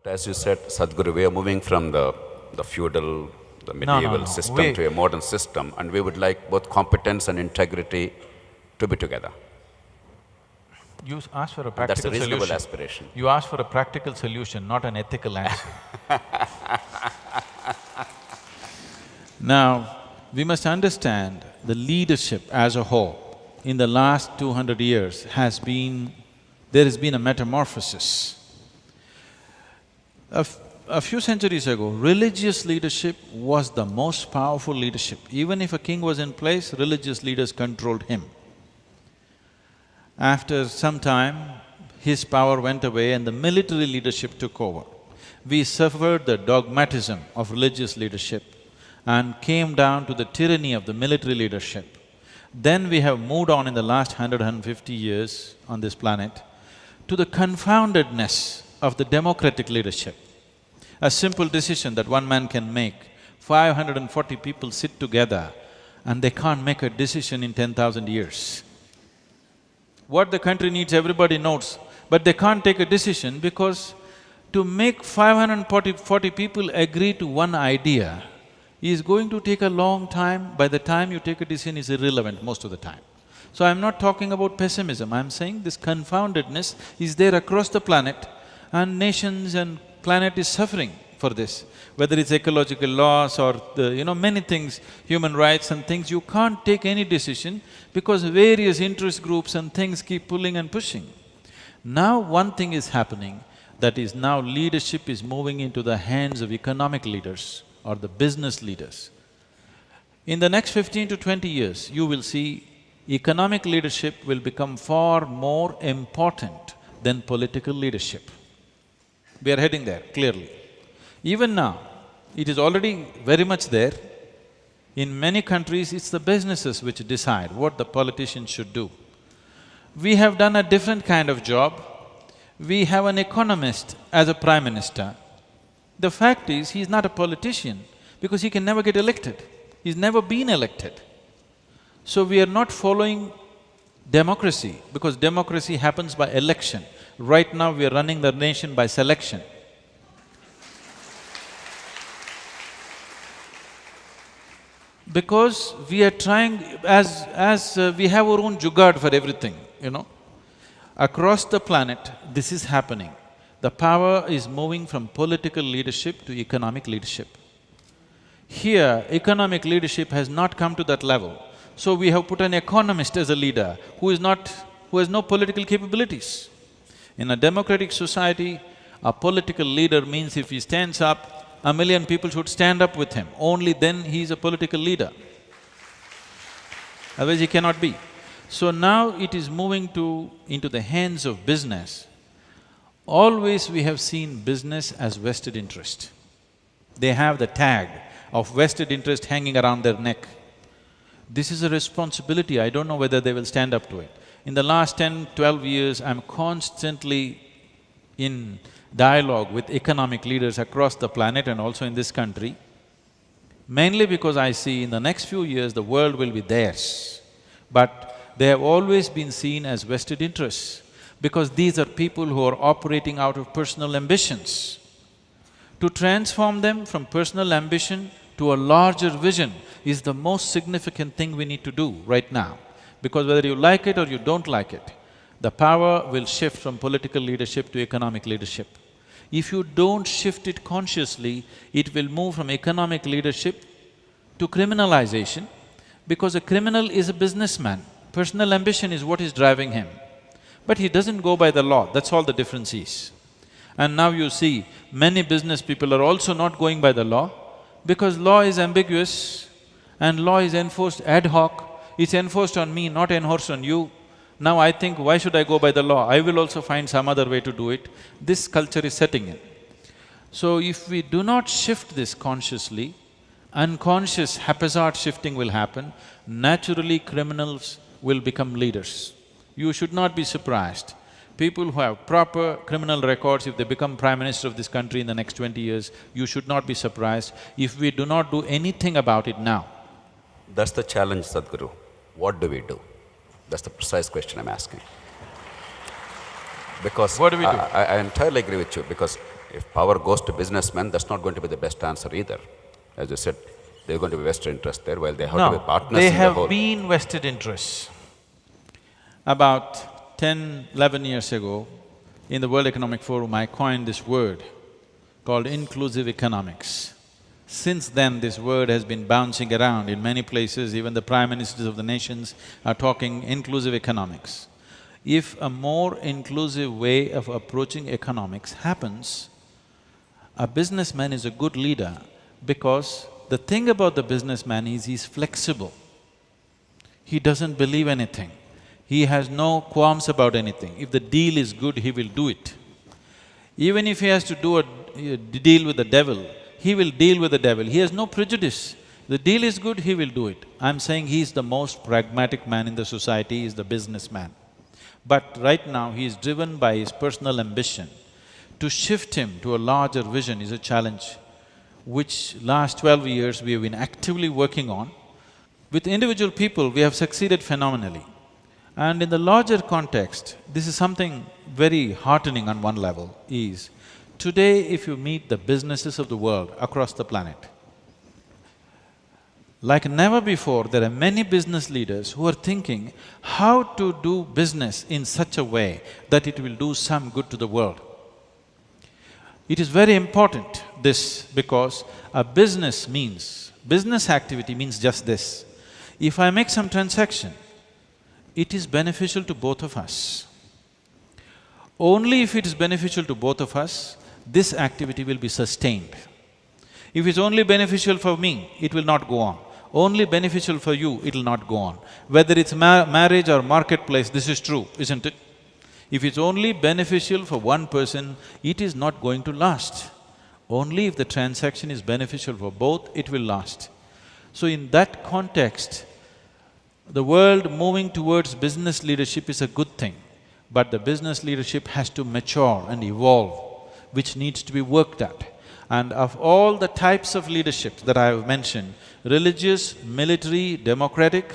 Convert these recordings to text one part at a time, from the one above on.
As you said, Sadhguru, we are moving from the feudal, the medieval no. system to a modern system, and we would like both competence and integrity to be together. You asked for a And practical that's a reasonable solution. aspiration. You asked for a practical solution, not an ethical answer. Now, we must understand the leadership as a whole in the last 200 years there has been a metamorphosis. A few centuries ago, religious leadership was the most powerful leadership. Even if a king was in place, religious leaders controlled him. After some time, his power went away and the military leadership took over. We suffered the dogmatism of religious leadership and came down to the tyranny of the military leadership. Then we have moved on in the last 150 years on this planet to the confoundedness of the democratic leadership. A simple decision that one man can make, 540 people sit together and they can't make a decision in 10,000 years. What the country needs, everybody knows, but they can't take a decision because to make 540 people agree to one idea is going to take a long time. By the time you take a decision, is irrelevant most of the time. So I'm not talking about pessimism, I'm saying this confoundedness is there across the planet and nations and planet is suffering for this. Whether it's ecological loss or many things, human rights and things, you can't take any decision because various interest groups and things keep pulling and pushing. Now one thing is happening, that is now leadership is moving into the hands of economic leaders or the business leaders. In the next 15 to 20 years, you will see economic leadership will become far more important than political leadership. We are heading there, clearly. Even now, it is already very much there. In many countries, it's the businesses which decide what the politicians should do. We have done a different kind of job. We have an economist as a prime minister. The fact is, he's not a politician because he can never get elected. He's never been elected. So we are not following democracy because democracy happens by election. Right now we are running the nation by selection. Because we are trying… we have our own jugaad for everything, Across the planet, this is happening. The power is moving from political leadership to economic leadership. Here, economic leadership has not come to that level. So we have put an economist as a leader who has no political capabilities. In a democratic society, a political leader means if he stands up, 1 million people should stand up with him. Only then he is a political leader. Otherwise he cannot be. So now it is moving into the hands of business. Always we have seen business as vested interest. They have the tag of vested interest hanging around their neck. This is a responsibility, I don't know whether they will stand up to it. In the last 10, 12 years, I'm constantly in dialogue with economic leaders across the planet and also in this country, mainly because I see in the next few years the world will be theirs. But they have always been seen as vested interests because these are people who are operating out of personal ambitions. To transform them from personal ambition to a larger vision is the most significant thing we need to do right now. Because whether you like it or you don't like it, the power will shift from political leadership to economic leadership. If you don't shift it consciously, it will move from economic leadership to criminalization, because a criminal is a businessman. Personal ambition is what is driving him. But he doesn't go by the law, that's all the difference is. And now you see, many business people are also not going by the law because law is ambiguous and law is enforced ad hoc. It's enforced on me, not enforced on you. Now I think, why should I go by the law? I will also find some other way to do it. This culture is setting in. So if we do not shift this consciously, unconscious haphazard shifting will happen, naturally criminals will become leaders. You should not be surprised. People who have proper criminal records, if they become Prime Minister of this country in the next 20 years, you should not be surprised if we do not do anything about it now. That's the challenge, Sadhguru. What do we do? That's the precise question I'm asking. Because what do we do? I entirely agree with you, because If power goes to businessmen, that's not going to be the best answer either. As you said, they're going to be vested interest there, while they have to be No, partners they in the have whole. been vested interests. About 10, 11 years ago, in the World Economic Forum, I coined this word called inclusive economics. Since then, this word has been bouncing around in many places, even the prime ministers of the nations are talking inclusive economics. If a more inclusive way of approaching economics happens, a businessman is a good leader because the thing about the businessman is he's flexible. He doesn't believe anything. He has no qualms about anything. If the deal is good, he will do it. Even if he has to do a deal with the devil, he will deal with the devil. He has no prejudice. The deal is good, he will do it. I'm saying he is the most pragmatic man in the society, he is the businessman. But right now, he is driven by his personal ambition. To shift him to a larger vision is a challenge which last 12 years we have been actively working on. With individual people, we have succeeded phenomenally. And in the larger context, this is something very heartening on one level, is today if you meet the businesses of the world across the planet, like never before, there are many business leaders who are thinking how to do business in such a way that it will do some good to the world. It is very important, this, because a business activity means just this. If I make some transaction, it is beneficial to both of us. Only if it is beneficial to both of us, this activity will be sustained. If it's only beneficial for me, it will not go on. Only beneficial for you, it will not go on. Whether it's marriage or marketplace, this is true, isn't it? If it's only beneficial for one person, it is not going to last. Only if the transaction is beneficial for both, it will last. So in that context, the world moving towards business leadership is a good thing, but the business leadership has to mature and evolve, which needs to be worked at. And of all the types of leadership that I have mentioned, religious, military, democratic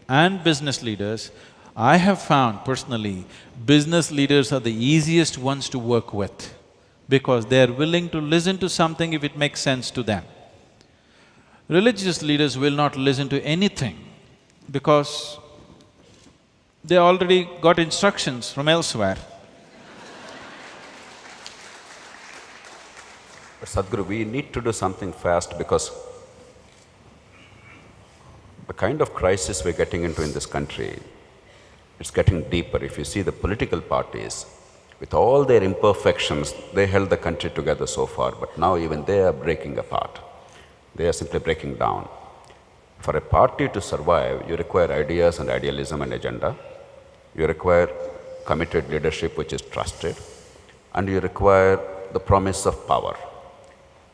and business leaders, I have found personally, business leaders are the easiest ones to work with because they are willing to listen to something if it makes sense to them. Religious leaders will not listen to anything because they already got instructions from elsewhere. But Sadhguru, we need to do something fast because the kind of crisis we're getting into in this country, it's getting deeper. If you see the political parties, with all their imperfections, they held the country together so far, but now even they are breaking apart. They are simply breaking down. For a party to survive, you require ideas and idealism and agenda. You require committed leadership which is trusted, and you require the promise of power.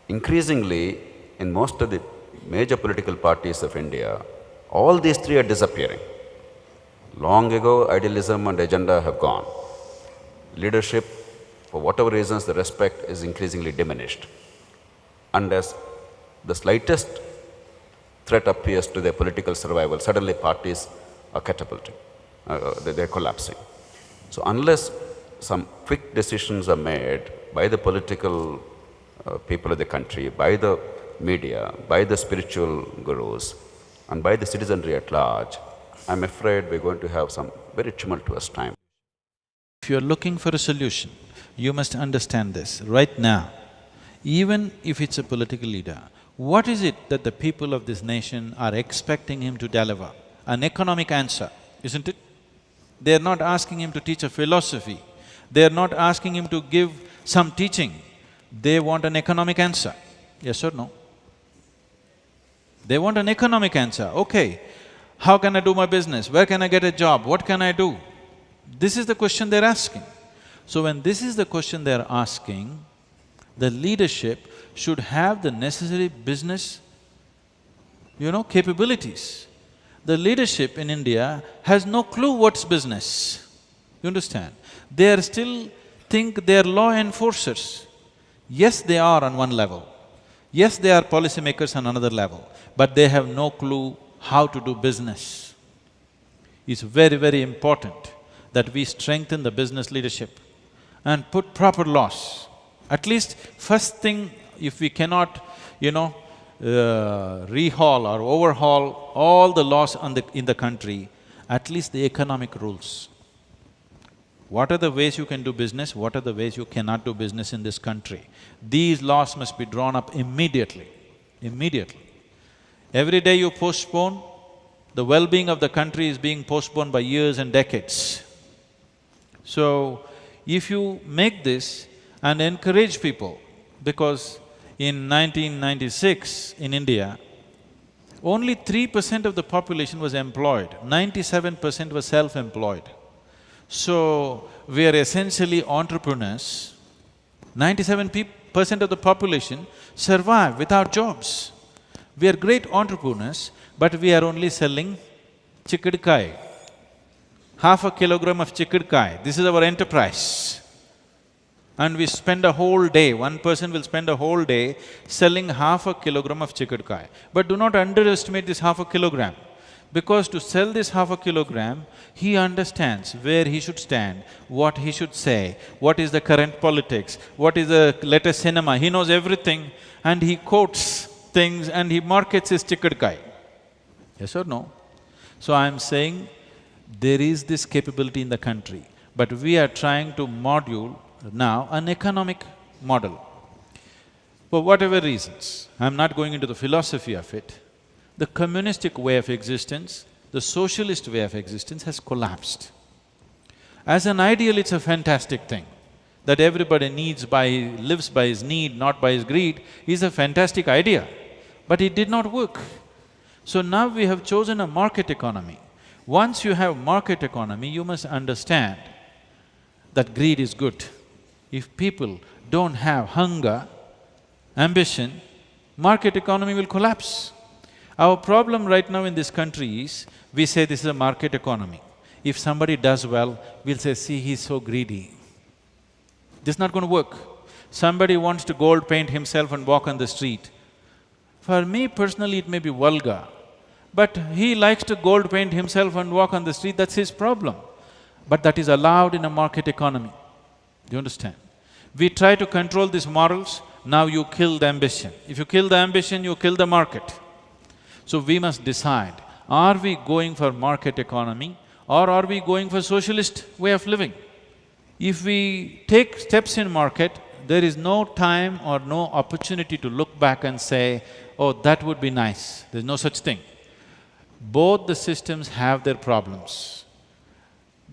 Increasingly, in most of the major political parties of India, all these three are disappearing. Long ago, idealism and agenda have gone. Leadership, for whatever reasons, the respect is increasingly diminished. And as the slightest threat appears to their political survival, suddenly parties are catapulting, they're collapsing. So unless some quick decisions are made by the political people of the country, by the media, by the spiritual gurus, and by the citizenry at large, I'm afraid we're going to have some very tumultuous time. If you're looking for a solution, you must understand this right now. Even if it's a political leader, what is it that the people of this nation are expecting him to deliver? An economic answer, isn't it? They're not asking him to teach a philosophy. They're not asking him to give some teaching. They want an economic answer, yes or no? They want an economic answer. Okay, how can I do my business? Where can I get a job? What can I do? This is the question they're asking. So when this is the question they're asking, the leadership should have the necessary business, capabilities. The leadership in India has no clue what's business, you understand? They are still think they are law enforcers. Yes, they are on one level. Yes, they are policymakers on another level, but they have no clue how to do business. It's very, very important that we strengthen the business leadership and put proper laws At least first thing, if we cannot, rehaul or overhaul all the laws in the country, at least the economic rules. What are the ways you can do business, what are the ways you cannot do business in this country? These laws must be drawn up immediately, immediately. Every day you postpone, the well-being of the country is being postponed by years and decades. So, if you make this and encourage people, because in 1996 in India, only 3% of the population was employed, 97% was self-employed. So, we are essentially entrepreneurs. 97% of the population survive without jobs. We are great entrepreneurs, but we are only selling chikkadkai, half a kilogram of chikkadkai. This is our enterprise. And we spend a whole day, one person will spend a whole day selling half a kilogram of chikkadkai. But do not underestimate this half a kilogram, because to sell this half a kilogram, he understands where he should stand, what he should say, what is the current politics, what is the latest cinema, he knows everything and he quotes things and he markets his chikkadkai. Yes or no? So I'm saying there is this capability in the country, but we are trying to module now an economic model. For whatever reasons, I'm not going into the philosophy of it, the communistic way of existence, the socialist way of existence has collapsed. As an ideal, it's a fantastic thing. That everybody lives by his need, not by his greed, is a fantastic idea. But it did not work. So now we have chosen a market economy. Once you have market economy, you must understand that greed is good. If people don't have hunger, ambition, market economy will collapse. Our problem right now in this country is, we say this is a market economy. If somebody does well, we'll say, see, he's so greedy. This is not going to work. Somebody wants to gold paint himself and walk on the street. For me personally, it may be vulgar, but he likes to gold paint himself and walk on the street, that's his problem. But that is allowed in a market economy. Do you understand? We try to control these morals, now you kill the ambition. If you kill the ambition, you kill the market. So we must decide, are we going for market economy or are we going for socialist way of living? If we take steps in market, there is no time or no opportunity to look back and say, oh, that would be nice. There's no such thing. Both the systems have their problems.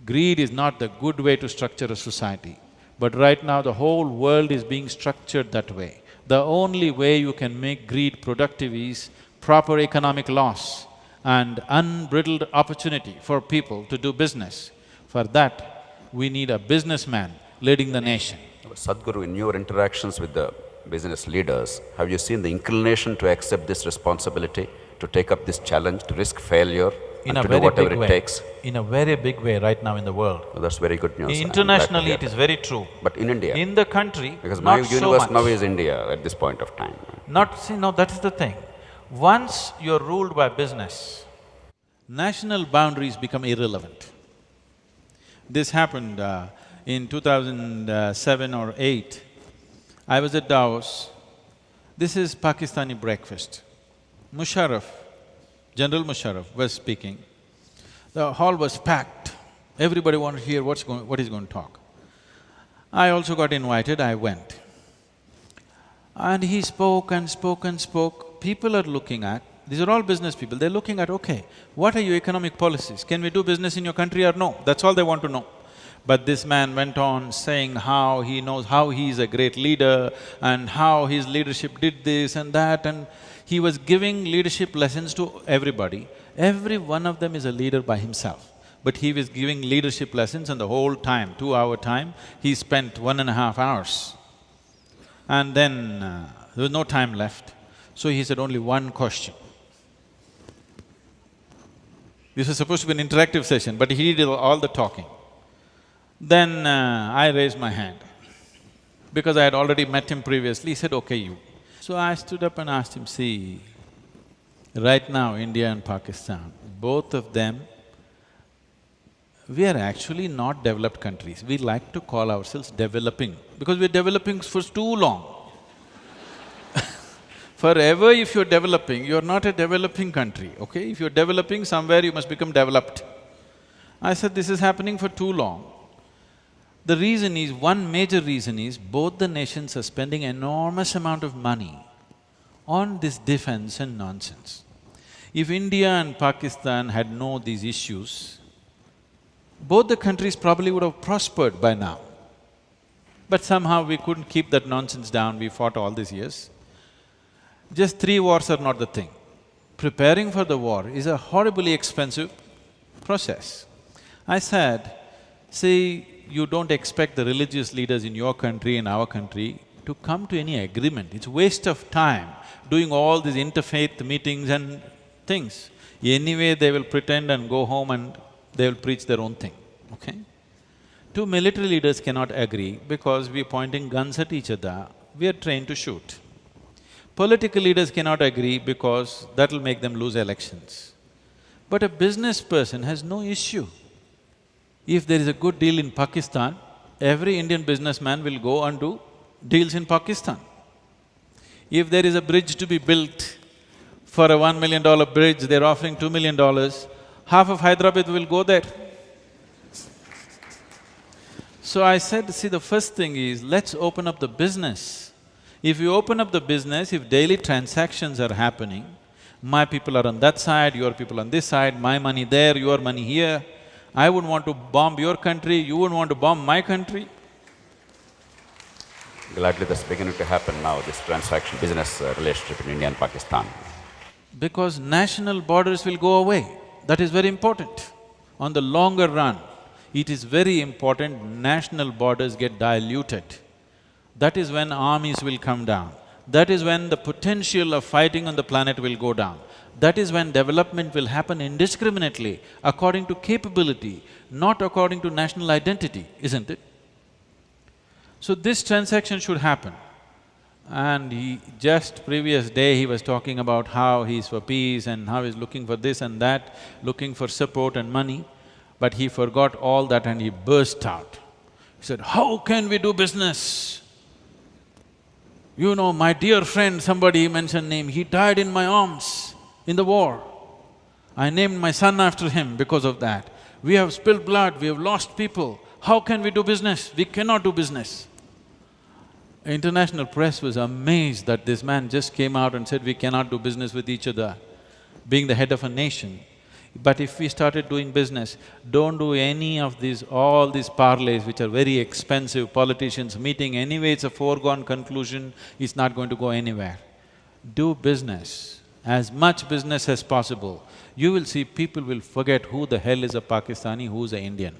Greed is not the good way to structure a society, but right now the whole world is being structured that way. The only way you can make greed productive is proper economic laws and unbridled opportunity for people to do business. For that, we need a businessman leading the nation. Sadhguru, in your interactions with the business leaders, have you seen the inclination to accept this responsibility, to take up this challenge, to risk failure and to do whatever it takes? In a very big way right now in the world. Well, that's very good news. Internationally, it is very true. But in India? In the country, because my not universe so much. now is India at this point of time. No, that is the thing. Once you're ruled by business, national boundaries become irrelevant. This happened in 2007 or 8. I was at Davos. This is Pakistani breakfast. General Musharraf was speaking. The hall was packed. Everybody wanted to hear what he's going to talk. I also got invited, I went. And he spoke and spoke and spoke. People are looking at, these are all business people, they're looking at, okay, what are your economic policies? Can we do business in your country or no? That's all they want to know. But this man went on saying how he knows how he is a great leader and how his leadership did this and that, and he was giving leadership lessons to everybody. Every one of them is a leader by himself. But he was giving leadership lessons, and the whole time, 2-hour time, he spent 1.5 hours. And then there was no time left, so he said only one question. This was supposed to be an interactive session, but he did all the talking. Then I raised my hand, because I had already met him previously. He said, okay, you. So I stood up and asked him, see, right now India and Pakistan, both of them We are actually not developed countries. We like to call ourselves developing because we're developing for too long. Forever if you're developing, you're not a developing country, okay? If you're developing somewhere, you must become developed. I said this is happening for too long. The reason is, one major reason is, both the nations are spending enormous amount of money on this defense and nonsense. If India and Pakistan had known these issues, both the countries probably would have prospered by now. But somehow we couldn't keep that nonsense down, we fought all these years. Just 3 wars are not the thing. Preparing for the war is a horribly expensive process. I said, see, you don't expect the religious leaders in your country and our country to come to any agreement. It's waste of time doing all these interfaith meetings and things. Anyway, they will pretend and go home and they will preach their own thing, okay? Two military leaders cannot agree because we are pointing guns at each other, we are trained to shoot. Political leaders cannot agree because that'll make them lose elections. But a business person has no issue. If there is a good deal in Pakistan, every Indian businessman will go and do deals in Pakistan. If there is a bridge to be built, for a $1 million bridge, they're offering $2 million, half of Hyderabad will go there. So I said, see, the first thing is, let's open up the business. If you open up the business, if daily transactions are happening, my people are on that side, your people on this side, my money there, your money here, I wouldn't want to bomb your country, you wouldn't want to bomb my country. Gladly that's beginning to happen now, this transaction, business relationship in India and Pakistan. Because national borders will go away, that is very important. On the longer run, it is very important national borders get diluted. That is when armies will come down. That is when the potential of fighting on the planet will go down. That is when development will happen indiscriminately, according to capability, not according to national identity, isn't it? So this transaction should happen. And just previous day he was talking about how he's for peace and how he's looking for this and that, looking for support and money, but he forgot all that and he burst out. He said, how can we do business? You know, my dear friend, somebody mentioned name, he died in my arms in the war. I named my son after him because of that. We have spilled blood, we have lost people. How can we do business? We cannot do business. International press was amazed that this man just came out and said, we cannot do business with each other, being the head of a nation. But if we started doing business, don't do any of these… all these parlays which are very expensive, politicians meeting, anyway it's a foregone conclusion, it's not going to go anywhere. Do business, as much business as possible. You will see people will forget who the hell is a Pakistani, who's an Indian.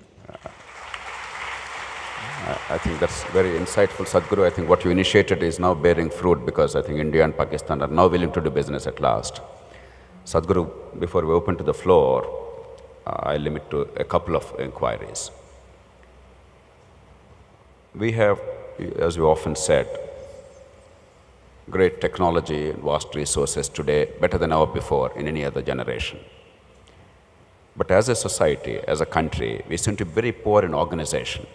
I think that's very insightful, Sadhguru. I think what you initiated is now bearing fruit because I think India and Pakistan are now willing to do business at last. Sadhguru, before we open to the floor, I limit to a couple of inquiries. We have, as you often said, great technology and vast resources today, better than ever before in any other generation. But as a society, as a country, we seem to be very poor in organization.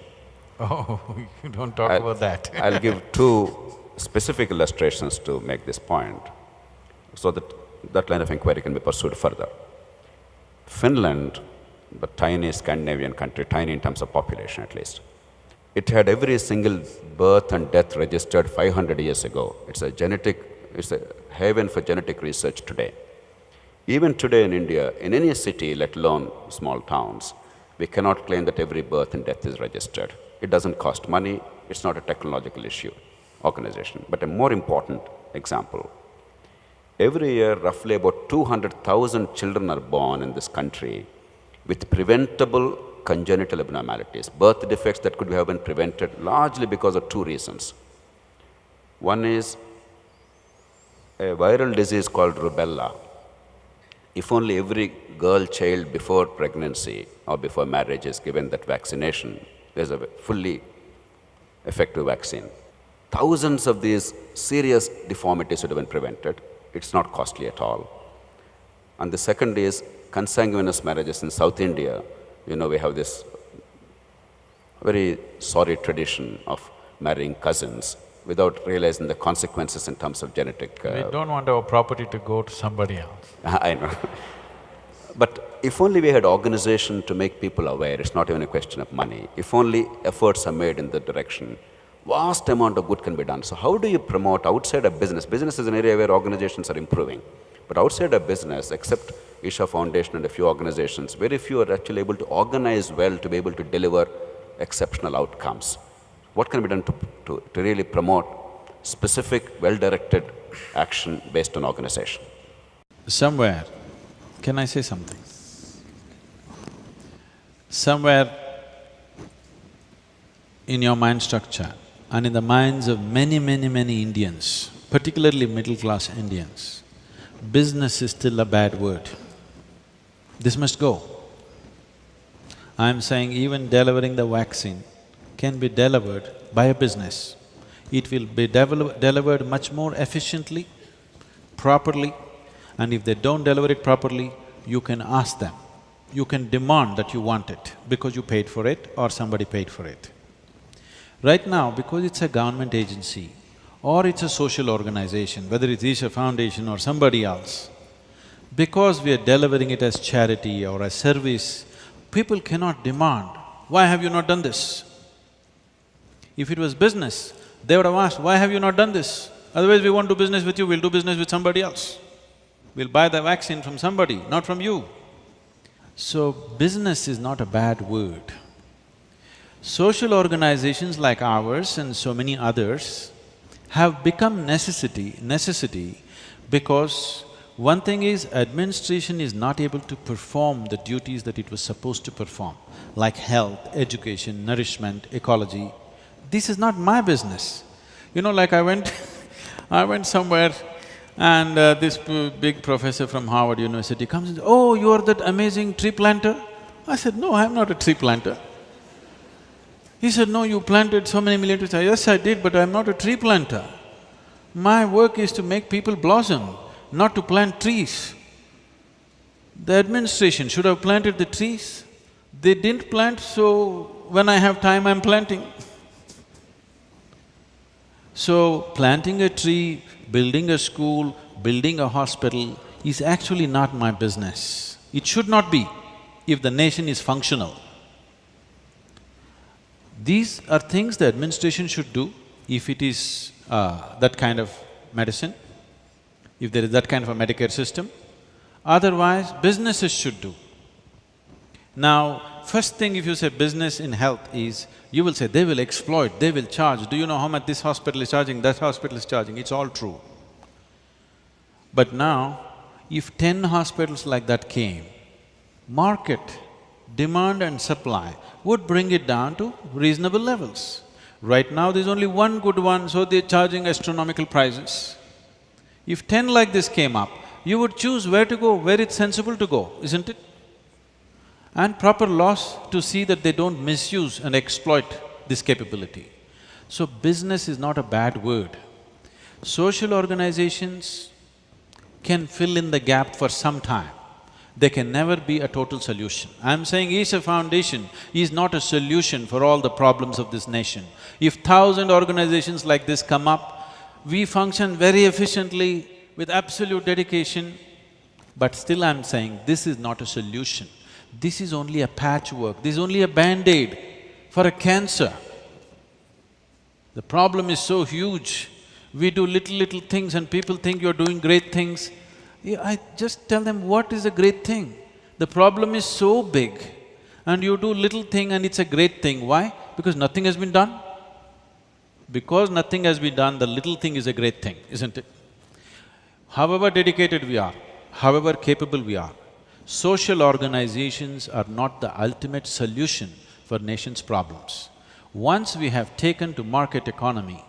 Oh, you don't talk about that. I'll give two specific illustrations to make this point, so that that line of inquiry can be pursued further. Finland, the tiny Scandinavian country, tiny in terms of population at least, it had every single birth and death registered 500 years ago. It's a haven for genetic research today. Even today in India, in any city, let alone small towns, we cannot claim that every birth and death is registered. It doesn't cost money, it's not a technological issue, organization. But a more important example, every year roughly about 200,000 children are born in this country with preventable congenital abnormalities, birth defects that could have been prevented largely because of two reasons. One is a viral disease called rubella. If only every girl child before pregnancy or before marriage is given that vaccination, there's a fully effective vaccine. Thousands of these serious deformities would have been prevented. It's not costly at all. And the second is consanguineous marriages in South India. we have this very sorry tradition of marrying cousins without realizing the consequences in terms of genetic… We don't want our property to go to somebody else. I know. But if only we had organization to make people aware, it's not even a question of money. If only efforts are made in that direction, vast amount of good can be done. So how do you promote outside of business? Business is an area where organizations are improving. But outside of business, except Isha Foundation and a few organizations, very few are actually able to organize well to be able to deliver exceptional outcomes. What can be done to really promote specific, well-directed action based on organization? Somewhere, can I say something? Somewhere in your mind structure and in the minds of many Indians, particularly middle-class Indians, business is still a bad word. This must go. I'm saying even delivering the vaccine can be delivered by a business. It will be delivered much more efficiently, properly, and if they don't deliver it properly, you can ask them. You can demand that you want it because you paid for it or somebody paid for it. Right now, because it's a government agency or it's a social organization, whether it's Isha Foundation or somebody else, because we are delivering it as charity or as service, people cannot demand, why have you not done this? If it was business, they would have asked, why have you not done this? Otherwise we won't do business with you, we'll do business with somebody else. We'll buy the vaccine from somebody, not from you. So, business is not a bad word. Social organizations like ours and so many others have become necessity because one thing is, administration is not able to perform the duties that it was supposed to perform, like health, education, nourishment, ecology. This is not my business. Like I went I went somewhere and this big professor from Harvard University comes and says, "Oh, you are that amazing tree planter?" I said, "No, I am not a tree planter." He said, "No, you planted so many million trees." Yes, I did, but I am not a tree planter. My work is to make people blossom, not to plant trees. The administration should have planted the trees. They didn't plant, so when I have time, I'm planting. So, planting a tree, building a school, building a hospital is actually not my business. It should not be if the nation is functional. These are things the administration should do if it is that kind of medicine, if there is that kind of a Medicare system. Otherwise, businesses should do. Now, first thing if you say business in health is, you will say they will exploit, they will charge. Do you know how much this hospital is charging, that hospital is charging? It's all true. But now, if 10 hospitals like that came, market, demand and supply would bring it down to reasonable levels. Right now there's only one good one, so they're charging astronomical prices. If 10 like this came up, you would choose where to go, where it's sensible to go, isn't it? And proper laws to see that they don't misuse and exploit this capability. So business is not a bad word. Social organizations can fill in the gap for some time. They can never be a total solution. I'm saying Isha Foundation is not a solution for all the problems of this nation. If 1,000 organizations like this come up, we function very efficiently with absolute dedication, but still I'm saying this is not a solution. This is only a patchwork, this is only a band-aid for a cancer. The problem is so huge. We do little things and people think you're doing great things. I just tell them, what is a great thing? The problem is so big and you do little thing and it's a great thing. Why? Because nothing has been done. Because nothing has been done, the little thing is a great thing, isn't it? However dedicated we are, however capable we are, social organizations are not the ultimate solution for nation's problems. Once we have taken to market economy,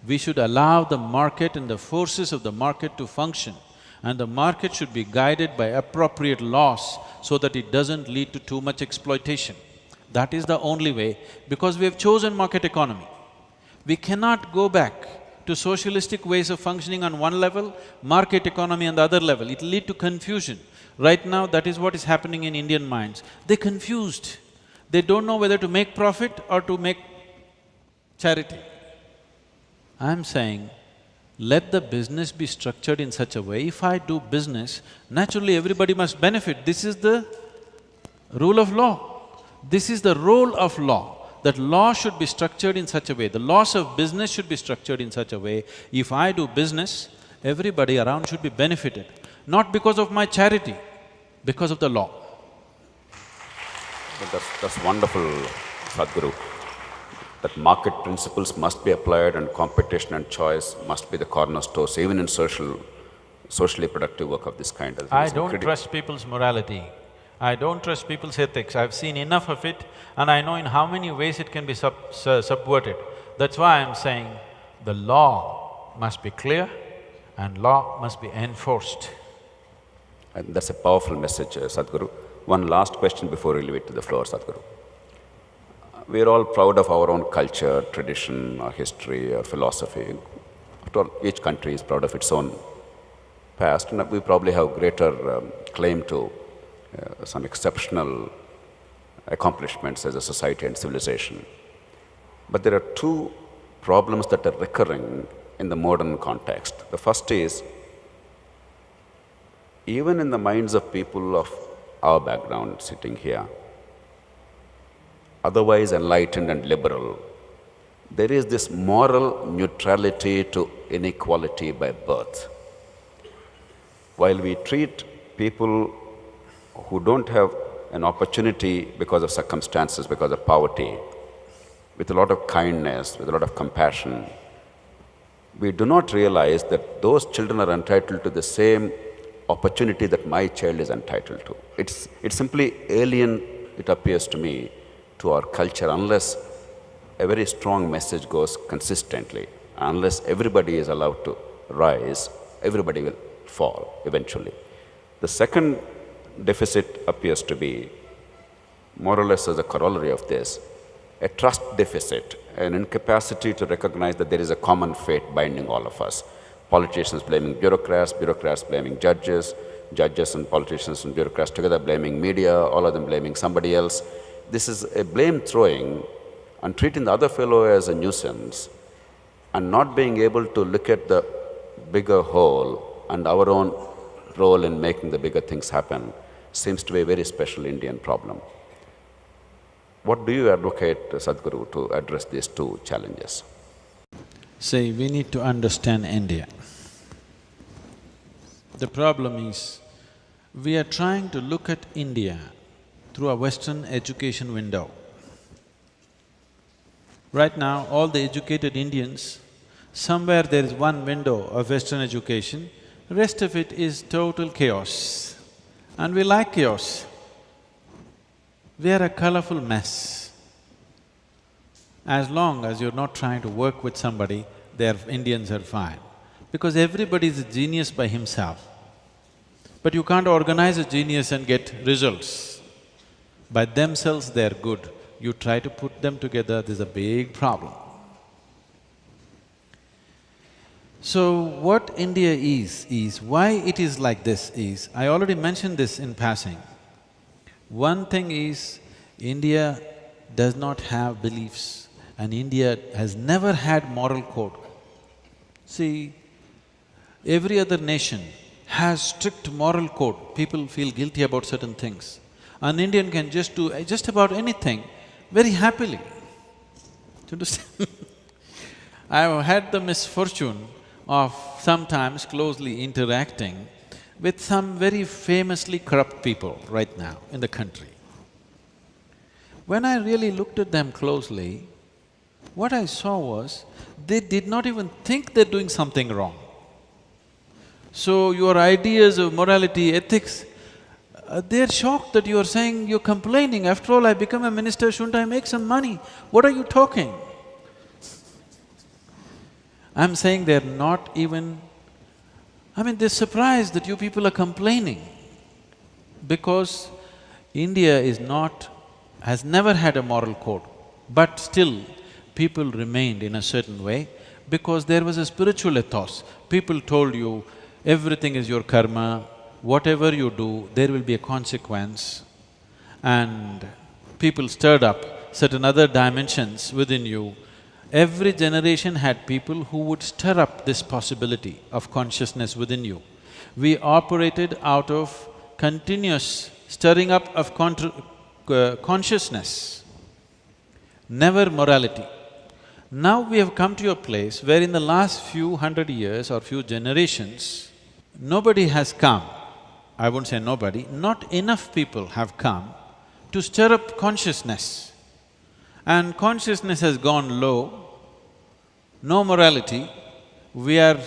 we should allow the market and the forces of the market to function, and the market should be guided by appropriate laws so that it doesn't lead to too much exploitation. That is the only way, because we have chosen market economy. We cannot go back to socialistic ways of functioning on one level, market economy on the other level. It'll lead to confusion. Right now, that is what is happening in Indian minds. They're confused. They don't know whether to make profit or to make charity. I'm saying, let the business be structured in such a way, if I do business, naturally everybody must benefit. This is the rule of law. This is the role of law, that law should be structured in such a way, the laws of business should be structured in such a way, if I do business, everybody around should be benefited, not because of my charity, because of the law. That's wonderful, Sadhguru. That market principles must be applied and competition and choice must be the cornerstones, even in socially productive work of this kind. I don't trust people's morality. I don't trust people's ethics. I've seen enough of it and I know in how many ways it can be subverted. That's why I'm saying the law must be clear and law must be enforced. And that's a powerful message, Sadhguru. One last question before we leave it to the floor, Sadhguru. We are all proud of our own culture, tradition, our history, our philosophy. After all, each country is proud of its own past, and we probably have greater claim to some exceptional accomplishments as a society and civilization. But there are two problems that are recurring in the modern context. The first is, even in the minds of people of our background sitting here, otherwise enlightened and liberal, there is this moral neutrality to inequality by birth. While we treat people who don't have an opportunity because of circumstances, because of poverty, with a lot of kindness, with a lot of compassion, we do not realize that those children are entitled to the same opportunity that my child is entitled to. It's simply alien, it appears to me, to our culture unless a very strong message goes consistently. Unless everybody is allowed to rise, everybody will fall eventually. The second deficit appears to be, more or less as a corollary of this, a trust deficit, an incapacity to recognize that there is a common fate binding all of us. Politicians blaming bureaucrats, bureaucrats blaming judges, judges and politicians and bureaucrats together blaming media, all of them blaming somebody else. This is a blame throwing and treating the other fellow as a nuisance and not being able to look at the bigger whole and our own role in making the bigger things happen seems to be a very special Indian problem. What do you advocate, Sadhguru, to address these two challenges? See, we need to understand India. The problem is, we are trying to look at India through a Western education window. Right now, all the educated Indians, somewhere there is one window of Western education, rest of it is total chaos. And we like chaos. We are a colorful mess. As long as you're not trying to work with somebody, Indians are fine. Because everybody is a genius by himself. But you can't organize a genius and get results. By themselves they're good. You try to put them together, there's a big problem. So what India is why it is like this is, I already mentioned this in passing. One thing is, India does not have beliefs and India has never had moral code. See, every other nation has strict moral code, people feel guilty about certain things. An Indian can just do just about anything very happily. Do you understand? I've had the misfortune of sometimes closely interacting with some very famously corrupt people right now in the country. When I really looked at them closely, what I saw was, they did not even think they're doing something wrong. So your ideas of morality, ethics, they're shocked that you're saying, you're complaining, after all I become a minister, shouldn't I make some money? What are you talking? I'm saying they're not even… they're surprised that you people are complaining because India has never had a moral code, but still people remained in a certain way because there was a spiritual ethos. People told you, everything is your karma, whatever you do, there will be a consequence. And people stirred up certain other dimensions within you. Every generation had people who would stir up this possibility of consciousness within you. We operated out of continuous stirring up of consciousness, never morality. Now we have come to a place where in the last few hundred years or few generations, nobody has come, I won't say nobody, not enough people have come to stir up consciousness. And consciousness has gone low, no morality, we are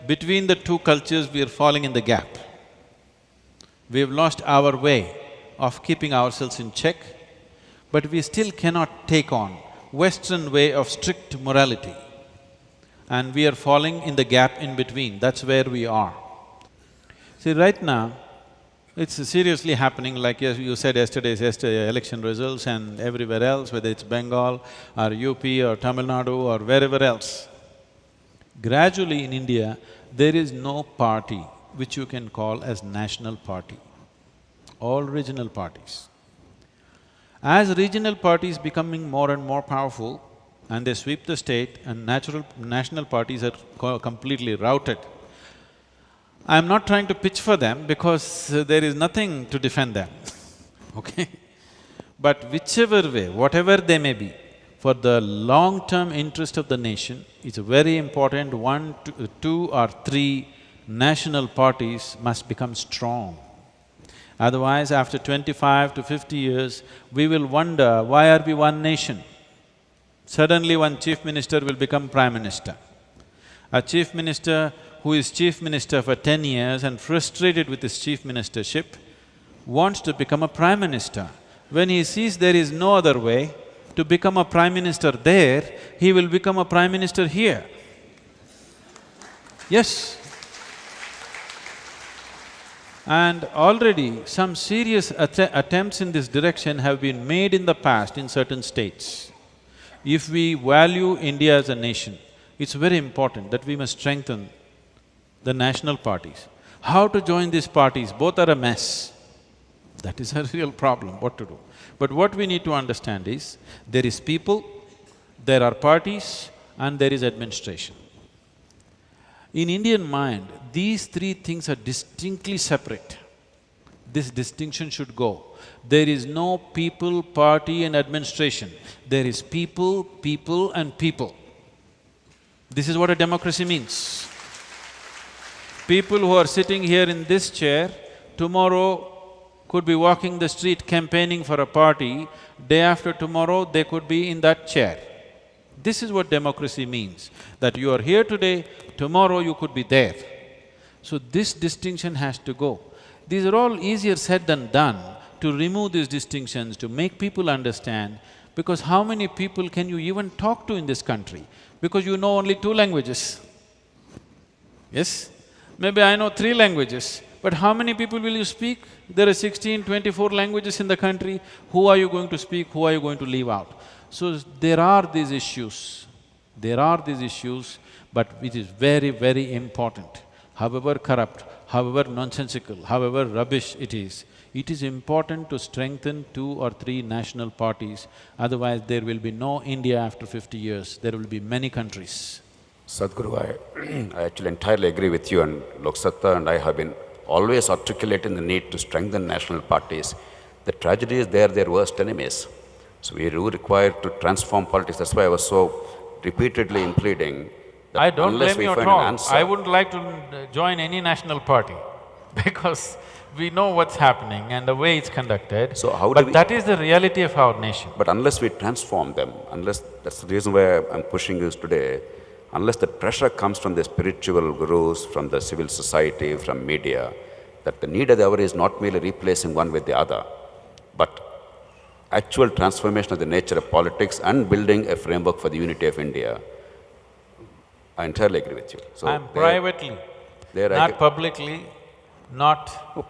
between the two cultures, we are falling in the gap. We have lost our way of keeping ourselves in check, but we still cannot take on Western way of strict morality. And we are falling in the gap in between, that's where we are. See, right now, it's seriously happening like you said yesterday's election results and everywhere else, whether it's Bengal or UP or Tamil Nadu or wherever else. Gradually in India, there is no party which you can call as national party, all regional parties. As regional parties becoming more and more powerful and they sweep the state and national parties are completely routed, I'm not trying to pitch for them because there is nothing to defend them, okay? But whichever way, whatever they may be, for the long-term interest of the nation, it's very important two or three national parties must become strong. Otherwise, after 25 to 50 years, we will wonder, why are we one nation? Suddenly one chief minister will become prime minister. A chief minister who is chief minister for 10 years and frustrated with his chief ministership wants to become a prime minister. When he sees there is no other way to become a prime minister there, he will become a prime minister here. Yes. And already some serious attempts in this direction have been made in the past in certain states. If we value India as a nation, it's very important that we must strengthen the national parties. How to join these parties? Both are a mess. That is a real problem, what to do. But what we need to understand is, there is people, there are parties, and there is administration. In Indian mind, these three things are distinctly separate. This distinction should go. There is no people, party and administration. There is people, people and people. This is what a democracy means. People who are sitting here in this chair, tomorrow could be walking the street campaigning for a party, day after tomorrow they could be in that chair. This is what democracy means, that you are here today, tomorrow you could be there. So this distinction has to go. These are all easier said than done, to remove these distinctions, to make people understand, because how many people can you even talk to in this country? Because you know only 2 languages. Yes? Maybe I know 3 languages, but how many people will you speak? There are 16, 24 languages in the country. Who are you going to speak? Who are you going to leave out? So there are these issues, but it is very, very important. However corrupt, however nonsensical, however rubbish it is important to strengthen 2 or 3 national parties, otherwise there will be no India after 50 years, there will be many countries. Sadhguru, I actually entirely agree with you, and Loksatta and I have been always articulating the need to strengthen national parties. The tragedy is they are their worst enemies. So we do require to transform politics. That's why I was so repeatedly pleading that I don't unless blame we you find at all. an answer… I wouldn't like to join any national party because we know what's happening and the way it's conducted. So how do but we… that is the reality of our nation. But unless we transform them, that's the reason why I'm pushing this today, unless the pressure comes from the spiritual gurus, from the civil society, from media, that the need of the hour is not merely replacing one with the other, but actual transformation of the nature of politics and building a framework for the unity of India. I entirely agree with you. So I'm privately, not publicly,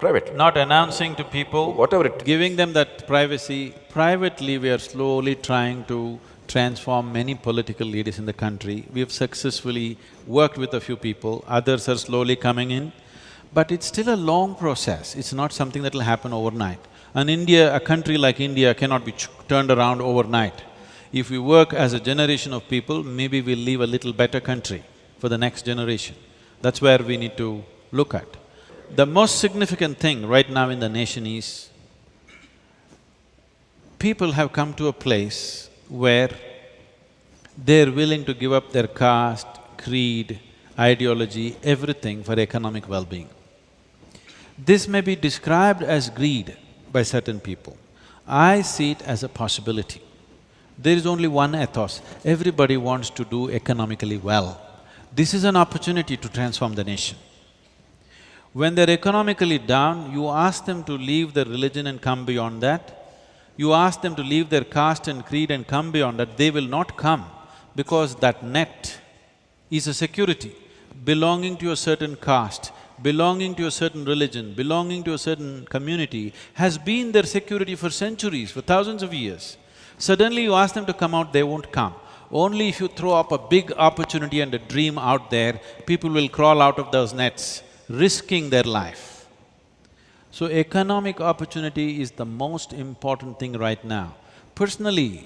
privately. not announcing to people. Whatever it… Giving them that privacy, privately we are slowly trying to transform many political leaders in the country. We have successfully worked with a few people, others are slowly coming in, but it's still a long process, it's not something that will happen overnight. And India, a country like India cannot be turned around overnight. If we work as a generation of people, maybe we'll leave a little better country for the next generation. That's where we need to look at. The most significant thing right now in the nation is, people have come to a place where they're willing to give up their caste, creed, ideology, everything for economic well-being. This may be described as greed by certain people. I see it as a possibility. There is only one ethos, everybody wants to do economically well. This is an opportunity to transform the nation. When they're economically down, you ask them to leave their religion and come beyond that. You ask them to leave their caste and creed and come beyond that, they will not come, because that net is a security. Belonging to a certain caste, belonging to a certain religion, belonging to a certain community has been their security for centuries, for thousands of years. Suddenly you ask them to come out, they won't come. Only if you throw up a big opportunity and a dream out there, people will crawl out of those nets, risking their life. So economic opportunity is the most important thing right now. Personally,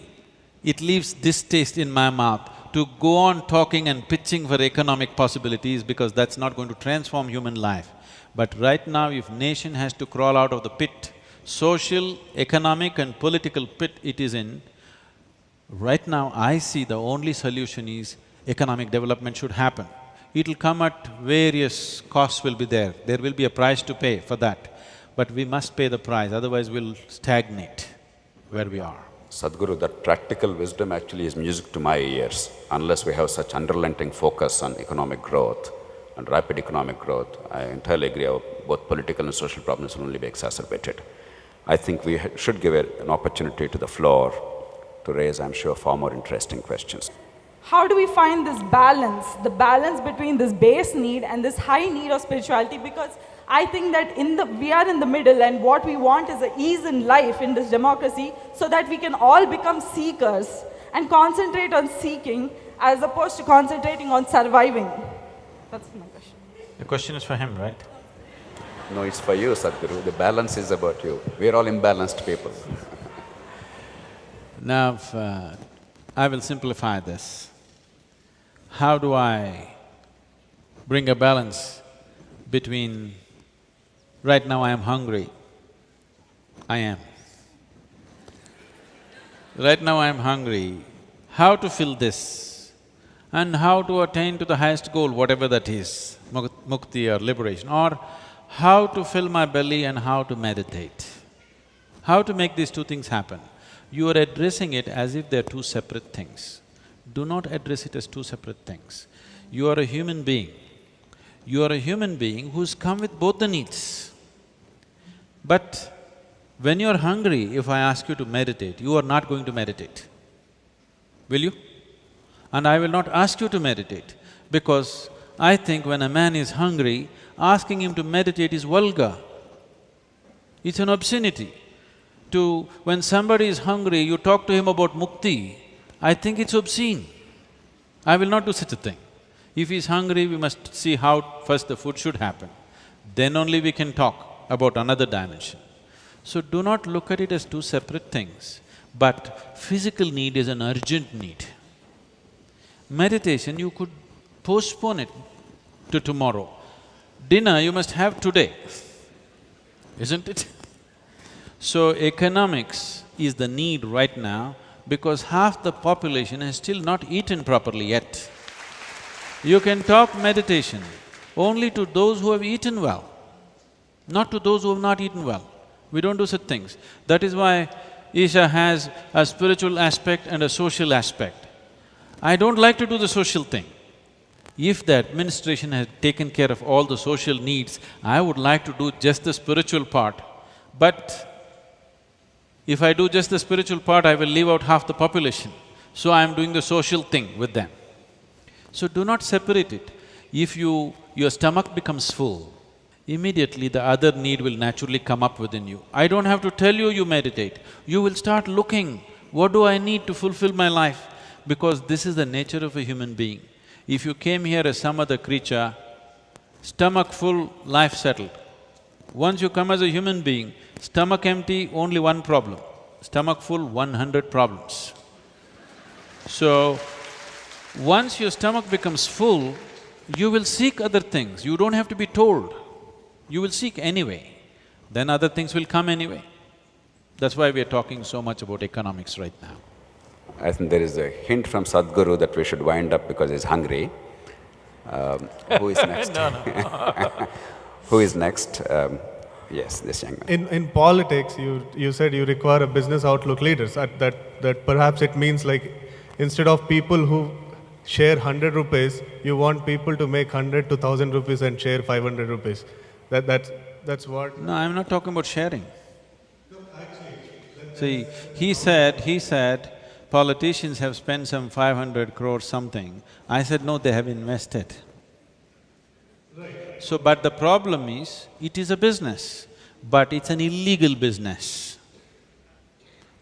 it leaves distaste in my mouth to go on talking and pitching for economic possibilities, because that's not going to transform human life. But right now, if nation has to crawl out of the pit, social, economic and political pit it is in, right now I see the only solution is economic development should happen. It'll come at various costs will be there will be a price to pay for that. But we must pay the price, otherwise we'll stagnate where we are. Sadhguru, that practical wisdom actually is music to my ears. Unless we have such unrelenting focus on economic growth and rapid economic growth, I entirely agree, both political and social problems will only be exacerbated. I think we should give an opportunity to the floor to raise, I'm sure, far more interesting questions. How do we find this balance, the balance between this base need and this high need of spirituality? Because I think that we are in the middle, and what we want is an ease in life in this democracy, so that we can all become seekers and concentrate on seeking as opposed to concentrating on surviving. That's my question. The question is for him, right? No, it's for you, Sadhguru. The balance is about you. We're all imbalanced people. Now, I will simplify this. How do I bring a balance between… Right now I am hungry, I am. Right now I am hungry, how to fill this and how to attain to the highest goal, whatever that is, mukti or liberation, or how to fill my belly and how to meditate. How to make these two things happen? You are addressing it as if they're two separate things. Do not address it as two separate things. You are a human being. You are a human being who's come with both the needs. But when you're hungry, if I ask you to meditate, you are not going to meditate. Will you? And I will not ask you to meditate, because I think when a man is hungry, asking him to meditate is vulgar. It's an obscenity. When somebody is hungry, you talk to him about mukti, I think it's obscene. I will not do such a thing. If he's hungry, we must see how first the food should happen. Then only we can talk about another dimension. So do not look at it as two separate things, but physical need is an urgent need. Meditation, you could postpone it to tomorrow. Dinner you must have today, isn't it? So economics is the need right now, because half the population has still not eaten properly yet. You can talk meditation only to those who have eaten well, not to those who have not eaten well. We don't do such things. That is why Isha has a spiritual aspect and a social aspect. I don't like to do the social thing. If the administration has taken care of all the social needs, I would like to do just the spiritual part. But if I do just the spiritual part, I will leave out half the population. So I am doing the social thing with them. So do not separate it. If your stomach becomes full, immediately the other need will naturally come up within you. I don't have to tell you, you meditate. You will start looking What do I need to fulfill my life? Because this is the nature of a human being. If you came here as some other creature, stomach full, life settled. Once you come as a human being, stomach empty, only one problem. Stomach full, 100 problems. So, once your stomach becomes full, you will seek other things. You don't have to be told. You will seek anyway. Then other things will come anyway. That's why we are talking so much about economics right now. I think there is a hint from Sadhguru that we should wind up because he's hungry. Who is next? No. Who is next? Yes, this young man. In politics, you said you require a business outlook leaders. That perhaps it means like instead of people who share 100 rupees, you want people to make 100 to 1,000 rupees and share 500 rupees. That's what… No, I'm not talking about sharing. See, he said, politicians have spent some 500 crores something. I said, no, they have invested. So, but the problem is, it is a business, but it's an illegal business.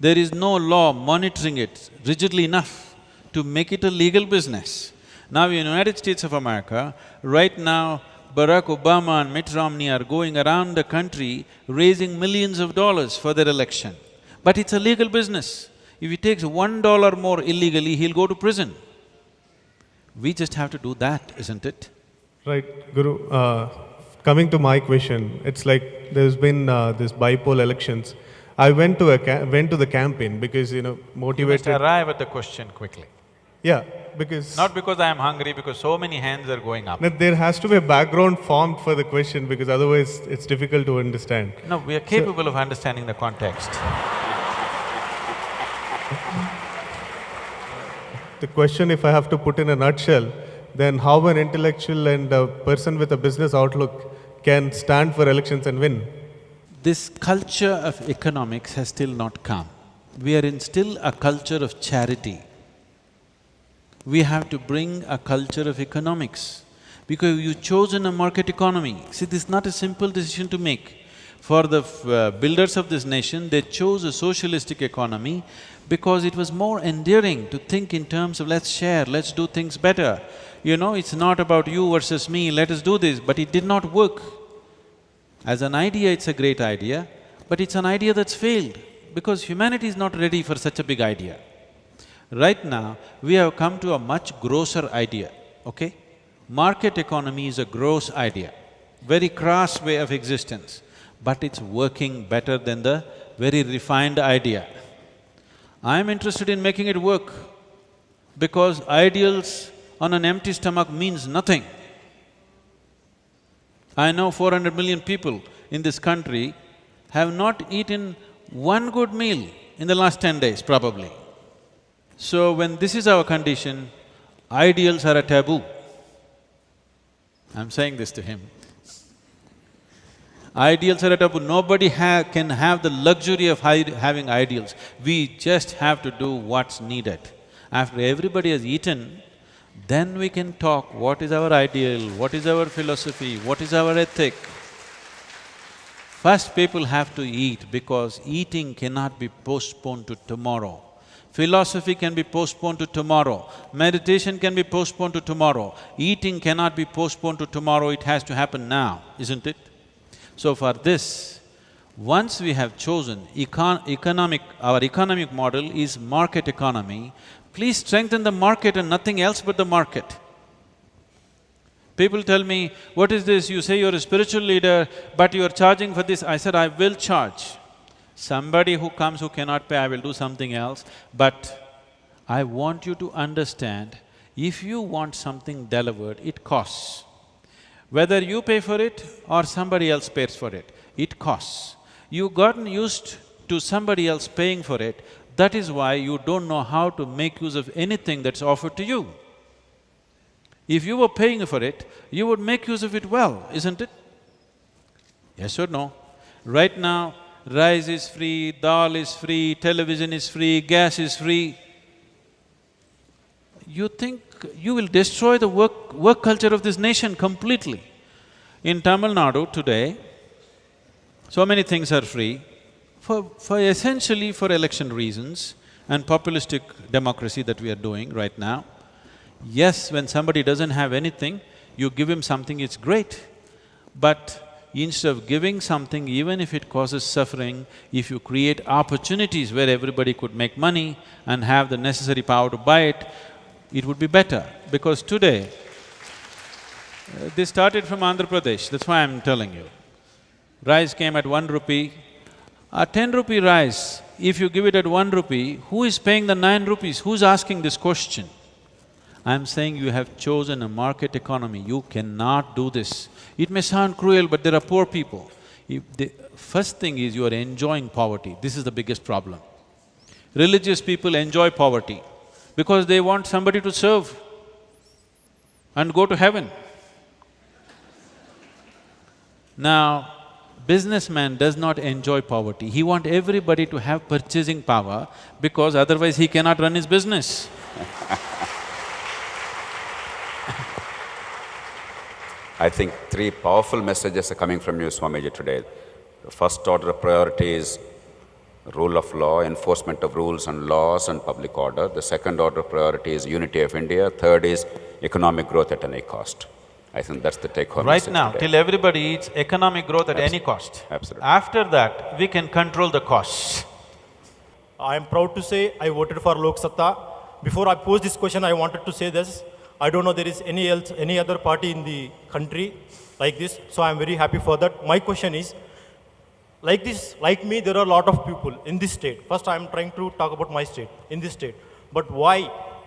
There is no law monitoring it rigidly enough to make it a legal business. Now in the United States of America, right now, Barack Obama and Mitt Romney are going around the country raising millions of dollars for their election. But it's a legal business. If he takes $1 more illegally, he'll go to prison. We just have to do that, isn't it? Right, Guru. Coming to my question, it's like there's been this bipolar elections. I went to the campaign because, motivated… You must arrive at the question quickly. Yeah, because… Not because I am hungry, because so many hands are going up. There has to be a background formed for the question because otherwise it's difficult to understand. No, we are capable of understanding the context. The question, if I have to put in a nutshell, then how an intellectual and a person with a business outlook can stand for elections and win? This culture of economics has still not come. We are in still a culture of charity. We have to bring a culture of economics because you've chosen a market economy. See, this is not a simple decision to make. For the builders of this nation, they chose a socialistic economy because it was more endearing to think in terms of let's share, let's do things better. It's not about you versus me, let us do this, but it did not work. As an idea, it's a great idea, but it's an idea that's failed because humanity is not ready for such a big idea. Right now, we have come to a much grosser idea, okay? Market economy is a gross idea, very crass way of existence, but it's working better than the very refined idea. I'm interested in making it work because ideals on an empty stomach means nothing. I know 400 million people in this country have not eaten one good meal in the last 10 days, probably. So when this is our condition, ideals are a taboo. I'm saying this to him. Ideals are a taboo. Nobody can have the luxury of having ideals. We just have to do what's needed. After everybody has eaten, then we can talk what is our ideal, what is our philosophy, what is our ethic. First people have to eat because eating cannot be postponed to tomorrow. Philosophy can be postponed to tomorrow, meditation can be postponed to tomorrow, eating cannot be postponed to tomorrow, it has to happen now, isn't it? So for this, once we have chosen our economic model is market economy, please strengthen the market and nothing else but the market. People tell me, what is this? You say you're a spiritual leader, but you are charging for this. I said, I will charge. Somebody who comes who cannot pay, I will do something else. But I want you to understand, if you want something delivered, it costs. Whether you pay for it or somebody else pays for it, it costs. You've gotten used to somebody else paying for it, that is why you don't know how to make use of anything that's offered to you. If you were paying for it, you would make use of it well, isn't it? Yes or no? Right now, rice is free, dal is free, television is free, gas is free. You think you will destroy the work culture of this nation completely. In Tamil Nadu today, so many things are free. Essentially for election reasons, and populistic democracy that we are doing right now. Yes, when somebody doesn't have anything, you give him something, it's great. But instead of giving something, even if it causes suffering, if you create opportunities where everybody could make money and have the necessary power to buy it, it would be better. Because today, this started from Andhra Pradesh, that's why I'm telling you. Rice came at 1 rupee. A 10 rupee rice, if you give it at 1 rupee, who is paying the 9 rupees? Who's asking this question? I'm saying you have chosen a market economy, you cannot do this. It may sound cruel, but there are poor people. The first thing is you are enjoying poverty, this is the biggest problem. Religious people enjoy poverty because they want somebody to serve and go to heaven. Now, businessman does not enjoy poverty, he wants everybody to have purchasing power because otherwise he cannot run his business. I think three powerful messages are coming from you, Swamiji, today. The first order of priority is rule of law, enforcement of rules and laws and public order. The second order of priority is unity of India. Third is economic growth at any cost. I think that's the take-home message Right now, today. till everybody eats economic growth at any cost. Absolutely. After that, we can control the costs. I am proud to say I voted for Lok Satta. Before I pose this question, I wanted to say this. I don't know there is any other party in the country like this, so I am very happy for that. My question is, like this, like me, there are a lot of people in this state. First, I am trying to talk about my state, in this state. But why,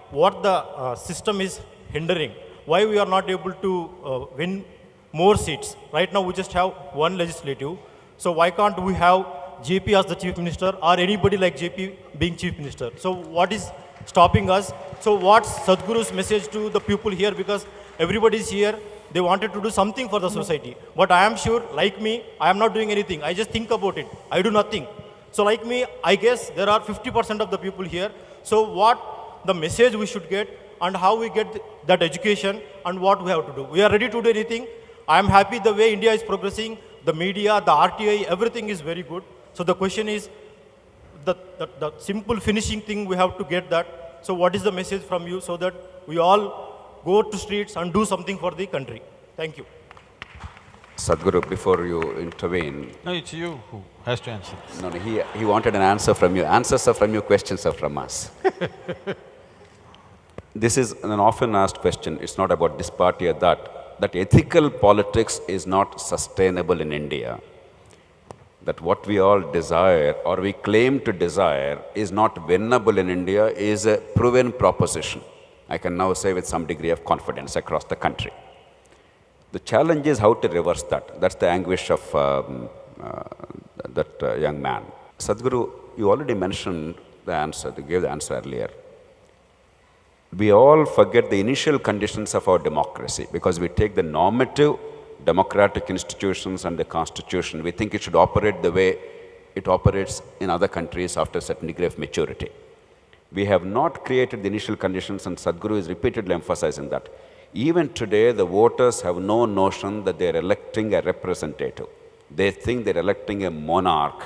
what the system is hindering? Why we are not able to win more seats? Right now, we just have one legislative. So why can't we have JP as the chief minister or anybody like JP being chief minister? So what is stopping us? So what's Sadhguru's message to the people here? Because everybody is here, they wanted to do something for the society. But I am sure, like me, I am not doing anything. I just think about it. I do nothing. So like me, I guess there are 50% of the people here. So what the message we should get and how we get that education and what we have to do. We are ready to do anything. I am happy the way India is progressing, the media, the RTI, everything is very good. So the question is, the simple finishing thing, we have to get that. So what is the message from you so that we all go to streets and do something for the country? Thank you. Sadhguru, before you intervene… No, it's you who has to answer. No, he wanted an answer from you. Answers are from you, questions are from us. This is an often asked question, it's not about this party or that ethical politics is not sustainable in India. That what we all desire or we claim to desire is not winnable in India is a proven proposition. I can now say with some degree of confidence across the country. The challenge is how to reverse that. That's the anguish of that young man. Sadhguru, you already mentioned the answer, you gave the answer earlier. We all forget the initial conditions of our democracy because we take the normative democratic institutions and the constitution, we think it should operate the way it operates in other countries after a certain degree of maturity. We have not created the initial conditions, and Sadhguru is repeatedly emphasizing that. Even today, the voters have no notion that they're electing a representative. They think they're electing a monarch,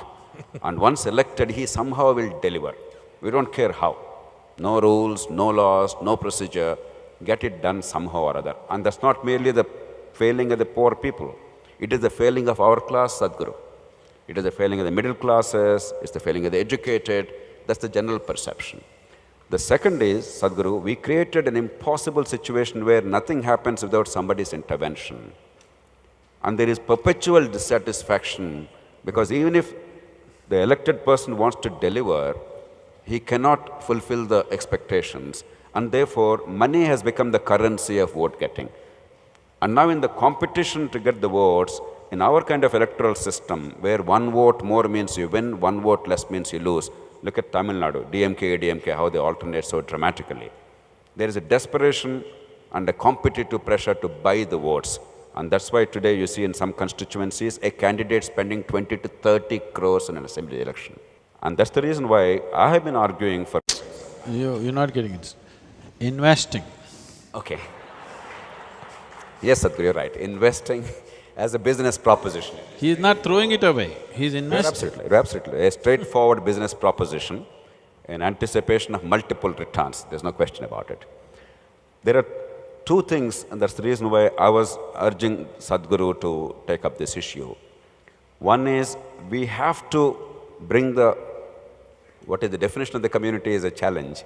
and once elected, he somehow will deliver. We don't care how. No rules, no laws, no procedure, get it done somehow or other. And that's not merely the failing of the poor people. It is the failing of our class, Sadhguru. It is the failing of the middle classes, it's the failing of the educated. That's the general perception. The second is, Sadhguru, we created an impossible situation where nothing happens without somebody's intervention. And there is perpetual dissatisfaction because even if the elected person wants to deliver, he cannot fulfill the expectations. And therefore, money has become the currency of vote getting. And now in the competition to get the votes, in our kind of electoral system, where one vote more means you win, one vote less means you lose. Look at Tamil Nadu, DMK, how they alternate so dramatically. There is a desperation and a competitive pressure to buy the votes. And that's why today you see in some constituencies, a candidate spending 20 to 30 crores in an assembly election. And that's the reason why I have been arguing for… You're not getting it. Investing. Okay. Yes, Sadhguru, you're right. Investing as a business proposition. He is not throwing it away, he is investing. Absolutely. A straightforward business proposition. in anticipation of multiple returns. There's no question about it. There are two things, and that's the reason why I was urging Sadhguru to take up this issue. One is we have to bring what is the definition of the community is a challenge,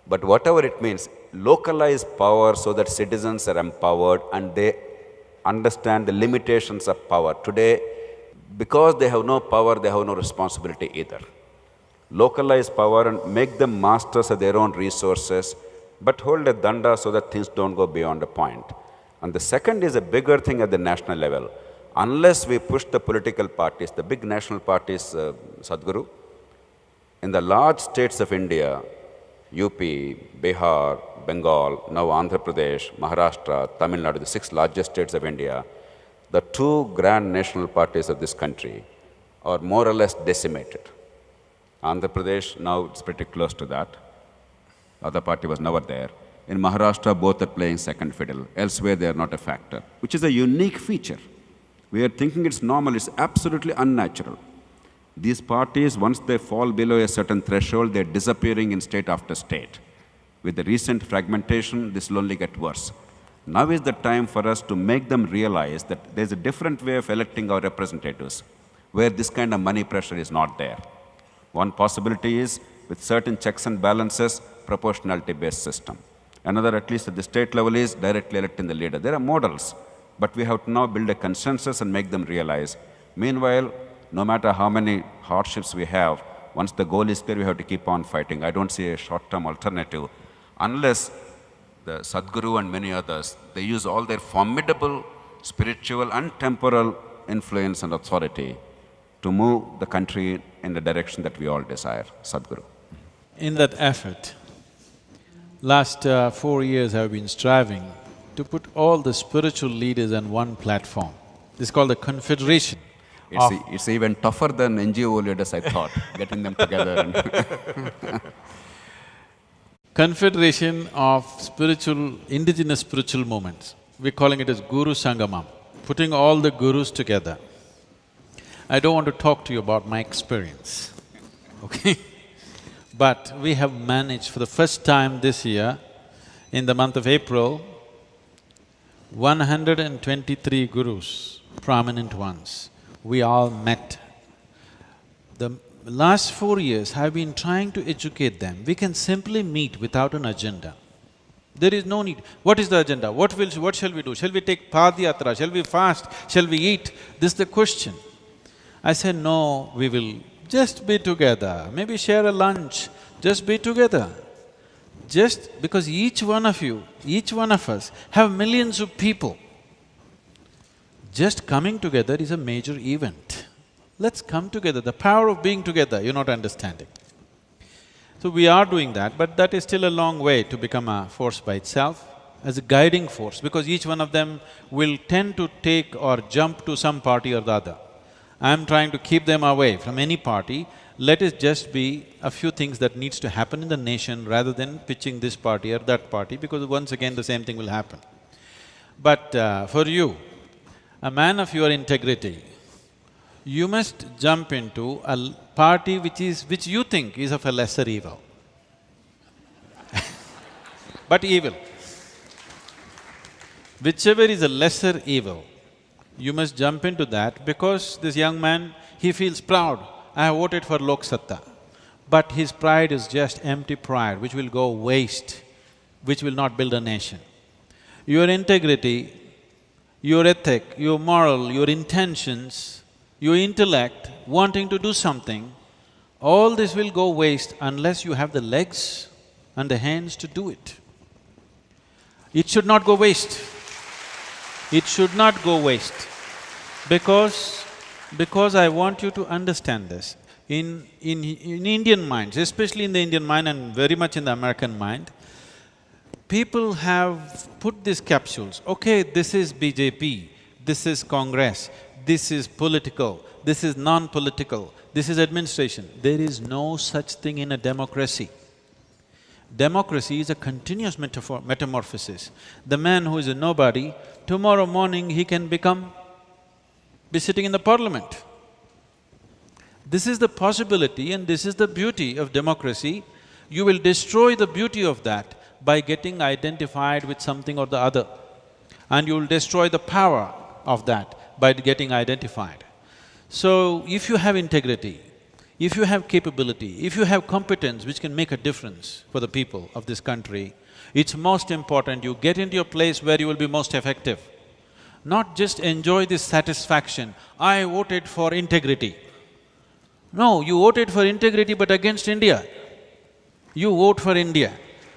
but whatever it means, localize power so that citizens are empowered and they understand the limitations of power. Today, because they have no power, they have no responsibility either. Localize power and make them masters of their own resources, but hold a danda so that things don't go beyond a point. And the second is a bigger thing at the national level. Unless we push the political parties, the big national parties, Sadhguru, in the large states of India, UP, Bihar, Bengal, now Andhra Pradesh, Maharashtra, Tamil Nadu, the 6 largest states of India, the 2 grand national parties of this country are more or less decimated. Andhra Pradesh, now it's pretty close to that. The other party was never there. In Maharashtra, both are playing second fiddle. Elsewhere, they are not a factor, which is a unique feature. We are thinking it's normal, it's absolutely unnatural. These parties, once they fall below a certain threshold, they're disappearing in state after state. With the recent fragmentation, this will only get worse. Now is the time for us to make them realize that there's a different way of electing our representatives, where this kind of money pressure is not there. One possibility is, with certain checks and balances, proportionality-based system. Another, at least at the state level, is directly electing the leader. There are models, but we have to now build a consensus and make them realize. Meanwhile, no matter how many hardships we have, once the goal is clear, we have to keep on fighting. I don't see a short-term alternative unless the Sadhguru and many others, they use all their formidable spiritual and temporal influence and authority to move the country in the direction that we all desire. Sadhguru. In that effort, last 4 years I've been striving to put all the spiritual leaders on one platform. This is called the Confederation. It's even tougher than NGO leaders, I thought, getting them together. Confederation of indigenous spiritual movements. We're calling it as Guru Sangamam, putting all the gurus together. I don't want to talk to you about my experience, okay? But we have managed for the first time this year, in the month of April, 123 gurus, prominent ones, we all met. The last 4 years, I've been trying to educate them. We can simply meet without an agenda. There is no need. What is the agenda? What shall we do? Shall we take Padayatra? Shall we fast? Shall we eat? This is the question. I said, no, we will just be together, maybe share a lunch, just be together. Just because each one of you, each one of us have millions of people. Just coming together is a major event. Let's come together, the power of being together, you're not understanding. So we are doing that, but that is still a long way to become a force by itself, as a guiding force, because each one of them will tend to take or jump to some party or the other. I'm trying to keep them away from any party. Let it just be a few things that needs to happen in the nation rather than pitching this party or that party, because once again the same thing will happen. But for you, a man of your integrity, you must jump into a party which you think is of a lesser evil. But evil. Whichever is a lesser evil, you must jump into that, because this young man, he feels proud, I have voted for Lok Satta. But his pride is just empty pride, which will go waste, which will not build a nation. Your integrity, your ethic, your moral, your intentions, your intellect, wanting to do something, all this will go waste unless you have the legs and the hands to do it. It should not go waste. It should not go waste. Because I want you to understand this. In Indian minds, especially in the Indian mind and very much in the American mind, people have put these capsules, okay, this is BJP, this is Congress, this is political, this is non-political, this is administration. There is no such thing in a democracy. Democracy is a continuous metamorphosis. The man who is a nobody, tomorrow morning he can be sitting in the parliament. This is the possibility and this is the beauty of democracy, You will destroy the beauty of that by getting identified with something or the other. And you will destroy the power of that by getting identified. So, if you have integrity, if you have capability, if you have competence which can make a difference for the people of this country, it's most important you get into a place where you will be most effective. Not just enjoy this satisfaction, I voted for integrity. No, you voted for integrity but against India. You vote for India.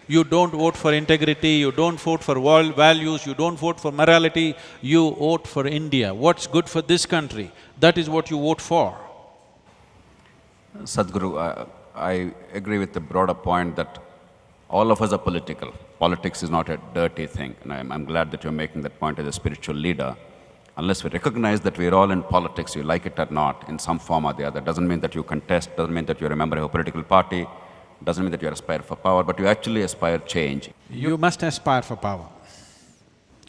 You don't vote for integrity, you don't vote for world values, you don't vote for morality, you vote for India. What's good for this country, that is what you vote for. Sadhguru, I agree with the broader point that all of us are political. Politics is not a dirty thing, and I'm glad that you're making that point as a spiritual leader. Unless we recognize that we're all in politics, you like it or not, in some form or the other, doesn't mean that you contest, doesn't mean that you're a member of a political party, doesn't mean that you aspire for power, but you actually aspire change. You must aspire for power.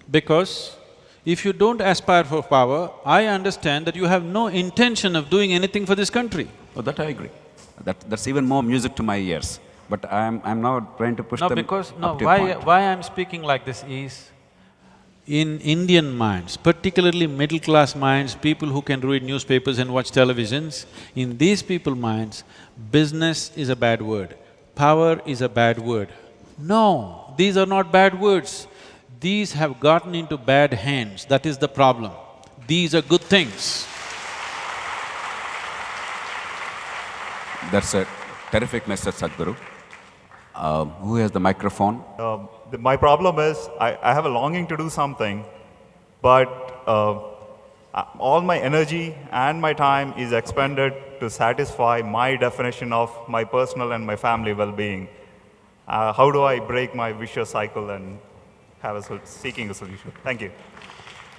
Because if you don't aspire for power, I understand that you have no intention of doing anything for this country. Oh, that I agree. That's even more music to my ears. But I'm now trying to push them up to a point. Why I'm speaking like this is, in Indian minds, particularly middle-class minds, people who can read newspapers and watch televisions, in these people's minds, business is a bad word, power is a bad word. No, these are not bad words. These have gotten into bad hands, that is the problem. These are good things. That's a terrific message, Sadhguru. Who has the microphone? My problem is, I have a longing to do something, but all my energy and my time is expended to satisfy my definition of my personal and my family well-being. How do I break my vicious cycle and seeking a solution? Thank you.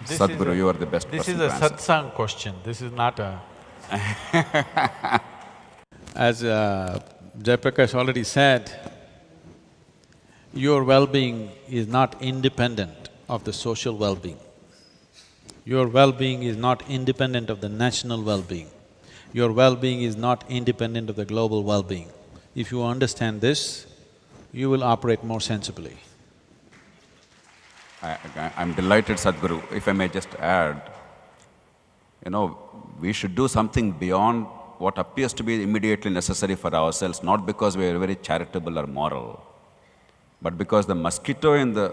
Sadhguru, you are the best this person is to a answer. satsang question, this is not a… As Jayaprakash already said, your well-being is not independent of the social well-being. Your well-being is not independent of the national well-being. Your well-being is not independent of the global well-being. If you understand this, you will operate more sensibly. I'm delighted, Sadhguru. If I may just add, we should do something beyond what appears to be immediately necessary for ourselves, not because we are very charitable or moral, but because the mosquito in the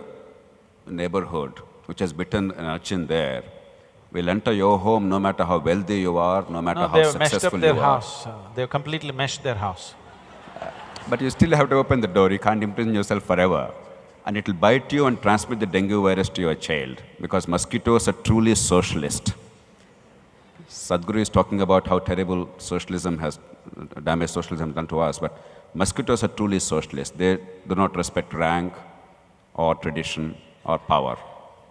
neighborhood, which has bitten an urchin there, will enter your home no matter how wealthy you are, no matter how successful you are. They've meshed up their house, they've completely meshed their house. But you still have to open the door, you can't imprison yourself forever. And it'll bite you and transmit the dengue virus to your child, because mosquitoes are truly socialist. Sadhguru is talking about how terrible socialism has, damage socialism has done to us, but mosquitoes are truly socialist. They do not respect rank or tradition or power.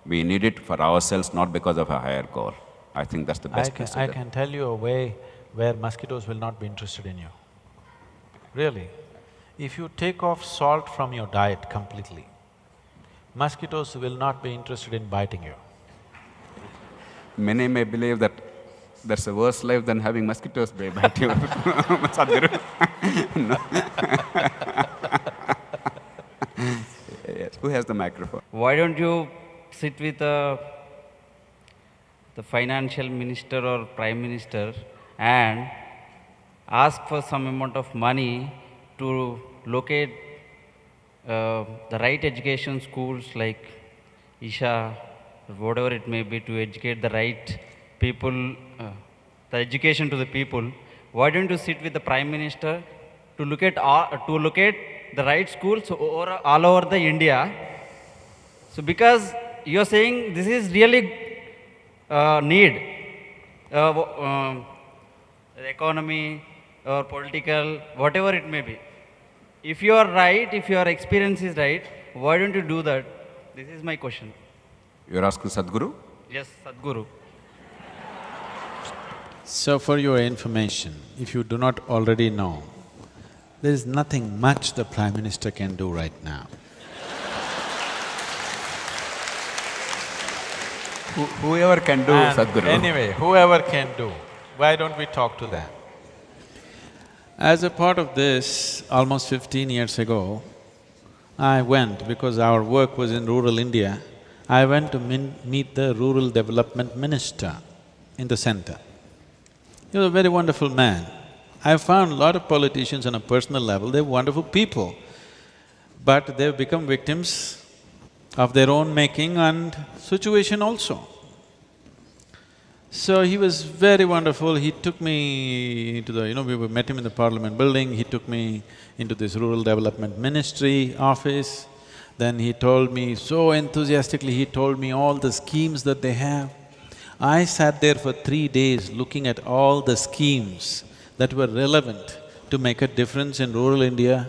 We need it for ourselves, not because of a higher goal. I think that's the best message. I can tell you a way where mosquitoes will not be interested in you. Really. If you take off salt from your diet completely, mosquitoes will not be interested in biting you. Many may believe that that's a worse life than having mosquitoes bite you, Sadhguru. Yes. Who has the microphone? Why don't you sit with the financial minister or prime minister and ask for some amount of money to locate the right education schools like Isha, or whatever it may be, to educate the right people, the education to the people. Why don't you sit with the Prime Minister to locate the right schools all over the India? So because you are saying this is really need, the economy or political, whatever it may be. If you are right, if your experience is right, why don't you do that? This is my question. You're asking Sadhguru? Yes, Sadhguru. So for your information, if you do not already know, there is nothing much the Prime Minister can do right now. Whoever can do, And Sadhguru. anyway, whoever can do, why don't we talk to them? As a part of this, almost 15 years ago, I went, because our work was in rural India, I went to meet the rural development minister in the center. He was a very wonderful man. I found a lot of politicians on a personal level, they're wonderful people, but they've become victims of their own making and situation also. So he was very wonderful, he took me to the… we met him in the parliament building, he took me into this rural development ministry office. Then he told me, so enthusiastically, he told me all the schemes that they have. I sat there for 3 days looking at all the schemes that were relevant to make a difference in rural India.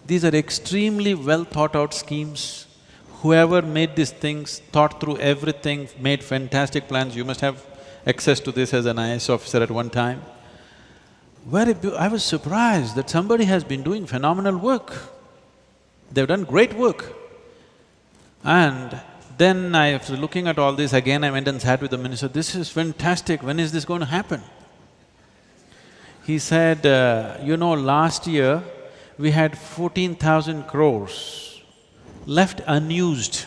These are extremely well thought out schemes. Whoever made these things thought through everything, made fantastic plans. You must have access to this as an IAS officer at one time. I was surprised that somebody has been doing phenomenal work. They've done great work. And then after looking at all this, again I went and sat with the minister, this is fantastic, when is this going to happen? He said, last year we had 14,000 crores left unused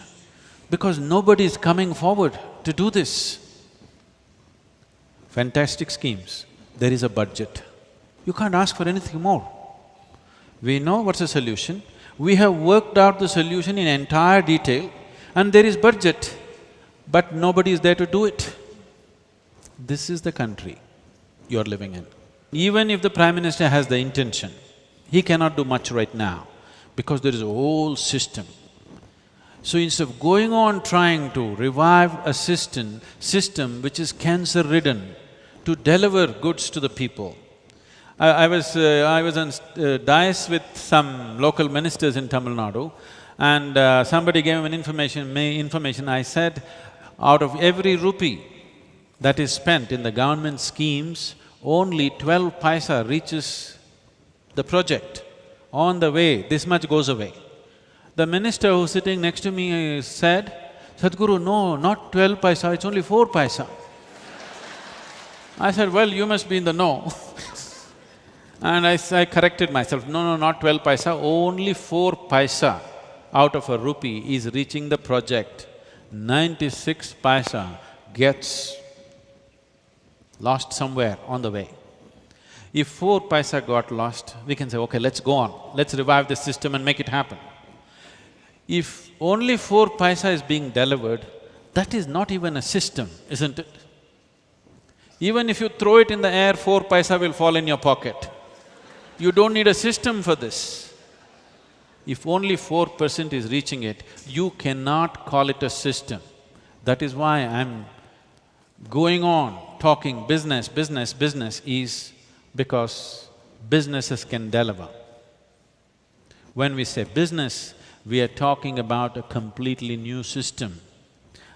because nobody is coming forward to do this. Fantastic schemes, there is a budget. You can't ask for anything more. We know what's the solution, we have worked out the solution in entire detail and there is budget, but nobody is there to do it. This is the country you're living in. Even if the Prime Minister has the intention, he cannot do much right now because there is a whole system. So instead of going on trying to revive a system which is cancer-ridden, to deliver goods to the people. I was on dais with some local ministers in Tamil Nadu, and somebody gave me information. I said, out of every rupee that is spent in the government schemes, only 12 paisa reaches the project. On the way, this much goes away. The minister who's sitting next to me said, Sadhguru, no, not 12 paisa, it's only 4 paisa. I said, well, you must be in the know. And I corrected myself, no, not 12 paisa, only 4 paisa out of a rupee is reaching the project. 96 paisa gets lost somewhere on the way. If 4 paisa got lost, we can say, okay, let's go on, let's revive the system and make it happen. If only 4 paisa is being delivered, that is not even a system, isn't it? Even if you throw it in the air, 4 paisa will fall in your pocket. You don't need a system for this. If only 4% is reaching it, you cannot call it a system. That is why I'm going on talking business is because businesses can deliver. When we say business, we are talking about a completely new system.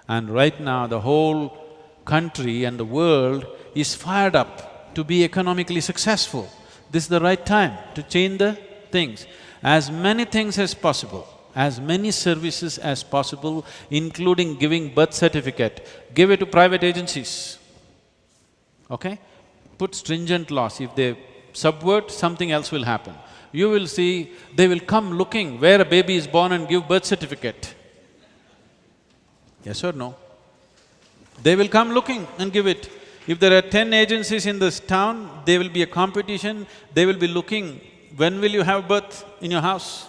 And right now, the whole country and the world is fired up to be economically successful. This is the right time to change the things. As many things as possible, as many services as possible, including giving birth certificate, give it to private agencies, okay? Put stringent laws. If they subvert, something else will happen. You will see, they will come looking where a baby is born and give birth certificate. Yes or no? They will come looking and give it. If there are 10 agencies in this town, there will be a competition, they will be looking, when will you have birth in your house?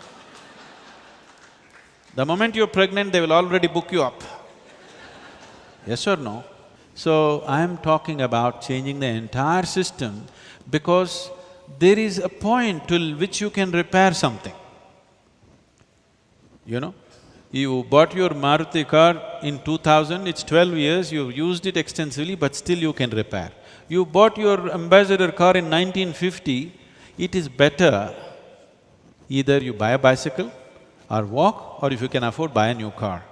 The moment you're pregnant, they will already book you up. Yes or no? So, I am talking about changing the entire system because there is a point till which you can repair something. You bought your Maruti car in 2000, it's 12 years, you've used it extensively, but still you can repair. You bought your Ambassador car in 1950, it is better either you buy a bicycle or walk, or if you can afford, buy a new car.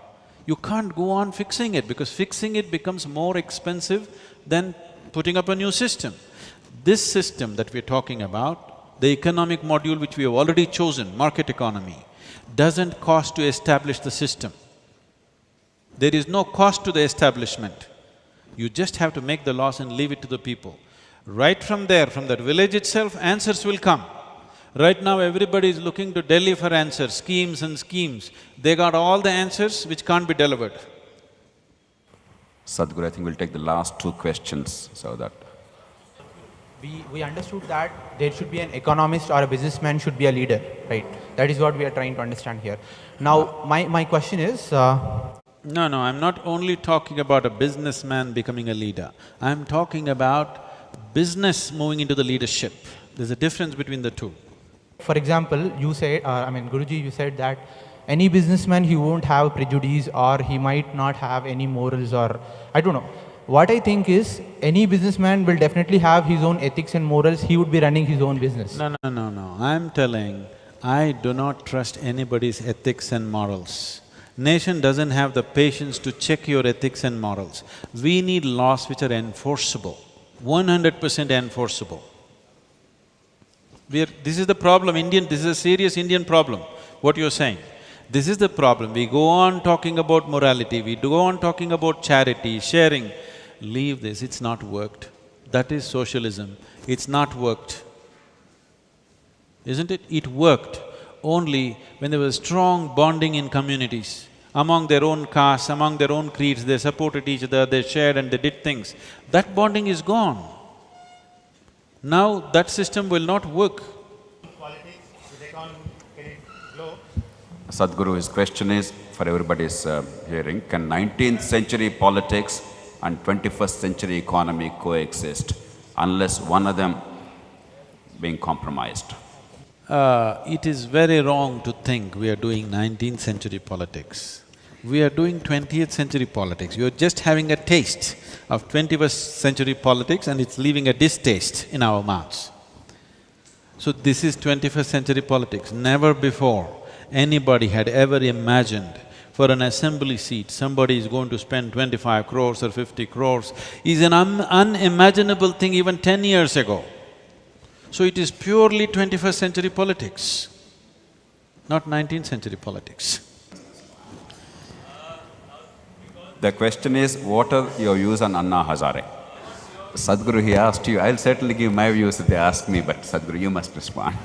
You can't go on fixing it because fixing it becomes more expensive than putting up a new system. This system that we're talking about, the economic module which we have already chosen, market economy, doesn't cost to establish the system. There is no cost to the establishment. You just have to make the laws and leave it to the people. Right from there, from that village itself, answers will come. Right now, everybody is looking to Delhi for answers, schemes and schemes. They got all the answers which can't be delivered. Sadhguru, I think we'll take the last two questions so that… We understood that there should be an economist or a businessman should be a leader, right? That is what we are trying to understand here. Now, my question is… No, I'm not only talking about a businessman becoming a leader. I'm talking about business moving into the leadership. There's a difference between the two. For example, you said, Guruji, you said that any businessman, he won't have prejudice or he might not have any morals or… I don't know. What I think is, any businessman will definitely have his own ethics and morals, he would be running his own business. No. I'm telling, I do not trust anybody's ethics and morals. Nation doesn't have the patience to check your ethics and morals. We need laws which are enforceable, 100% enforceable. This is the problem, this is a serious Indian problem, what you're saying. This is the problem. We go on talking about morality, we go on talking about charity, sharing. Leave this, it's not worked. That is socialism, it's not worked. Isn't it? It worked only when there was strong bonding in communities. Among their own castes, among their own creeds, they supported each other, they shared and they did things. That bonding is gone. Now that system will not work. Sadhguru, his question is, for everybody's hearing, can 19th century politics and 21st century economy coexist unless one of them being compromised? It is very wrong to think we are doing 19th century politics. We are doing 20th century politics. You're just having a taste of 21st century politics and it's leaving a distaste in our mouths. So this is 21st century politics. Never before anybody had ever imagined for an assembly seat, somebody is going to spend 25 crores or 50 crores is an unimaginable thing even 10 years ago. So it is purely 21st century politics, not 19th century politics. The question is, what are your views on Anna Hazare? Sadhguru, he asked you, I'll certainly give my views if they ask me, but Sadhguru, you must respond.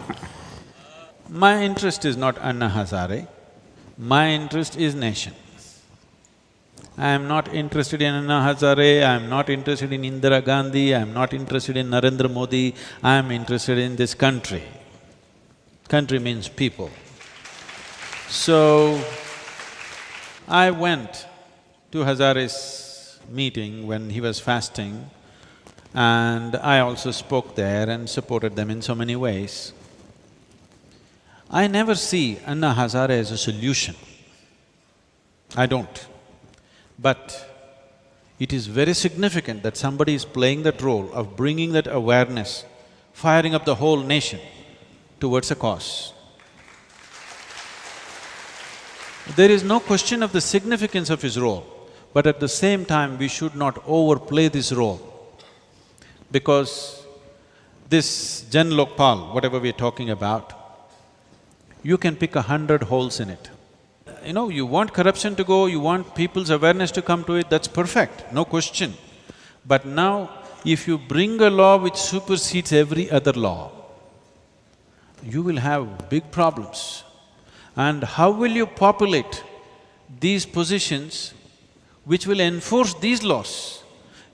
My interest is not Anna Hazare, my interest is nation. I am not interested in Anna Hazare, I am not interested in Indira Gandhi, I am not interested in Narendra Modi, I am interested in this country. Country means people. So, I went to Hazare's meeting when he was fasting and I also spoke there and supported them in so many ways. I never see Anna Hazare as a solution. I don't. But it is very significant that somebody is playing that role of bringing that awareness, firing up the whole nation towards a cause. There is no question of the significance of his role, but at the same time we should not overplay this role. Because this Jan Lokpal, whatever we're talking about, you can pick 100 holes in it. You know, you want corruption to go, you want people's awareness to come to it, that's perfect, no question. But now, if you bring a law which supersedes every other law, you will have big problems. And how will you populate these positions which will enforce these laws?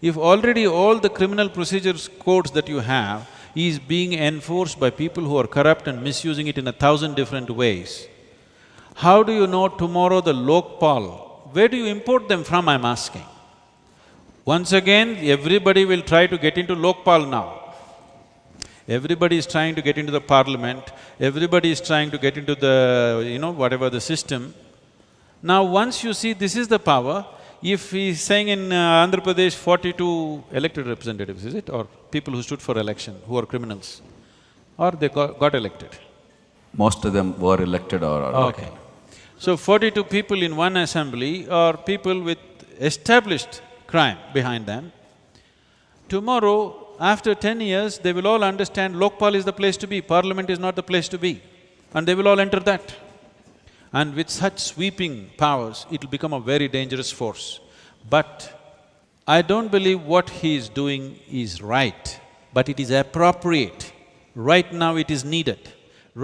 If already all the criminal procedures codes that you have is being enforced by people who are corrupt and misusing it in 1,000 different ways, how do you know tomorrow the Lokpal, where do you import them from, I'm asking? Once again, everybody will try to get into Lokpal now. Everybody is trying to get into the parliament, everybody is trying to get into the, whatever the system. Now once you see this is the power, if he's saying in Andhra Pradesh 42 elected representatives, is it? Or people who stood for election, who are criminals, or they got elected? Most of them were elected or… Okay. So 42 people in one assembly are people with established crime behind them. Tomorrow, after 10 years, they will all understand Lokpal is the place to be, parliament is not the place to be, and they will all enter that. And with such sweeping powers, it'll become a very dangerous force. But I don't believe what he is doing is right, but it is appropriate. Right now it is needed.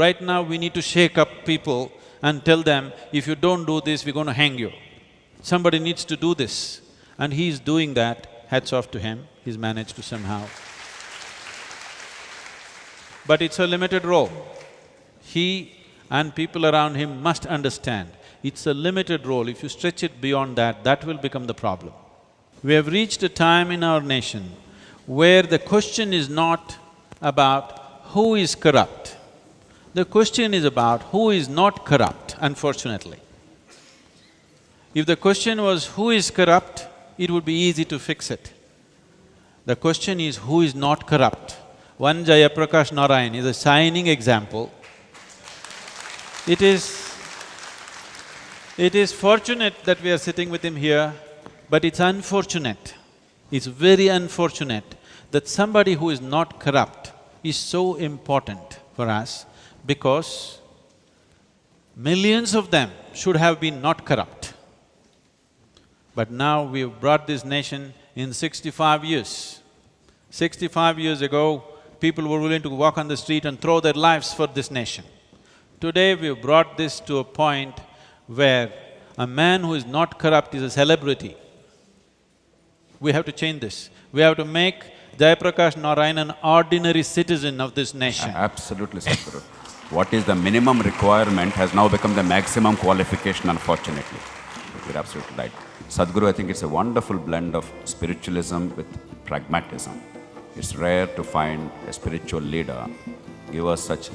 Right now we need to shake up people and tell them, if you don't do this, we're going to hang you. Somebody needs to do this. And he is doing that, hats off to him, he's managed to somehow. But it's a limited role. He and people around him must understand, it's a limited role. If you stretch it beyond that, that will become the problem. We have reached a time in our nation where the question is not about who is corrupt. The question is about who is not corrupt, unfortunately. If the question was who is corrupt, it would be easy to fix it. The question is who is not corrupt. One Jayaprakash Narayan is a shining example. It is fortunate that we are sitting with him here, but it's unfortunate, it's very unfortunate that somebody who is not corrupt is so important for us, because millions of them should have been not corrupt. But now we've brought this nation in 65 years. 65 years ago, people were willing to walk on the street and throw their lives for this nation. Today we've brought this to a point where a man who is not corrupt is a celebrity. We have to change this. We have to make Jayaprakash Narayan an ordinary citizen of this nation. Absolutely, Sadhguru. What is the minimum requirement has now become the maximum qualification, unfortunately. You're absolutely right. Sadhguru, I think it's a wonderful blend of spiritualism with pragmatism. It's rare to find a spiritual leader give us such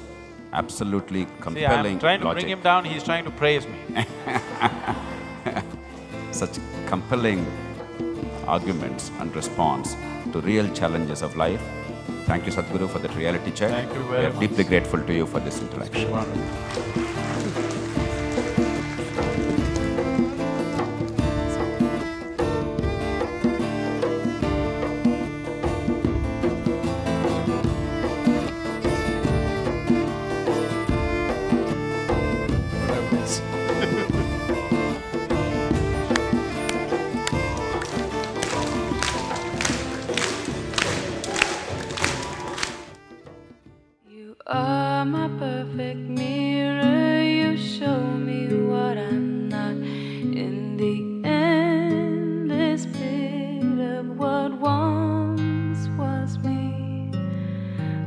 absolutely compelling I'm trying to logic. bring him down, he's trying to praise me. Such compelling arguments and response to real challenges of life. Thank you, Sadhguru, for that reality check. Thank you We very are much. deeply grateful to you for this interaction. You are my perfect mirror, you show me what I'm not. In the endless pit of what once was me,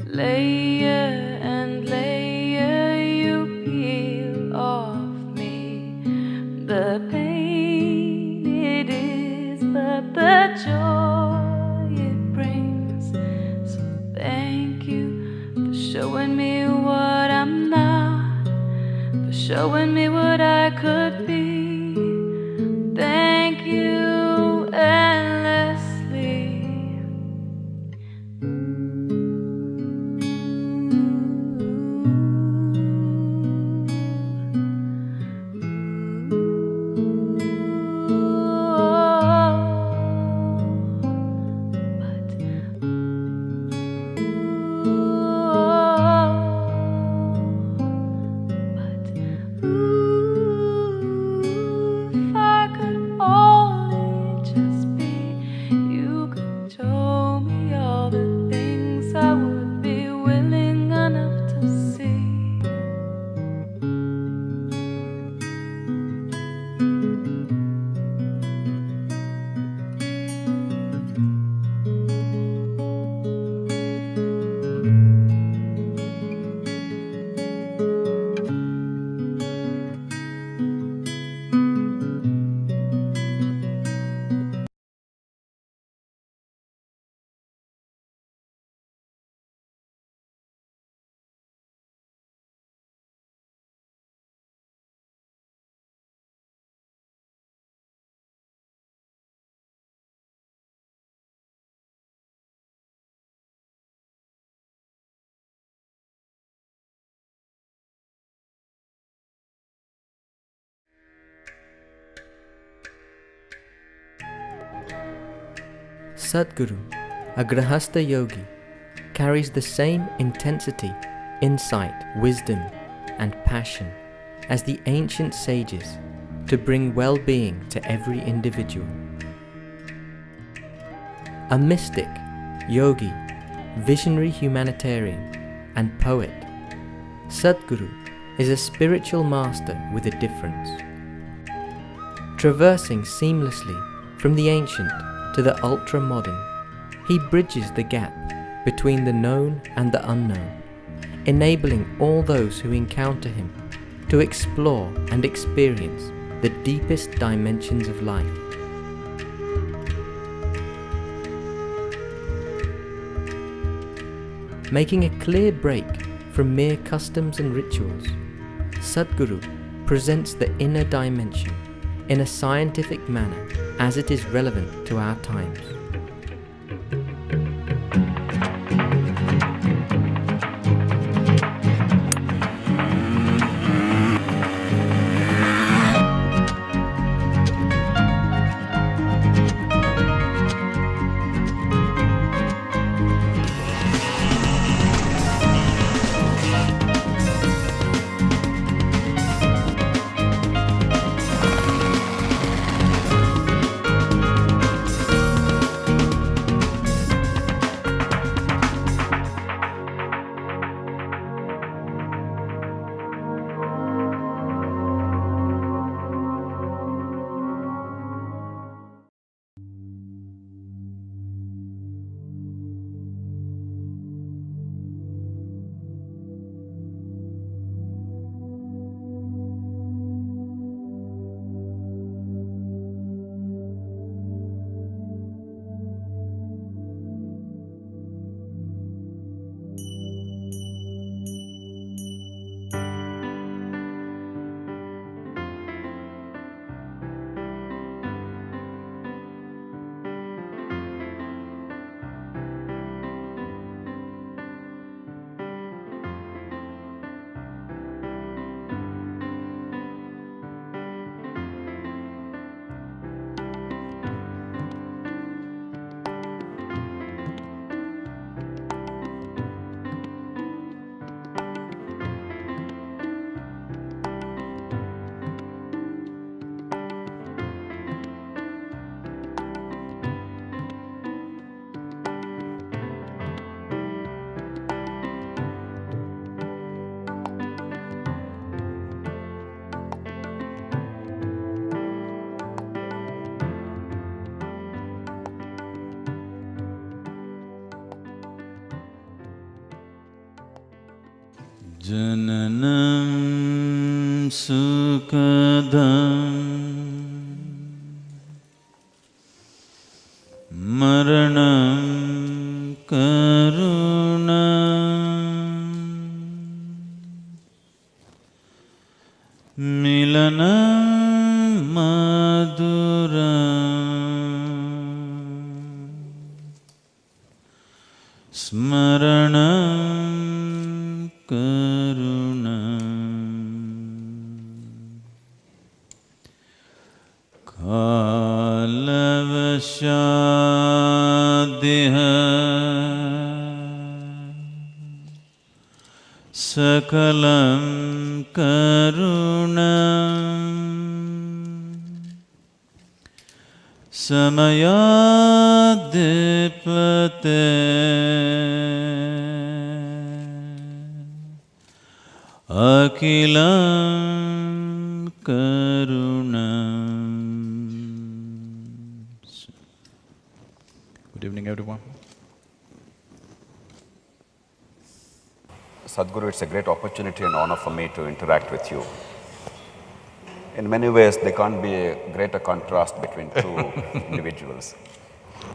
layer and layer you peel off me. The pain it is, but the joy it brings. So thank you for showing me what I'm not, for showing me what I could be. Thank you endlessly. If I could only just be, you could show me all the things I would be willing enough to see. Sadhguru, a Grahastha yogi, carries the same intensity, insight, wisdom, and passion as the ancient sages to bring well-being to every individual. A mystic, yogi, visionary humanitarian, and poet, Sadhguru is a spiritual master with a difference. Traversing seamlessly from the ancient to the ultra-modern, he bridges the gap between the known and the unknown, enabling all those who encounter him to explore and experience the deepest dimensions of life. Making a clear break from mere customs and rituals, Sadhguru presents the inner dimension in a scientific manner as it is relevant to our times. Jananam sukadam maranam karunam milanam maduram smaranam kalavashadiha sakalam karunam samayadipate akilam karunam. Good evening, everyone. Sadhguru, it's a great opportunity and honor for me to interact with you. In many ways, there can't be a greater contrast between two individuals.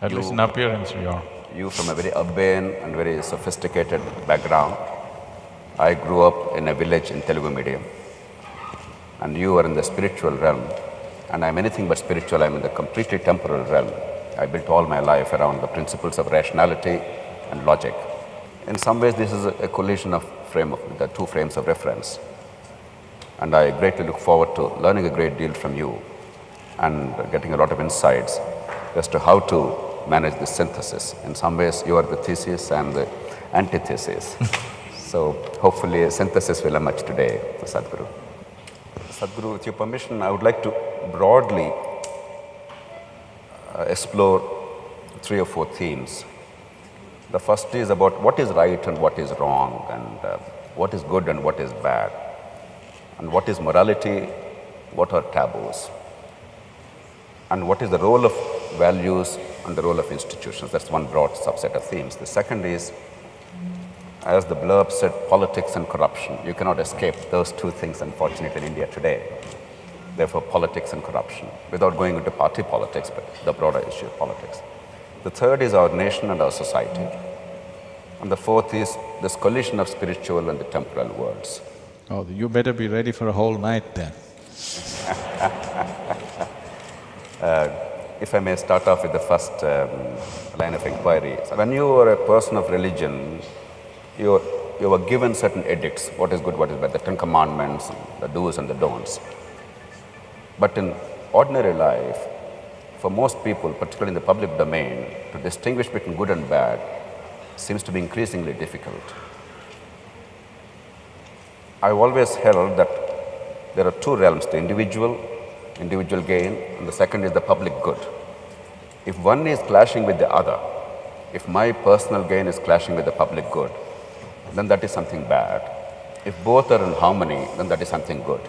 At least in appearance we are. You from a very urbane and very sophisticated background. I grew up in a village in Telugu medium. And you are in the spiritual realm. And I'm anything but spiritual, I'm in the completely temporal realm. I built all my life around the principles of rationality and logic. In some ways, this is a collision of the two frames of reference. And I greatly look forward to learning a great deal from you and getting a lot of insights as to how to manage this synthesis. In some ways, you are the thesis and the antithesis. So hopefully a synthesis will emerge today, Sadhguru. Sadhguru, with your permission, I would like to broadly explore 3 or 4 themes The first is about what is right and what is wrong, and what is good and what is bad, and what is morality, what are taboos, and what is the role of values and the role of institutions. That's one broad subset of themes. The second is, as the blurb said, politics and corruption. You cannot escape those two things, unfortunately, in India today. Therefore, politics and corruption, without going into party politics, but the broader issue of politics. The third is our nation and our society. And the fourth is this collision of spiritual and the temporal worlds. Oh, you better be ready for a whole night then. If I may start off with the first line of inquiry. So when you are a person of religion, you were given certain edicts, what is good, what is bad, the 10 commandments, the do's and the don'ts. But in ordinary life, for most people, particularly in the public domain, to distinguish between good and bad seems to be increasingly difficult. I've always held that there are two realms, the individual gain, and the second is the public good. If one is clashing with the other, if my personal gain is clashing with the public good, then that is something bad. If both are in harmony, then that is something good.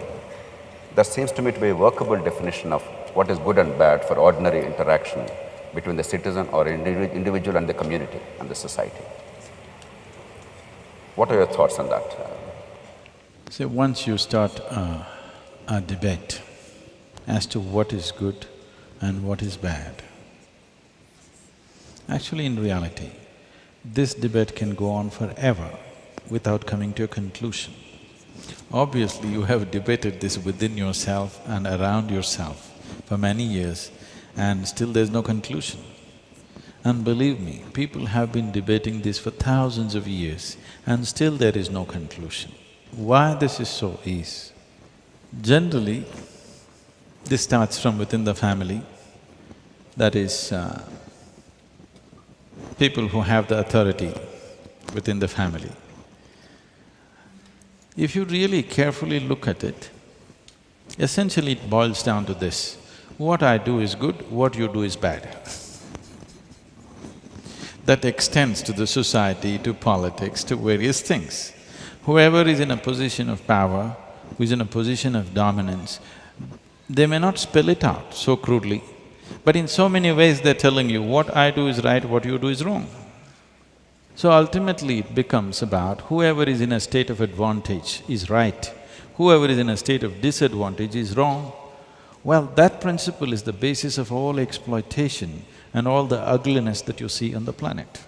That seems to me to be a workable definition of what is good and bad for ordinary interaction between the citizen or individual and the community and the society. What are your thoughts on that? See, once you start a debate as to what is good and what is bad, actually in reality, this debate can go on forever without coming to a conclusion. Obviously, you have debated this within yourself and around yourself for many years, and still there's no conclusion. And believe me, people have been debating this for thousands of years, and still there is no conclusion. Why this is so is, generally, this starts from within the family, that is, people who have the authority within the family. If you really carefully look at it, essentially it boils down to this: what I do is good, what you do is bad. That extends to the society, to politics, to various things. Whoever is in a position of power, who is in a position of dominance, they may not spell it out so crudely, but in so many ways they're telling you, what I do is right, what you do is wrong. So ultimately it becomes about whoever is in a state of advantage is right, whoever is in a state of disadvantage is wrong. Well, that principle is the basis of all exploitation and all the ugliness that you see on the planet.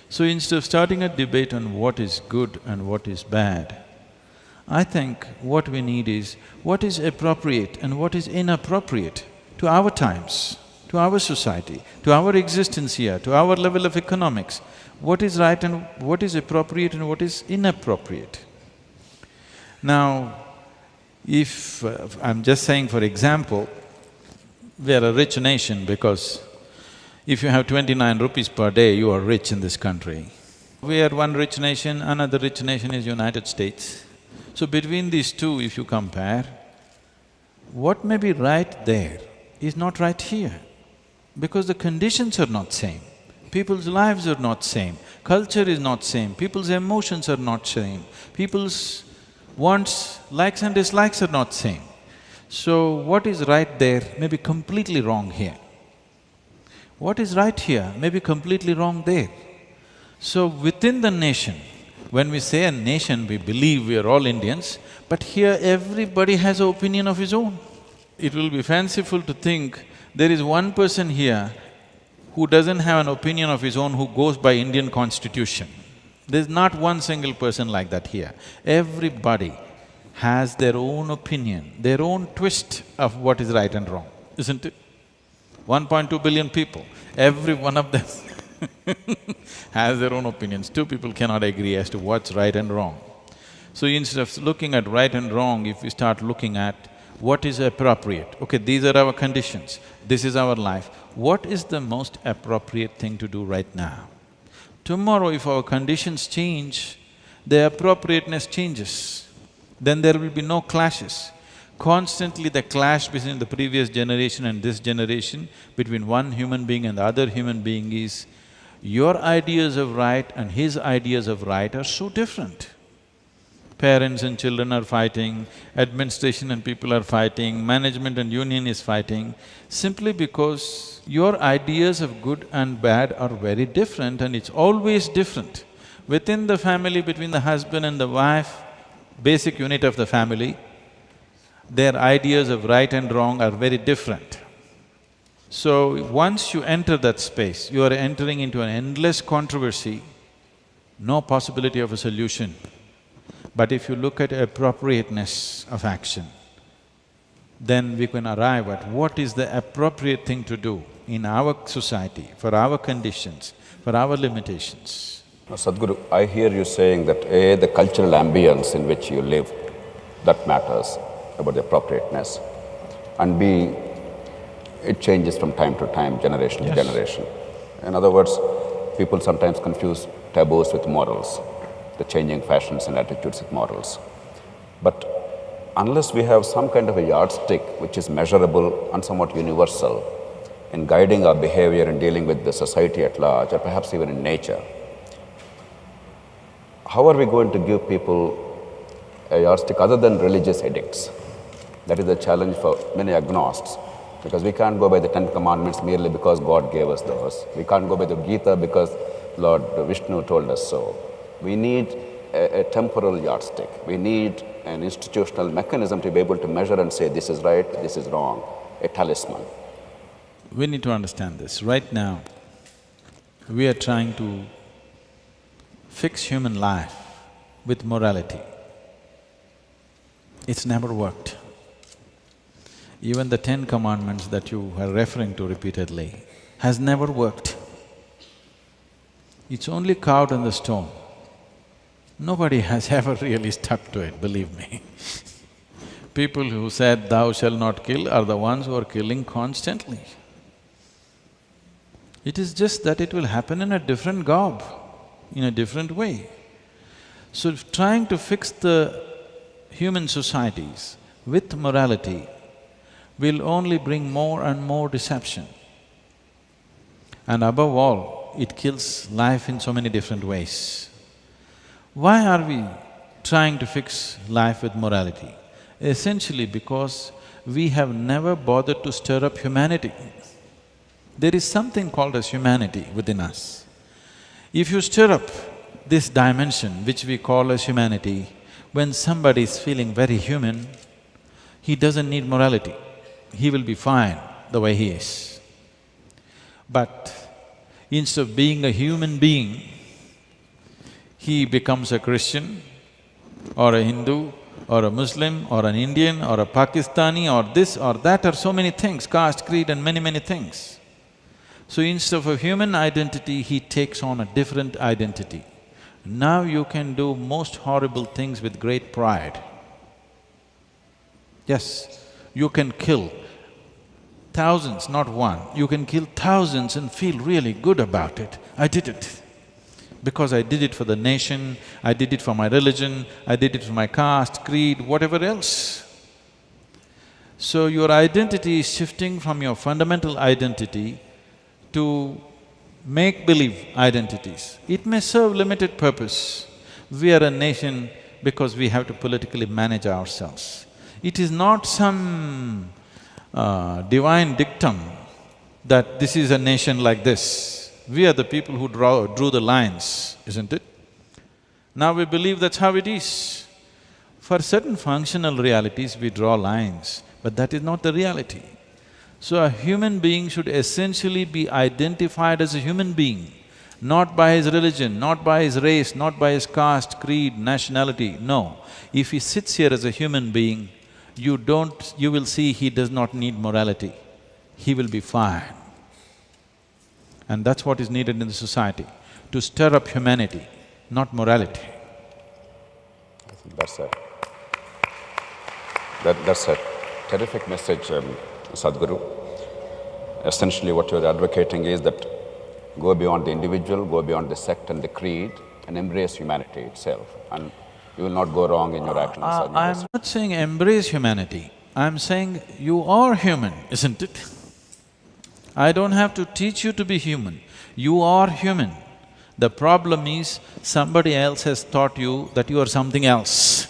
So instead of starting a debate on what is good and what is bad, I think what we need is what is appropriate and what is inappropriate to our times, to our society, to our existence here, to our level of economics. What is right and what is appropriate and what is inappropriate. Now, if… I'm just saying for example, we are a rich nation because if you have 29 rupees per day, you are rich in this country. We are one rich nation, another rich nation is United States. So between these two, if you compare, what may be right there is not right here, because the conditions are not same. People's lives are not same, culture is not same, people's emotions are not same, people's wants, likes and dislikes are not same. So what is right there may be completely wrong here. What is right here may be completely wrong there. So within the nation, when we say a nation, we believe we are all Indians, but here everybody has an opinion of his own. It will be fanciful to think there is one person here who doesn't have an opinion of his own, who goes by Indian constitution. There's not one single person like that here. Everybody has their own opinion, their own twist of what is right and wrong, isn't it? 1.2 billion people, every one of them has their own opinions. Two people cannot agree as to what's right and wrong. So instead of looking at right and wrong, if we start looking at what is appropriate, okay, these are our conditions, this is our life, what is the most appropriate thing to do right now? Tomorrow if our conditions change, the appropriateness changes, then there will be no clashes. Constantly the clash between the previous generation and this generation, between one human being and the other human being is, Your ideas of right and his ideas of right are so different. Parents and children are fighting, administration and people are fighting, management and union is fighting, simply because your ideas of good and bad are very different, and it's always different. Within the family, between the husband and the wife, basic unit of the family, their ideas of right and wrong are very different. So once you enter that space, you are entering into an endless controversy, no possibility of a solution. But if you look at appropriateness of action, then we can arrive at what is the appropriate thing to do in our society, for our conditions, for our limitations. Now, Sadhguru, I hear you saying that A, the cultural ambience in which you live, that matters about the appropriateness, and B, it changes from time to time, generation to generation. In other words, people sometimes confuse taboos with morals, the changing fashions and attitudes with morals. But unless we have some kind of a yardstick which is measurable and somewhat universal in guiding our behavior and dealing with the society at large, or perhaps even in nature, how are we going to give people a yardstick other than religious edicts? That is the challenge for many agnostics, because we can't go by the 10 Commandments merely because God gave us those. We can't go by the Gita because Lord Vishnu told us so. We need a temporal yardstick. We need an institutional mechanism to be able to measure and say, this is right, this is wrong, a talisman. We need to understand this. Right now, we are trying to fix human life with morality. It's never worked. Even the 10 Commandments that you are referring to repeatedly has never worked. It's only carved on the stone. Nobody has ever really stuck to it, believe me. People who said, "Thou shalt not kill," are the ones who are killing constantly. It is just that it will happen in a different garb, in a different way. So trying to fix the human societies with morality will only bring more and more deception. And above all, it kills life in so many different ways. Why are we trying to fix life with morality? Essentially because we have never bothered to stir up humanity. There is something called as humanity within us. If you stir up this dimension, which we call as humanity, when somebody is feeling very human, he doesn't need morality. He will be fine the way he is. But instead of being a human being, he becomes a Christian or a Hindu or a Muslim or an Indian or a Pakistani or this or that, or so many things, caste, creed and many things. So instead of a human identity, he takes on a different identity. Now you can do most horrible things with great pride. Yes, you can kill thousands, not one. You can kill thousands and feel really good about it. I did it. Because I did it for the nation, I did it for my religion, I did it for my caste, creed, whatever else. So your identity is shifting from your fundamental identity to make-believe identities. It may serve limited purpose. We are a nation because we have to politically manage ourselves. It is not some divine dictum that this is a nation like this. We are the people who drew the lines, isn't it? Now we believe that's how it is. For certain functional realities, we draw lines, but that is not the reality. So a human being should essentially be identified as a human being, not by his religion, not by his race, not by his caste, creed, nationality, no. If he sits here as a human being, you will see he does not need morality. He will be fine. And that's what is needed in the society, to stir up humanity, not morality. That's a terrific message, Sadhguru. Essentially what you're advocating is that go beyond the individual, go beyond the sect and the creed, and embrace humanity itself, and you will not go wrong in your actions. I'm not saying embrace humanity, I'm saying you are human, isn't it? I don't have to teach you to be human. You are human. The problem is somebody else has taught you that you are something else.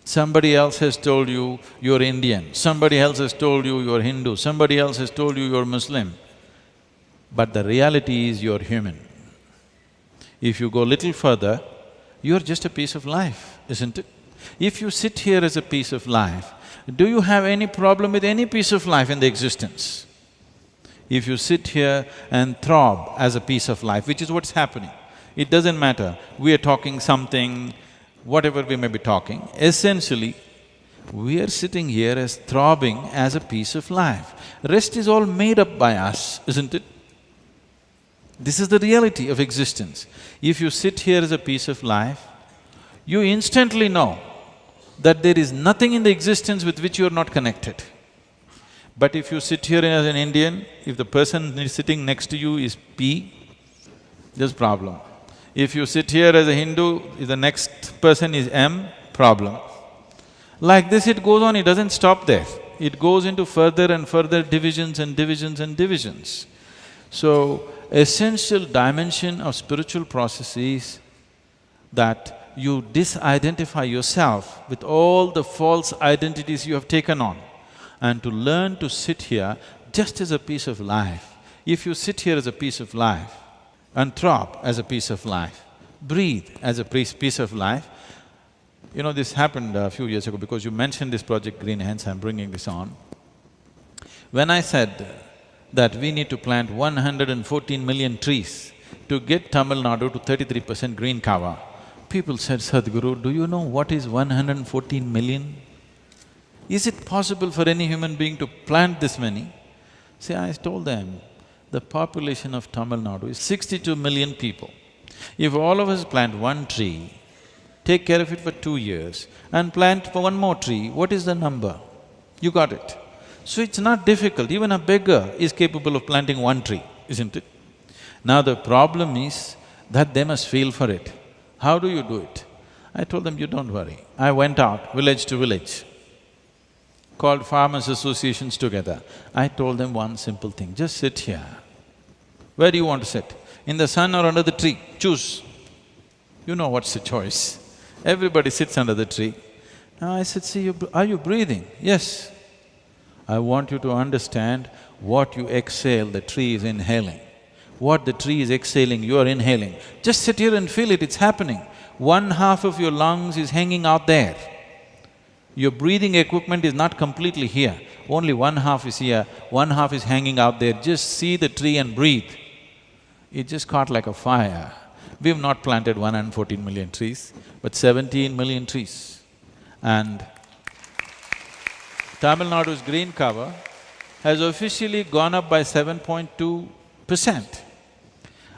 Somebody else has told you you're Indian, somebody else has told you you're Hindu, somebody else has told you you're Muslim. But the reality is you're human. If you go little further, you're just a piece of life, isn't it? If you sit here as a piece of life, do you have any problem with any piece of life in the existence? If you sit here and throb as a piece of life, which is what's happening, it doesn't matter, we are talking something, whatever we may be talking, essentially, we are sitting here as throbbing as a piece of life. Rest is all made up by us, isn't it? This is the reality of existence. If you sit here as a piece of life, you instantly know that there is nothing in the existence with which you are not connected. But if you sit here as an Indian, if the person sitting next to you is P, there's problem. If you sit here as a Hindu, if the next person is M, problem. Like this it goes on, it doesn't stop there. It goes into further and further divisions and divisions and divisions. So, essential dimension of spiritual process is that you disidentify yourself with all the false identities you have taken on, and to learn to sit here just as a piece of life. If you sit here as a piece of life and throb as a piece of life, breathe as a piece of life. You know, this happened a few years ago because you mentioned this project Green, hence I'm bringing this on. When I said that we need to plant 114 million trees to get Tamil Nadu to 33% green cover, people said, Sadhguru, do you know what is 114 million? Is it possible for any human being to plant this many? See, I told them, the population of Tamil Nadu is 62 million people. If all of us plant one tree, take care of it for 2 years and plant for one more tree, what is the number? You got it. So it's not difficult, even a beggar is capable of planting one tree, isn't it? Now the problem is that they must feel for it. How do you do it? I told them, you don't worry. I went out village to village, called farmers' associations together. I told them one simple thing, just sit here. Where do you want to sit? In the sun or under the tree? Choose. You know what's the choice. Everybody sits under the tree. Now I said, see, are you breathing? Yes. I want you to understand what you exhale, the tree is inhaling. What the tree is exhaling, you are inhaling. Just sit here and feel it, it's happening. 1/2 of your lungs is hanging out there. Your breathing equipment is not completely here, only 1/2 is here, 1/2 is hanging out there. Just see the tree and breathe. It just caught like a fire. We've not planted 114 million trees, but 17 million trees. And Tamil Nadu's green cover has officially gone up by 7.2%.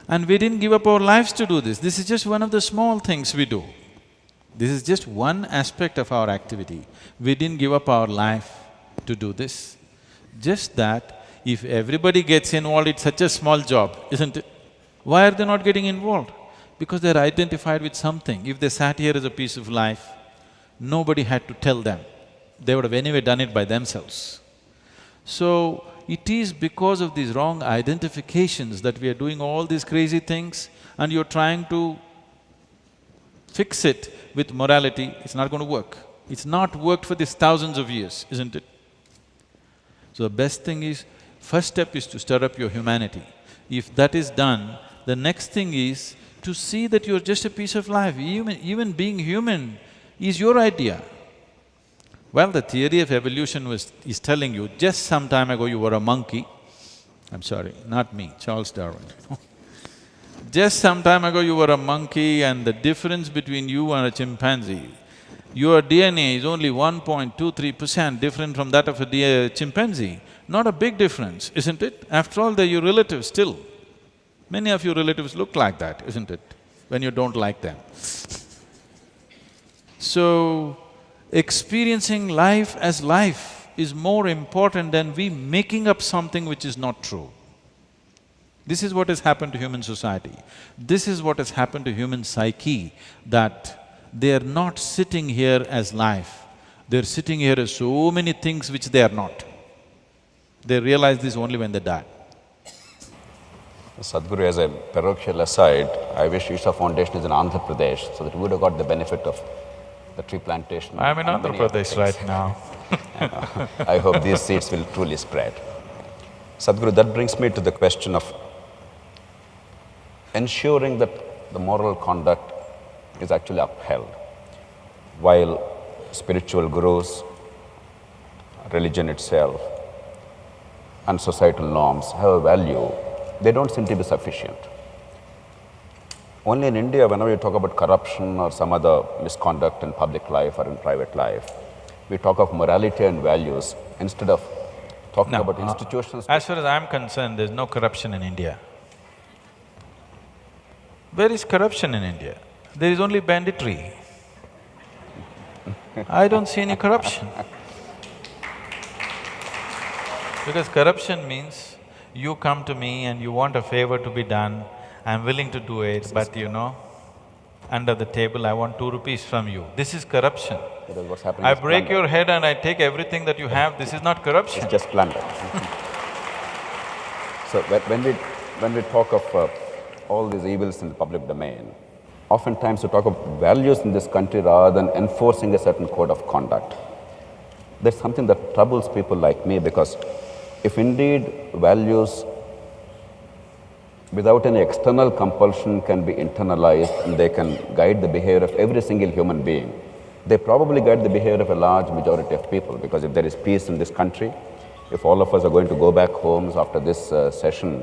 And we didn't give up our lives to do this. This is just one of the small things we do. This is just one aspect of our activity. We didn't give up our life to do this. Just that if everybody gets involved, it's such a small job, isn't it? Why are they not getting involved? Because they're identified with something. If they sat here as a piece of life, nobody had to tell them. They would have anyway done it by themselves. So, it is because of these wrong identifications that we are doing all these crazy things, and you're trying to fix it with morality, it's not going to work. It's not worked for these thousands of years, isn't it? So the best thing is, first step is to stir up your humanity. If that is done, the next thing is to see that you're just a piece of life. Even being human is your idea. Well, the theory of evolution is telling you, just some time ago you were a monkey. I'm sorry, not me, Charles Darwin. Just some time ago you were a monkey, and the difference between you and a chimpanzee, your DNA is only 1.23% different from that of a chimpanzee. Not a big difference, isn't it? After all, they're your relatives still. Many of your relatives look like that, isn't it? When you don't like them. So, experiencing life as life is more important than we making up something which is not true. This is what has happened to human society. This is what has happened to human psyche, that they are not sitting here as life. They're sitting here as so many things which they are not. They realize this only when they die. Sadhguru, as a parochial aside, I wish Isha Foundation is in Andhra Pradesh so that we would have got the benefit of the tree plantation. I'm in and Andhra many other Pradesh things. right now. I hope these seeds will truly spread. Sadhguru, that brings me to the question of ensuring that the moral conduct is actually upheld. While spiritual gurus, religion itself, and societal norms have a value, they don't seem to be sufficient. Only in India, whenever you talk about corruption or some other misconduct in public life or in private life, we talk of morality and values instead of talking about institutions. As far as I'm concerned, there's no corruption in India. Where is corruption in India? There is only banditry. I don't see any corruption. Because corruption means you come to me and you want a favor to be done, I'm willing to do it, but you know, under the table I want 2 rupees from you. This is corruption. What's happening I is break plunder. your head and I take everything that you have, this is not corruption. It's just plunder. So when we talk of all these evils in the public domain, oftentimes we talk of values in this country rather than enforcing a certain code of conduct. That's something that troubles people like me, because if indeed values without any external compulsion can be internalized and they can guide the behavior of every single human being, they probably guide the behavior of a large majority of people. Because if there is peace in this country, if all of us are going to go back homes after this session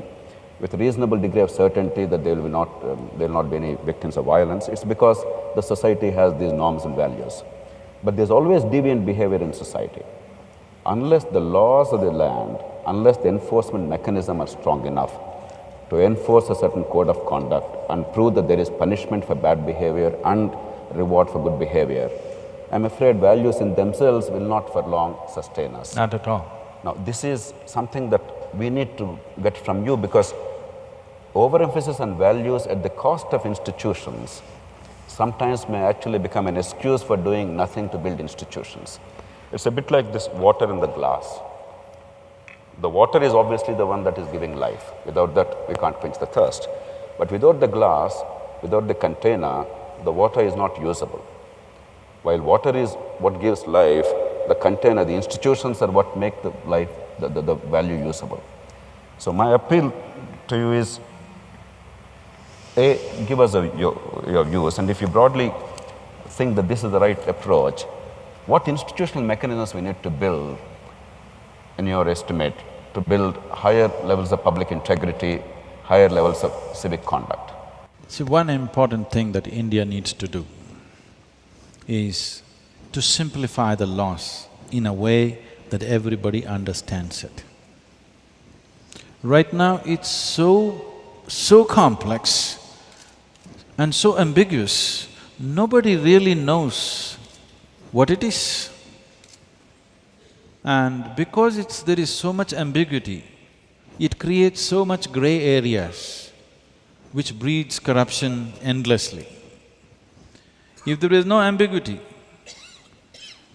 with a reasonable degree of certainty that there will not be any victims of violence, it's because the society has these norms and values. But there's always deviant behavior in society. Unless the laws of the land, unless the enforcement mechanism are strong enough to enforce a certain code of conduct and prove that there is punishment for bad behavior and reward for good behavior, I'm afraid values in themselves will not for long sustain us. Not at all. Now, this is something that we need to get from you, because overemphasis on values at the cost of institutions sometimes may actually become an excuse for doing nothing to build institutions. It's a bit like this water in the glass. The water is obviously the one that is giving life. Without that, we can't quench the thirst. But without the glass, without the container, the water is not usable. While water is what gives life, the container, the institutions are what make the life, the value usable. So my appeal to you is, A, give us your views, and if you broadly think that this is the right approach, what institutional mechanisms we need to build, in your estimate, to build higher levels of public integrity, higher levels of civic conduct? See, one important thing that India needs to do is to simplify the laws in a way that everybody understands it. Right now, it's so complex and so ambiguous, nobody really knows what it is. And because there is so much ambiguity, it creates so much gray areas, which breeds corruption endlessly. If there is no ambiguity,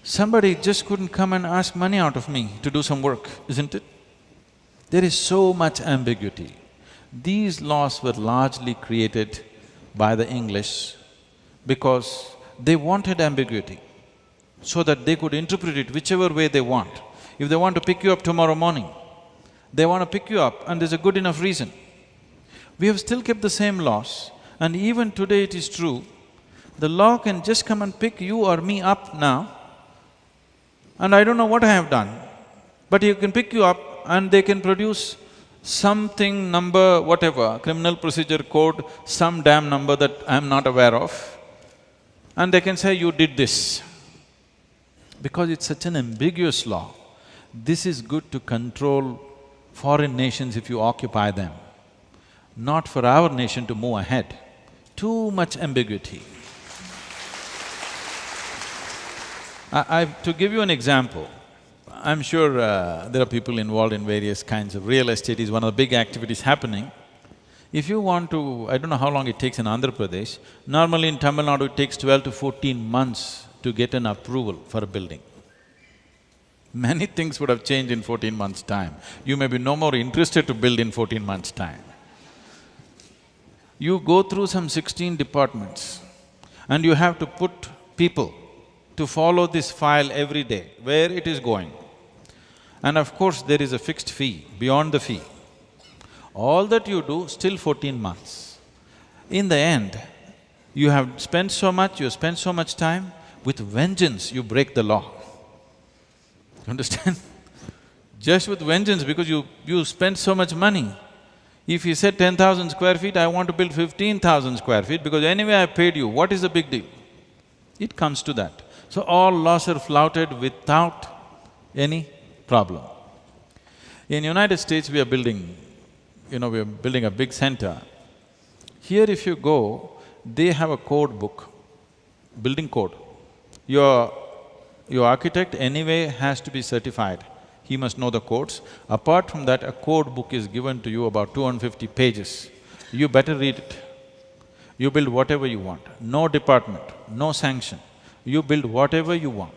somebody just couldn't come and ask money out of me to do some work, isn't it? There is so much ambiguity. These laws were largely created by the English because they wanted ambiguity so that they could interpret it whichever way they want. If they want to pick you up tomorrow morning, they want to pick you up and there's a good enough reason. We have still kept the same laws, and even today it is true, the law can just come and pick you or me up now, and I don't know what I have done, but he can pick you up and they can produce something, number, whatever, criminal procedure code, some damn number that I'm not aware of, and they can say, you did this. Because it's such an ambiguous law, this is good to control foreign nations if you occupy them, not for our nation to move ahead. Too much ambiguity. To give you an example, I'm sure there are people involved in various kinds of real estate is one of the big activities happening. If you want to… I don't know how long it takes in Andhra Pradesh, normally in Tamil Nadu it takes 12 to 14 months to get an approval for a building. Many things would have changed in 14 months' time. You may be no more interested to build in 14 months' time. You go through some 16 departments and you have to put people to follow this file every day, where it is going. And of course, there is a fixed fee, beyond the fee. All that you do, still 14 months. In the end, you have spent so much, you spend so much time, with vengeance you break the law. Understand? Just with vengeance, because you spend so much money. If you said 10,000 square feet, I want to build 15,000 square feet because anyway I paid you, what is the big deal? It comes to that. So all laws are flouted without any problem. In United States, we are building, we are building a big center. Here if you go, they have a code book, building code. Your architect anyway has to be certified. He must know the codes. Apart from that, a code book is given to you about 250 pages. You better read it. You build whatever you want, no department, no sanction. You build whatever you want.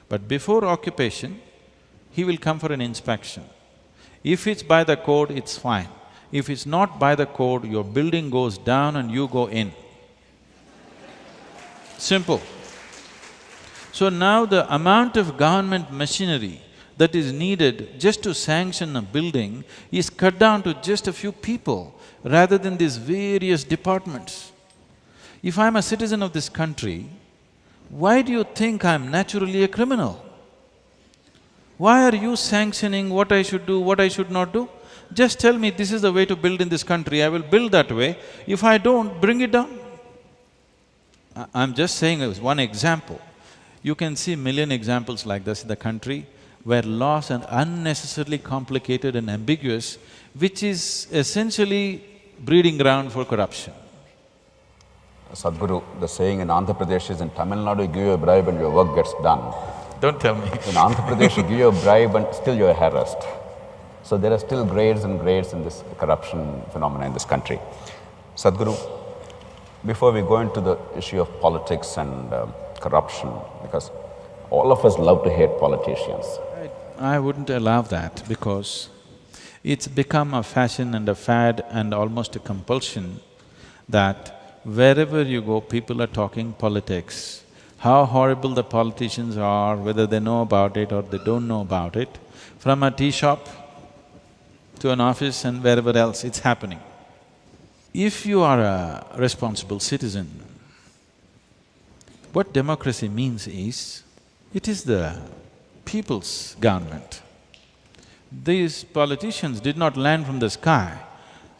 But before occupation, he will come for an inspection. If it's by the code, it's fine. If it's not by the code, your building goes down and you go in. Simple. So now the amount of government machinery that is needed just to sanction a building is cut down to just a few people rather than these various departments. If I'm a citizen of this country, why do you think I'm naturally a criminal? Why are you sanctioning what I should do, what I should not do? Just tell me this is the way to build in this country, I will build that way. If I don't, bring it down. I'm just saying as one example. You can see million examples like this in the country where laws are unnecessarily complicated and ambiguous, which is essentially breeding ground for corruption. Sadhguru, the saying in Andhra Pradesh is, in Tamil Nadu, you give you a bribe and your work gets done. Don't tell me. In Andhra Pradesh, you give you a bribe and still you are harassed. So there are still grades and grades in this corruption phenomena in this country. Sadhguru, before we go into the issue of politics and corruption, because all of us love to hate politicians. I wouldn't allow that because it's become a fashion and a fad and almost a compulsion that wherever you go, people are talking politics. How horrible the politicians are, whether they know about it or they don't know about it. From a tea shop to an office and wherever else, it's happening. If you are a responsible citizen, what democracy means is, it is the people's government. These politicians did not land from the sky.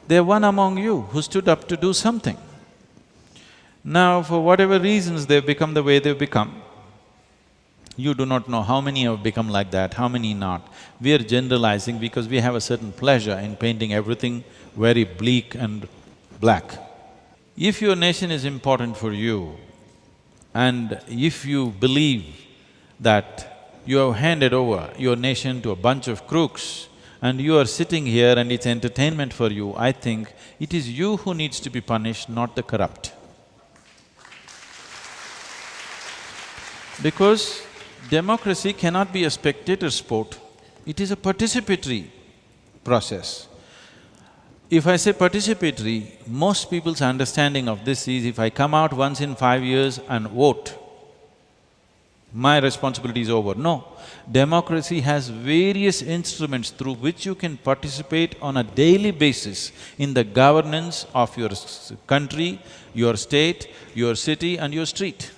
They're one among you who stood up to do something. Now, for whatever reasons they've become the way they've become, you do not know how many have become like that, how many not. We are generalizing because we have a certain pleasure in painting everything very bleak and black. If your nation is important for you, and if you believe that you have handed over your nation to a bunch of crooks and you are sitting here and it's entertainment for you, I think it is you who needs to be punished, not the corrupt. Because democracy cannot be a spectator sport, it is a participatory process. If I say participatory, most people's understanding of this is, if I come out once in 5 years and vote, my responsibility is over. No, democracy has various instruments through which you can participate on a daily basis in the governance of your country, your state, your city and your street.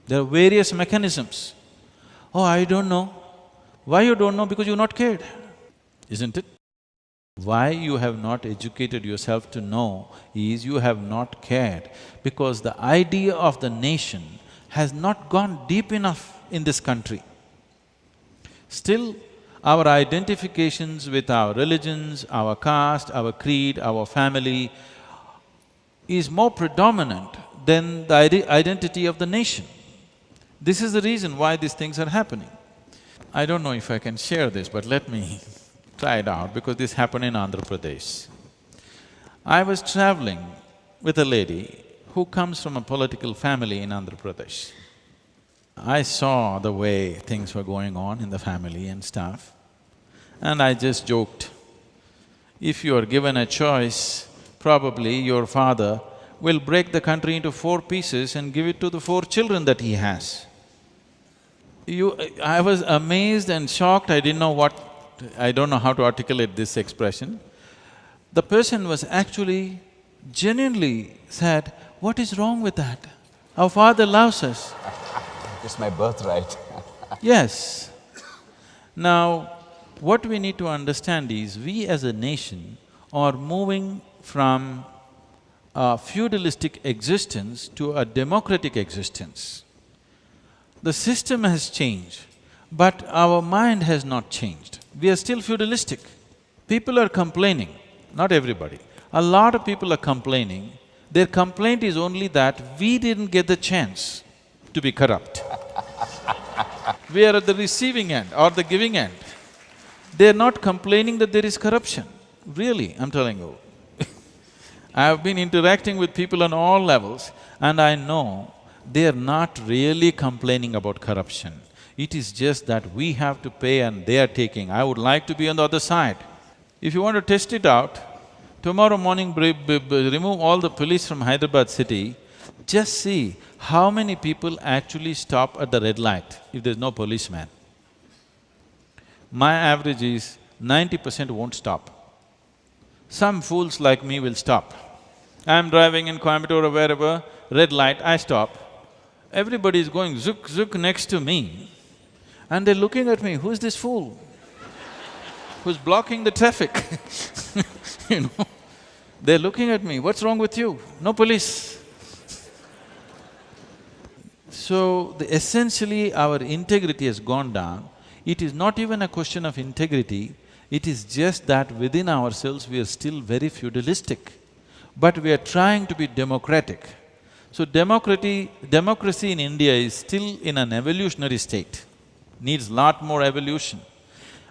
There are various mechanisms. Oh, I don't know. Why you don't know? Because you've not cared, isn't it? Why you have not educated yourself to know is you have not cared, because the idea of the nation has not gone deep enough in this country. Still, our identifications with our religions, our caste, our creed, our family is more predominant than the identity of the nation. This is the reason why these things are happening. I don't know if I can share this, but let me try it out because this happened in Andhra Pradesh. I was traveling with a lady who comes from a political family in Andhra Pradesh. I saw the way things were going on in the family and stuff, and I just joked, if you are given a choice, probably your father will break the country into 4 pieces and give it to the 4 children that he has. I was amazed and shocked, I didn't know I don't know how to articulate this expression. The person was actually genuinely said, "What is wrong with that? Our Father loves us." It's my birthright. Yes. Now, what we need to understand is, we as a nation are moving from a feudalistic existence to a democratic existence. The system has changed, but our mind has not changed. We are still feudalistic. People are complaining, not everybody. A lot of people are complaining. Their complaint is only that we didn't get the chance to be corrupt. We are at the receiving end or the giving end. They're not complaining that there is corruption. Really, I'm telling you. I have been interacting with people on all levels and I know they're not really complaining about corruption. It is just that we have to pay and they are taking. I would like to be on the other side. If you want to test it out, tomorrow morning remove all the police from Hyderabad city, just see how many people actually stop at the red light if there's no policeman. My average is 90% won't stop. Some fools like me will stop. I'm driving in Coimbatore or wherever, red light, I stop. Everybody is going zook zook next to me and they're looking at me, who's this fool who's blocking the traffic? You know, they're looking at me, what's wrong with you? No police. So, essentially our integrity has gone down. It is not even a question of integrity, it is just that within ourselves we are still very feudalistic, but we are trying to be democratic. So democracy in India is still in an evolutionary state, needs lot more evolution.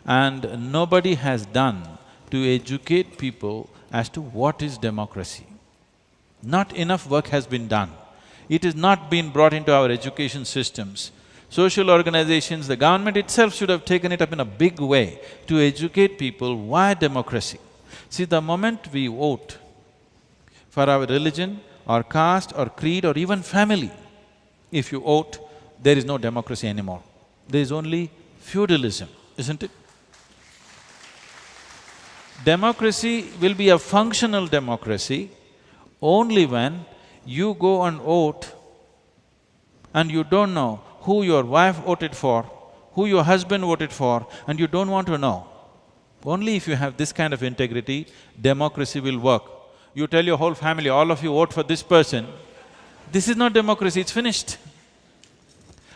And nobody has done to educate people as to what is democracy. Not enough work has been done. It has not been brought into our education systems. Social organizations, the government itself should have taken it up in a big way to educate people why democracy. See, the moment we vote for our religion or caste or creed or even family, if you vote, there is no democracy anymore. There is only feudalism, isn't it? Democracy will be a functional democracy only when you go and vote and you don't know who your wife voted for, who your husband voted for, and you don't want to know. Only if you have this kind of integrity, democracy will work. You tell your whole family, all of you vote for this person, this is not democracy, it's finished.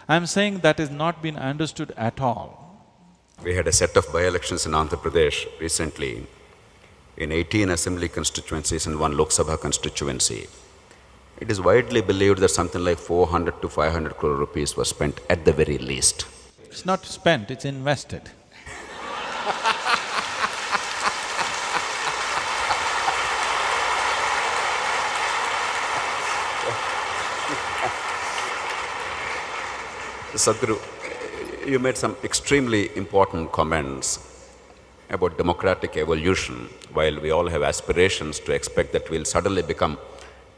I'm saying that has not been understood at all. We had a set of by-elections in Andhra Pradesh recently, in 18 assembly constituencies and 1 Lok Sabha constituency. It is widely believed that something like 400 to 500 crore rupees was spent at the very least. It's not spent, it's invested. Sadhguru, you made some extremely important comments about democratic evolution. While we all have aspirations to expect that we'll suddenly become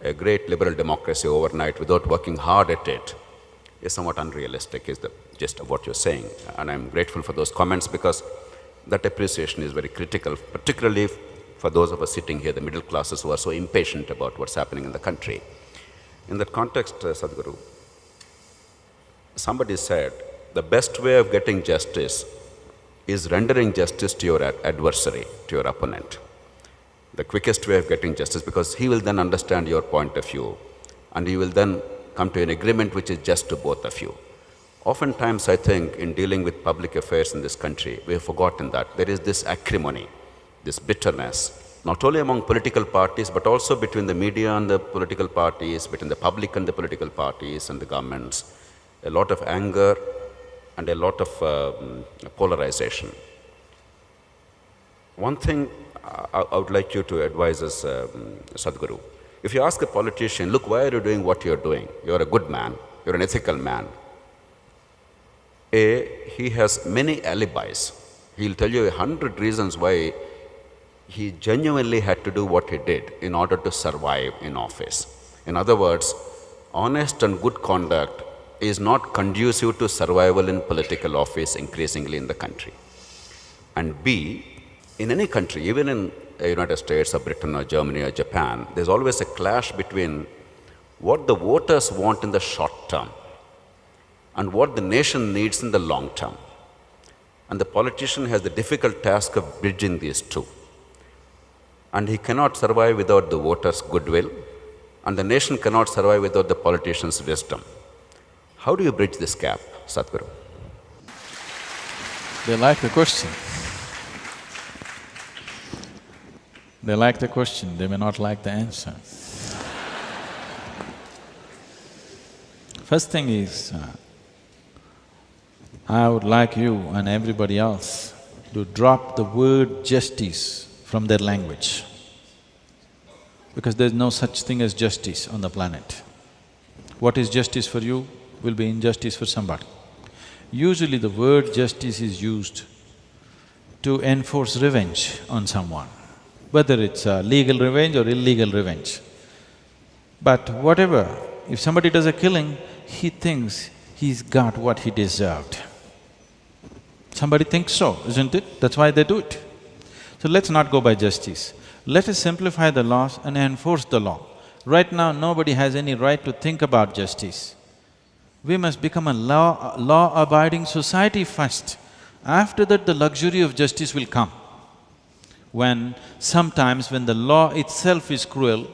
a great liberal democracy overnight without working hard at it, is somewhat unrealistic, is the gist of what you're saying. And I'm grateful for those comments because that appreciation is very critical, particularly for those of us sitting here, the middle classes who are so impatient about what's happening in the country. In that context, Sadhguru, somebody said, the best way of getting justice is rendering justice to your adversary, to your opponent. The quickest way of getting justice, because he will then understand your point of view and he will then come to an agreement which is just to both of you. Oftentimes, I think, in dealing with public affairs in this country, we have forgotten that there is this acrimony, this bitterness, not only among political parties, but also between the media and the political parties, between the public and the political parties and the governments. A lot of anger and a lot of polarization. One thing I would like you to advise us, Sadhguru. If you ask a politician, look, why are you doing what you're doing? You're a good man, you're an ethical man. He has many alibis. He'll tell you 100 reasons why he genuinely had to do what he did in order to survive in office. In other words, honest and good conduct is not conducive to survival in political office increasingly in the country. And B, in any country, even in the United States or Britain or Germany or Japan, there's always a clash between what the voters want in the short term and what the nation needs in the long term. And the politician has the difficult task of bridging these two. And he cannot survive without the voters' goodwill, and the nation cannot survive without the politician's wisdom. How do you bridge this gap, Sadhguru? They like the question. They like the question, they may not like the answer. First thing is, I would like you and everybody else to drop the word justice from their language, because there's no such thing as justice on the planet. What is justice for you will be injustice for somebody. Usually the word justice is used to enforce revenge on someone, whether it's legal revenge or illegal revenge. But whatever, if somebody does a killing, he thinks he's got what he deserved. Somebody thinks so, isn't it? That's why they do it. So let's not go by justice. Let us simplify the laws and enforce the law. Right now, nobody has any right to think about justice. We must become a law-abiding society first. After that, the luxury of justice will come. Sometimes when the law itself is cruel,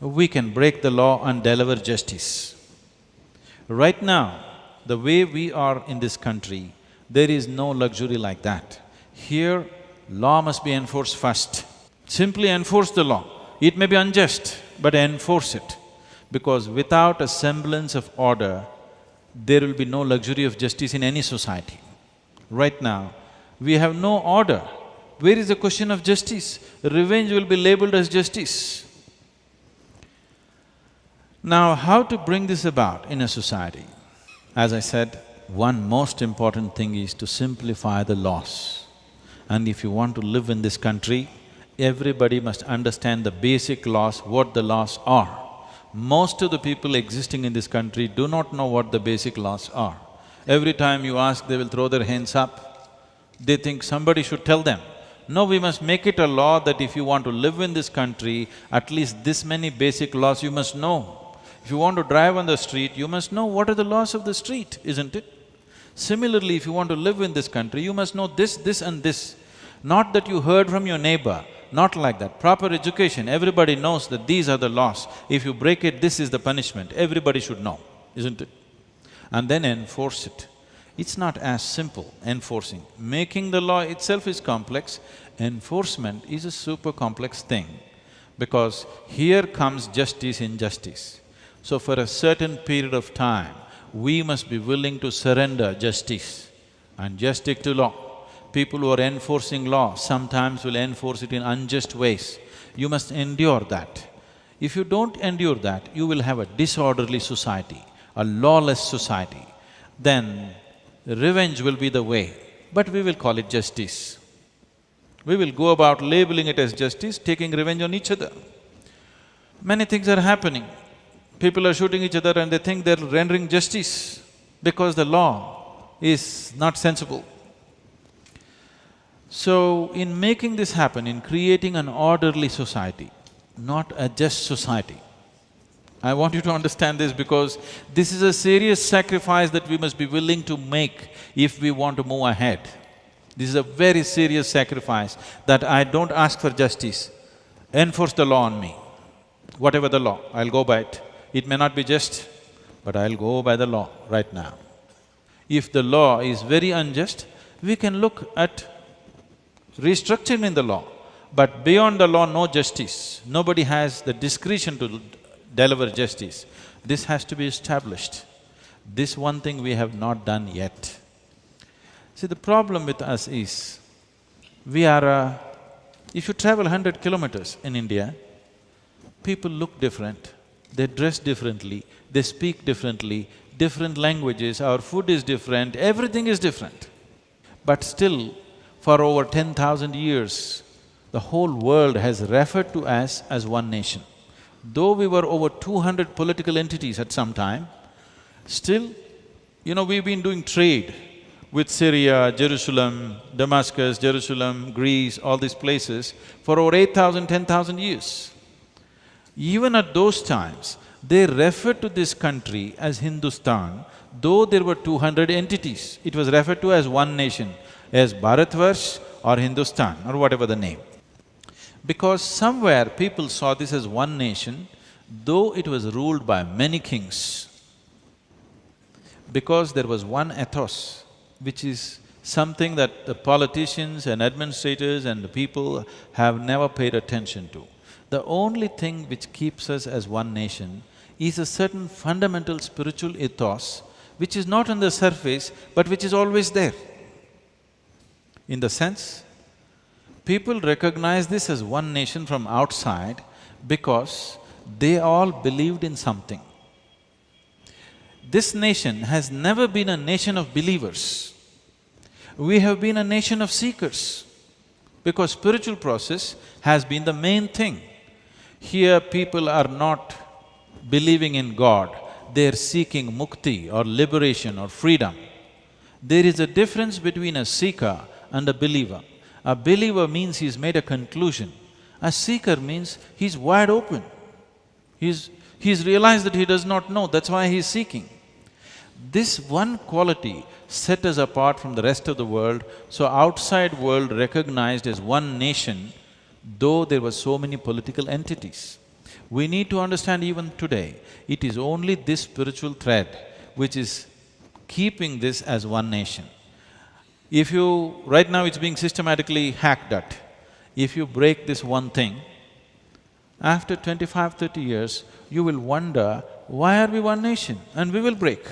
we can break the law and deliver justice. Right now, the way we are in this country, there is no luxury like that. Here, law must be enforced first. Simply enforce the law. It may be unjust, but enforce it. Because without a semblance of order, there will be no luxury of justice in any society. Right now, we have no order. Where is the question of justice? Revenge will be labeled as justice. Now, how to bring this about in a society? As I said, one most important thing is to simplify the laws. And if you want to live in this country, everybody must understand the basic laws, what the laws are. Most of the people existing in this country do not know what the basic laws are. Every time you ask, they will throw their hands up. They think somebody should tell them. No, we must make it a law that if you want to live in this country, at least this many basic laws you must know. If you want to drive on the street, you must know what are the laws of the street, isn't it? Similarly, if you want to live in this country, you must know this, this and this. Not that you heard from your neighbor, not like that. Proper education, everybody knows that these are the laws. If you break it, this is the punishment. Everybody should know, isn't it? And then enforce it. It's not as simple, enforcing. Making the law itself is complex, enforcement is a super complex thing, because here comes justice in justice. So for a certain period of time, we must be willing to surrender justice and just stick to law. People who are enforcing law sometimes will enforce it in unjust ways. You must endure that. If you don't endure that, you will have a disorderly society, a lawless society. Then revenge will be the way, but we will call it justice. We will go about labeling it as justice, taking revenge on each other. Many things are happening. People are shooting each other and they think they're rendering justice because the law is not sensible. So, in making this happen, in creating an orderly society, not a just society, I want you to understand this because this is a serious sacrifice that we must be willing to make if we want to move ahead. This is a very serious sacrifice that I don't ask for justice, enforce the law on me. Whatever the law, I'll go by it. It may not be just, but I'll go by the law right now. If the law is very unjust, we can look at restructuring the law, but beyond the law, no justice. Nobody has the discretion to deliver justice. This has to be established. This one thing we have not done yet. See, the problem with us is, if you travel 100 kilometers in India, people look different, they dress differently, they speak differently, different languages, our food is different, everything is different. But still, for over 10,000 years, the whole world has referred to us as one nation. Though we were over 200 political entities at some time, still, we've been doing trade with Syria, Jerusalem, Damascus, Jerusalem, Greece, all these places for over 8,000, 10,000 years. Even at those times, they referred to this country as Hindustan, though there were 200 entities. It was referred to as one nation, as Bharatvarsh or Hindustan or whatever the name. Because somewhere people saw this as one nation, though it was ruled by many kings. Because there was one ethos, which is something that the politicians and administrators and the people have never paid attention to. The only thing which keeps us as one nation is a certain fundamental spiritual ethos, which is not on the surface, but which is always there. In the sense, people recognize this as one nation from outside because they all believed in something. This nation has never been a nation of believers. We have been a nation of seekers because spiritual process has been the main thing. Here people are not believing in God, they're seeking mukti or liberation or freedom. There is a difference between a seeker and a believer. A believer means he's made a conclusion. A seeker means he's wide open. He's realized that he does not know, that's why he's seeking. This one quality set us apart from the rest of the world, so outside world recognized as one nation, though there were so many political entities. We need to understand even today, it is only this spiritual thread which is keeping this as one nation. Right now it's being systematically hacked at. If you break this one thing, after 25, 30 years, you will wonder, why are we one nation? And we will break.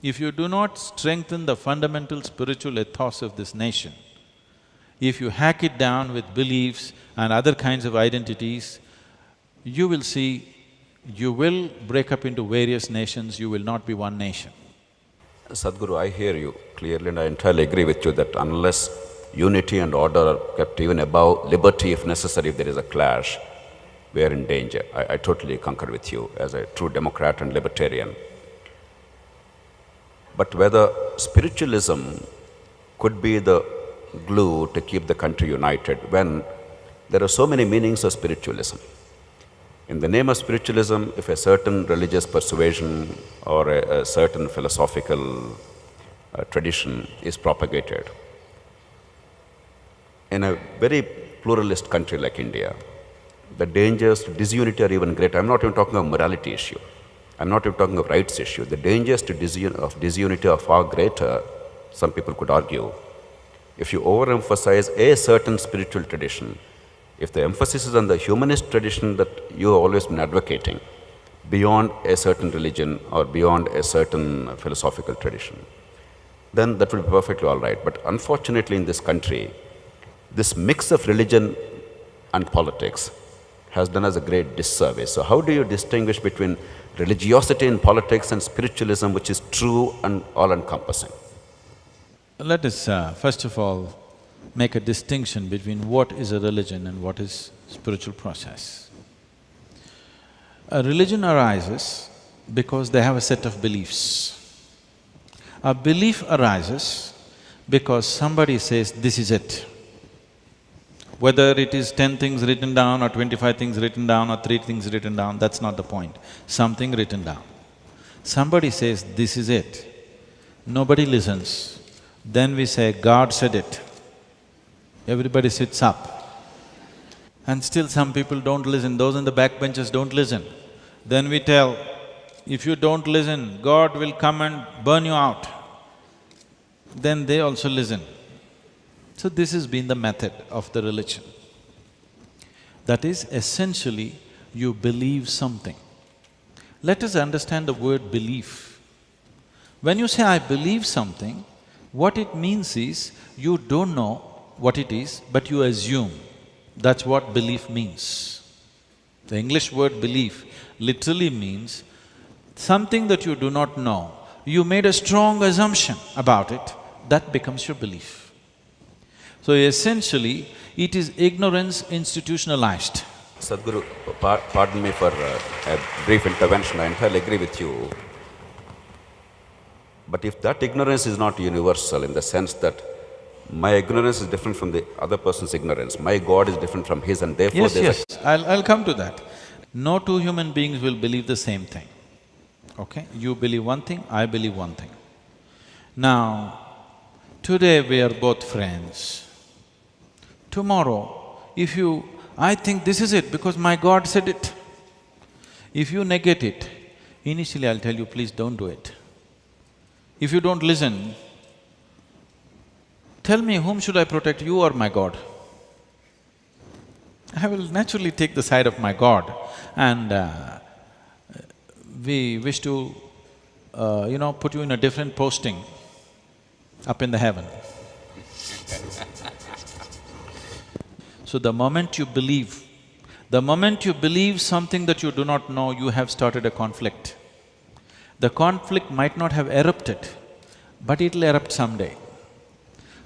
If you do not strengthen the fundamental spiritual ethos of this nation, if you hack it down with beliefs and other kinds of identities, you will see, you will break up into various nations, you will not be one nation. Sadhguru, I hear you clearly and I entirely agree with you that unless unity and order are kept even above liberty, if necessary, if there is a clash, we are in danger. I totally concur with you as a true democrat and libertarian. But whether spiritualism could be the glue to keep the country united when there are so many meanings of spiritualism. In the name of spiritualism, if a certain religious persuasion or a certain philosophical tradition is propagated, in a very pluralist country like India, the dangers to disunity are even greater. I'm not even talking of morality issue. I'm not even talking of rights issue. The dangers to disunity are far greater, some people could argue, if you overemphasize a certain spiritual tradition, if the emphasis is on the humanist tradition that you have always been advocating, beyond a certain religion or beyond a certain philosophical tradition, then that will be perfectly all right. But unfortunately in this country, this mix of religion and politics has done us a great disservice. So how do you distinguish between religiosity in politics and spiritualism, which is true and all-encompassing? Let us first of all make a distinction between what is a religion and what is spiritual process. A religion arises because they have a set of beliefs. A belief arises because somebody says, this is it. Whether it is 10 things written down or 25 things written down or 3 things written down, that's not the point. Something written down. Somebody says, this is it. Nobody listens. Then we say, God said it. Everybody sits up. And still some people don't listen, those in the back benches don't listen. Then we tell, if you don't listen, God will come and burn you out. Then they also listen. So this has been the method of the religion. That is, essentially, you believe something. Let us understand the word belief. When you say, I believe something, what it means is, you don't know what it is, but you assume. That's what belief means. The English word belief literally means something that you do not know. You made a strong assumption about it, that becomes your belief. So essentially, it is ignorance institutionalized. Sadhguru, pardon me for a brief intervention. I entirely agree with you. But if that ignorance is not universal in the sense that my ignorance is different from the other person's ignorance, my God is different from his, and therefore Yes, I'll come to that. No two human beings will believe the same thing, okay? You believe one thing, I believe one thing. Now, today we are both friends. Tomorrow, if you… I think this is it because my God said it. If you negate it, initially I'll tell you, please don't do it. If you don't listen, tell me, whom should I protect, you or my God? I will naturally take the side of my God, and we wish to, put you in a different posting up in the heaven. So the moment you believe something that you do not know, you have started a conflict. The conflict might not have erupted, but it'll erupt someday.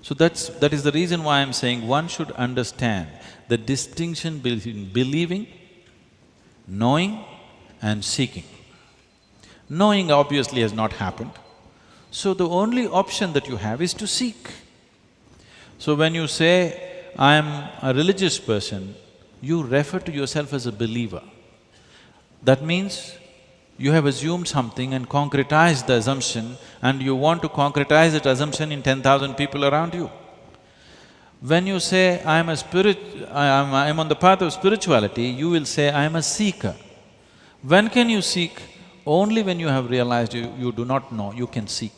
So that is the reason why I'm saying one should understand the distinction between believing, knowing and seeking. Knowing obviously has not happened, so the only option that you have is to seek. So when you say, I am a religious person, you refer to yourself as a believer. That means you have assumed something and concretized the assumption, and you want to concretize that assumption in 10,000 people around you. When you say, I am on the path of spirituality, you will say, I am a seeker. When can you seek? Only when you have realized you do not know, you can seek.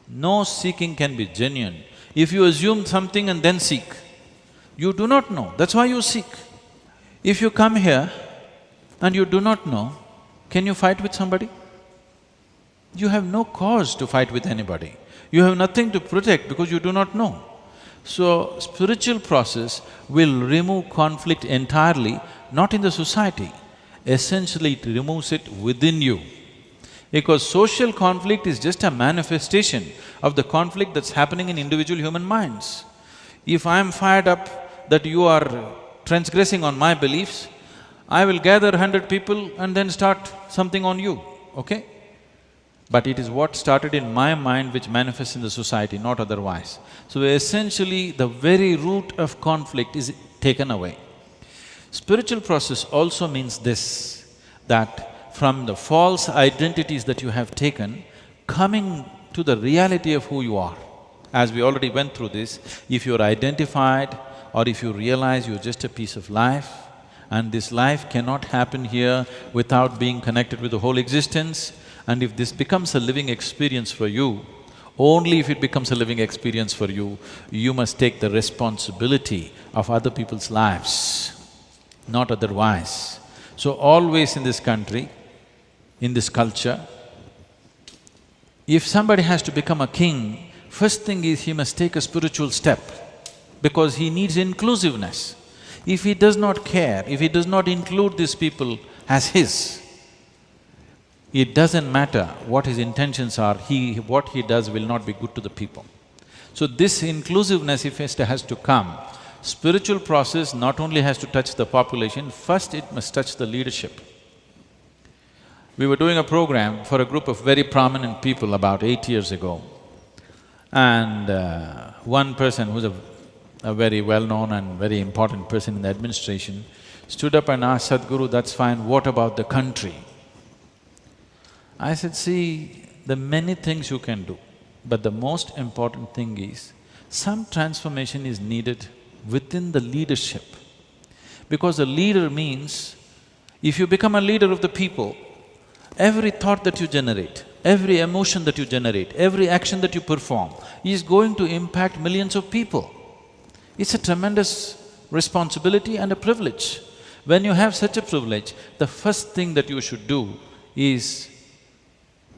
No seeking can be genuine. If you assume something and then seek, you do not know, that's why you seek. If you come here and you do not know, can you fight with somebody? You have no cause to fight with anybody. You have nothing to protect because you do not know. So, spiritual process will remove conflict entirely, not in the society. Essentially, it removes it within you. Because social conflict is just a manifestation of the conflict that's happening in individual human minds. If I'm fired up that you are transgressing on my beliefs, I will gather 100 people and then start something on you, okay? But it is what started in my mind which manifests in the society, not otherwise. So essentially, the very root of conflict is taken away. Spiritual process also means this, that from the false identities that you have taken, coming to the reality of who you are. As we already went through this, if you're identified or if you realize you're just a piece of life, and this life cannot happen here without being connected with the whole existence, and if this becomes a living experience for you, only if it becomes a living experience for you, you must take the responsibility of other people's lives, not otherwise. So always in this country, in this culture, if somebody has to become a king, first thing is he must take a spiritual step because he needs inclusiveness. If he does not care, if he does not include these people as his, it doesn't matter what his intentions are, what he does will not be good to the people. So this inclusiveness, if it has to come, spiritual process not only has to touch the population, first it must touch the leadership. We were doing a program for a group of very prominent people about 8 years ago, and one person who's a very well-known and very important person in the administration stood up and asked Sadhguru, that's fine, what about the country? I said, see, there are many things you can do, but the most important thing is, some transformation is needed within the leadership. Because a leader means, if you become a leader of the people, every thought that you generate, every emotion that you generate, every action that you perform is going to impact millions of people. It's a tremendous responsibility and a privilege. When you have such a privilege, the first thing that you should do is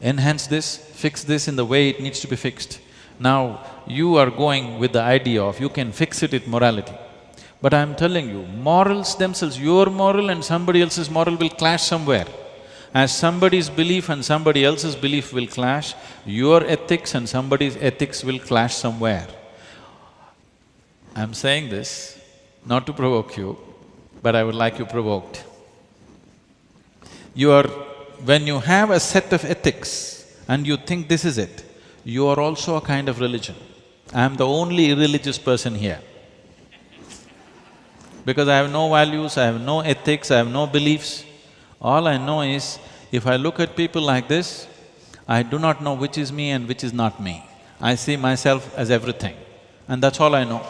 enhance this, fix this in the way it needs to be fixed. Now, you are going with the idea of you can fix it with morality. But I'm telling you, morals themselves, your moral and somebody else's moral will clash somewhere. As somebody's belief and somebody else's belief will clash, your ethics and somebody's ethics will clash somewhere. I'm saying this not to provoke you, but I would like you provoked. When you have a set of ethics and you think this is it, you are also a kind of religion. I am the only irreligious person here. Because I have no values, I have no ethics, I have no beliefs. All I know is, if I look at people like this, I do not know which is me and which is not me. I see myself as everything, and that's all I know.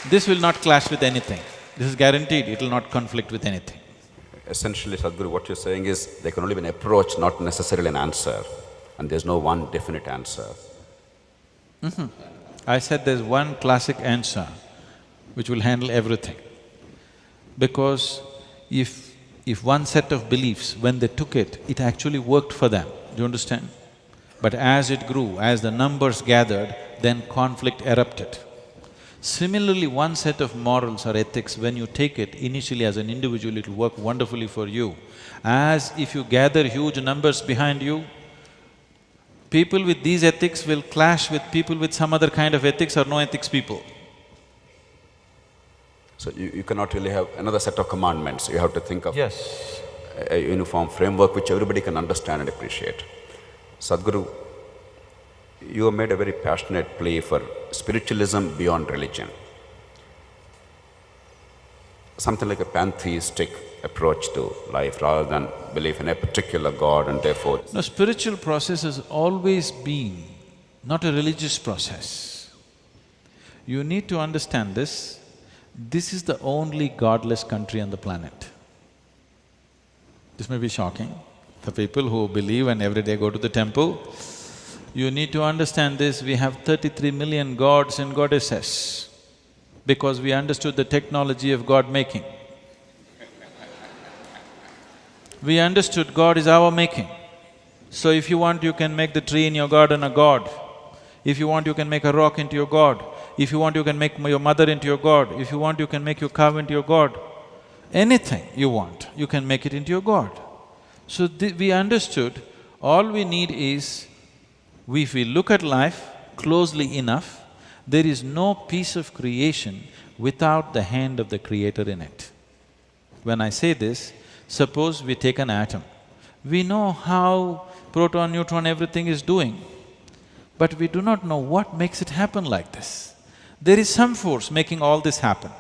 This will not clash with anything. This is guaranteed, it will not conflict with anything. Essentially, Sadhguru, what you're saying is there can only be an approach, not necessarily an answer, and there's no one definite answer. I said there's one classic answer which will handle everything. Because if one set of beliefs, when they took it, it actually worked for them, do you understand? But as it grew, as the numbers gathered, then conflict erupted. Similarly, one set of morals or ethics, when you take it, initially as an individual, it'll work wonderfully for you. As if you gather huge numbers behind you, people with these ethics will clash with people with some other kind of ethics or no ethics people. So you cannot really have another set of commandments, you have to think of Yes. a uniform framework which everybody can understand and appreciate. Sadhguru, you have made a very passionate plea for spiritualism beyond religion. Something like a pantheistic approach to life rather than belief in a particular God and therefore… No, spiritual process has always been not a religious process. You need to understand this. This is the only godless country on the planet. This may be shocking for people who believe and every day go to the temple. You need to understand this, we have 33 million gods and goddesses because we understood the technology of God making. We understood God is our making. So if you want, you can make the tree in your garden a god. If you want, you can make a rock into your god. If you want, you can make your mother into your god. If you want, you can make your cow into your god. Anything you want, you can make it into your god. So we understood, all we need is, if we look at life closely enough, there is no piece of creation without the hand of the Creator in it. When I say this, suppose we take an atom. We know how proton, neutron, everything is doing, but we do not know what makes it happen like this. There is some force making all this happen.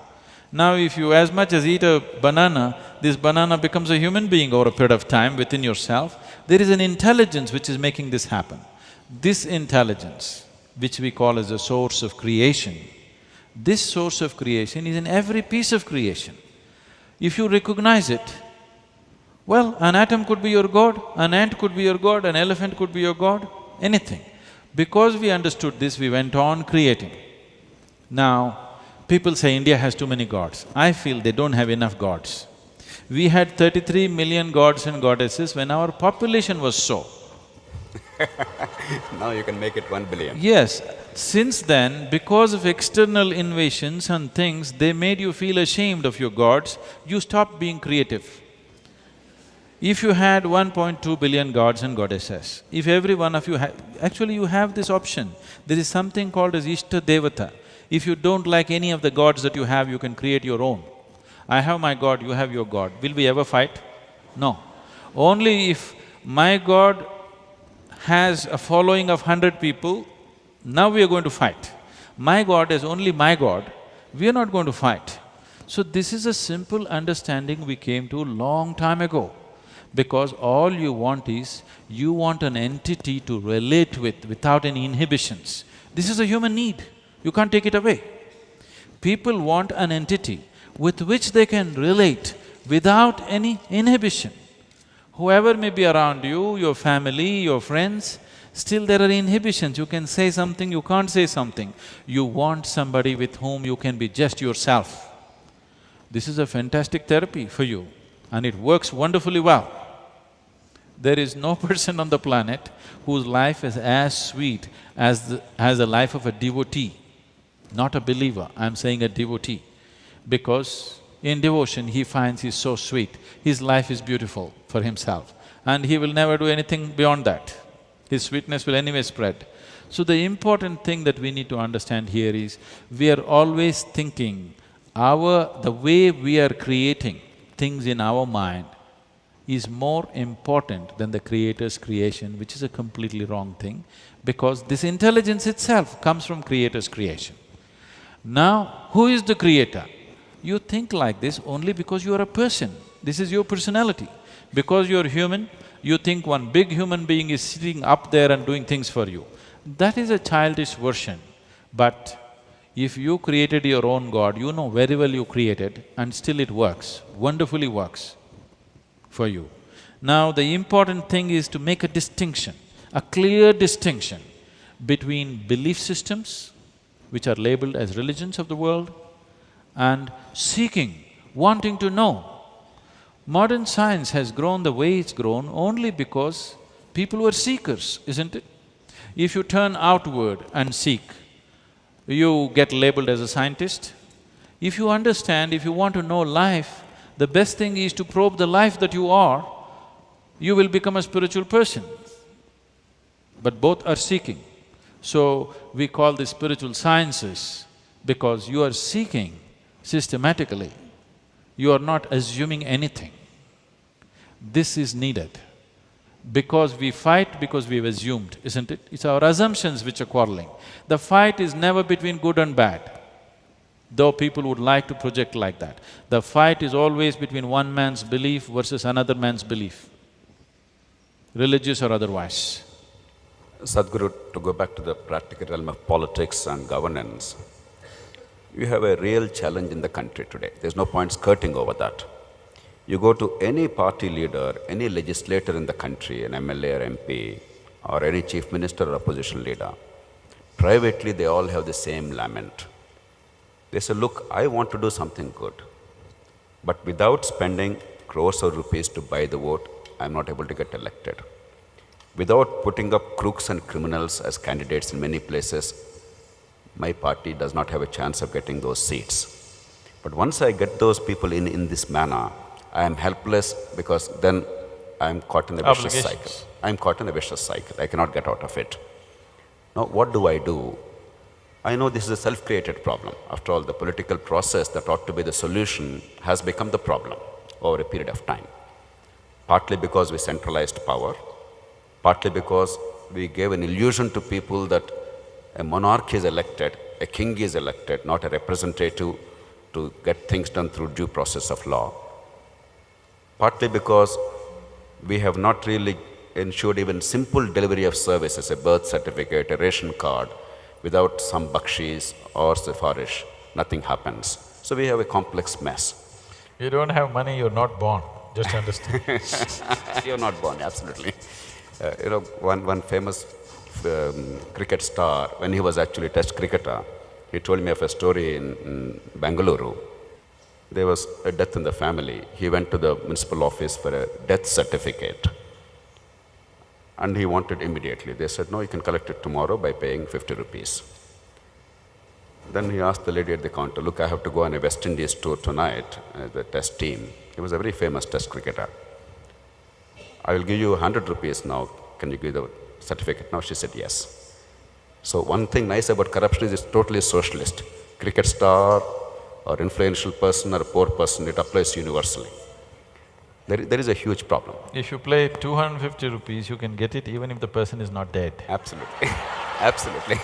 Now if you as much as eat a banana, this banana becomes a human being over a period of time within yourself. There is an intelligence which is making this happen. This intelligence, which we call as the source of creation, this source of creation is in every piece of creation. If you recognize it, well, an atom could be your god, an ant could be your god, an elephant could be your god, anything. Because we understood this, we went on creating. Now, people say India has too many gods. I feel they don't have enough gods. We had 33 million gods and goddesses when our population was so. Now you can make it 1 billion. Yes, since then, because of external invasions and things, they made you feel ashamed of your gods, you stopped being creative. If you had 1.2 billion gods and goddesses, if every one of you actually you have this option, there is something called as Ishta Devata. If you don't like any of the gods that you have, you can create your own. I have my god, you have your god. Will we ever fight? No. Only if my god has a following of 100 people, now we are going to fight. My god is only my god, we are not going to fight. So this is a simple understanding we came to long time ago. Because all you want is, you want an entity to relate with without any inhibitions. This is a human need, you can't take it away. People want an entity with which they can relate without any inhibition. Whoever may be around you, your family, your friends, still there are inhibitions. You can say something, you can't say something. You want somebody with whom you can be just yourself. This is a fantastic therapy for you and it works wonderfully well. There is no person on the planet whose life is as sweet as the life of a devotee, not a believer, I'm saying a devotee. Because in devotion, he finds he's so sweet, his life is beautiful for himself and he will never do anything beyond that. His sweetness will anyway spread. So the important thing that we need to understand here is, we are always thinking the way we are creating things in our mind is more important than the Creator's creation, which is a completely wrong thing, because this intelligence itself comes from Creator's creation. Now, who is the Creator? You think like this only because you are a person. This is your personality. Because you're human, you think one big human being is sitting up there and doing things for you. That is a childish version. But if you created your own God, you know very well you created and still it works, wonderfully works for you. Now the important thing is to make a distinction, a clear distinction between belief systems, which are labeled as religions of the world, and seeking, wanting to know. Modern science has grown the way it's grown only because people were seekers, isn't it? If you turn outward and seek, you get labeled as a scientist. If you understand, if you want to know life, the best thing is to probe the life that you are, you will become a spiritual person. But both are seeking. So, we call this spiritual sciences because you are seeking systematically. You are not assuming anything. This is needed. Because we fight because we've assumed, isn't it? It's our assumptions which are quarreling. The fight is never between good and bad, though people would like to project like that. The fight is always between one man's belief versus another man's belief, religious or otherwise. Sadhguru, to go back to the practical realm of politics and governance, you have a real challenge in the country today. There's no point skirting over that. You go to any party leader, any legislator in the country, an MLA or MP, or any chief minister or opposition leader, privately they all have the same lament. They say, look, I want to do something good, but without spending crores of rupees to buy the vote, I'm not able to get elected. Without putting up crooks and criminals as candidates in many places, my party does not have a chance of getting those seats. But once I get those people in this manner, I am helpless because then I am caught in a vicious cycle. I am caught in a vicious cycle. I cannot get out of it. Now, what do? I know this is a self-created problem. After all, the political process that ought to be the solution has become the problem over a period of time. Partly because we centralized power, partly because we gave an illusion to people that a monarch is elected, a king is elected, not a representative to get things done through due process of law. Partly because we have not really ensured even simple delivery of services, a birth certificate, a ration card, without some bakshis or sifarish, nothing happens. So we have a complex mess. You don't have money, you're not born, just understand. You're not born, absolutely. One famous cricket star, when he was actually test cricketer, he told me of a story in Bengaluru. There was a death in the family. He went to the municipal office for a death certificate and he wanted immediately. They said, no, you can collect it tomorrow by paying 50 rupees. Then he asked the lady at the counter, look, I have to go on a West Indies tour tonight, the test team. He was a very famous test cricketer. I will give you 100 rupees now. Can you give the certificate now? She said, yes. So one thing nice about corruption is it's totally socialist. Cricket star or influential person or a poor person, it applies universally. There is a huge problem. If you play 250 rupees, you can get it even if the person is not dead. Absolutely. Absolutely.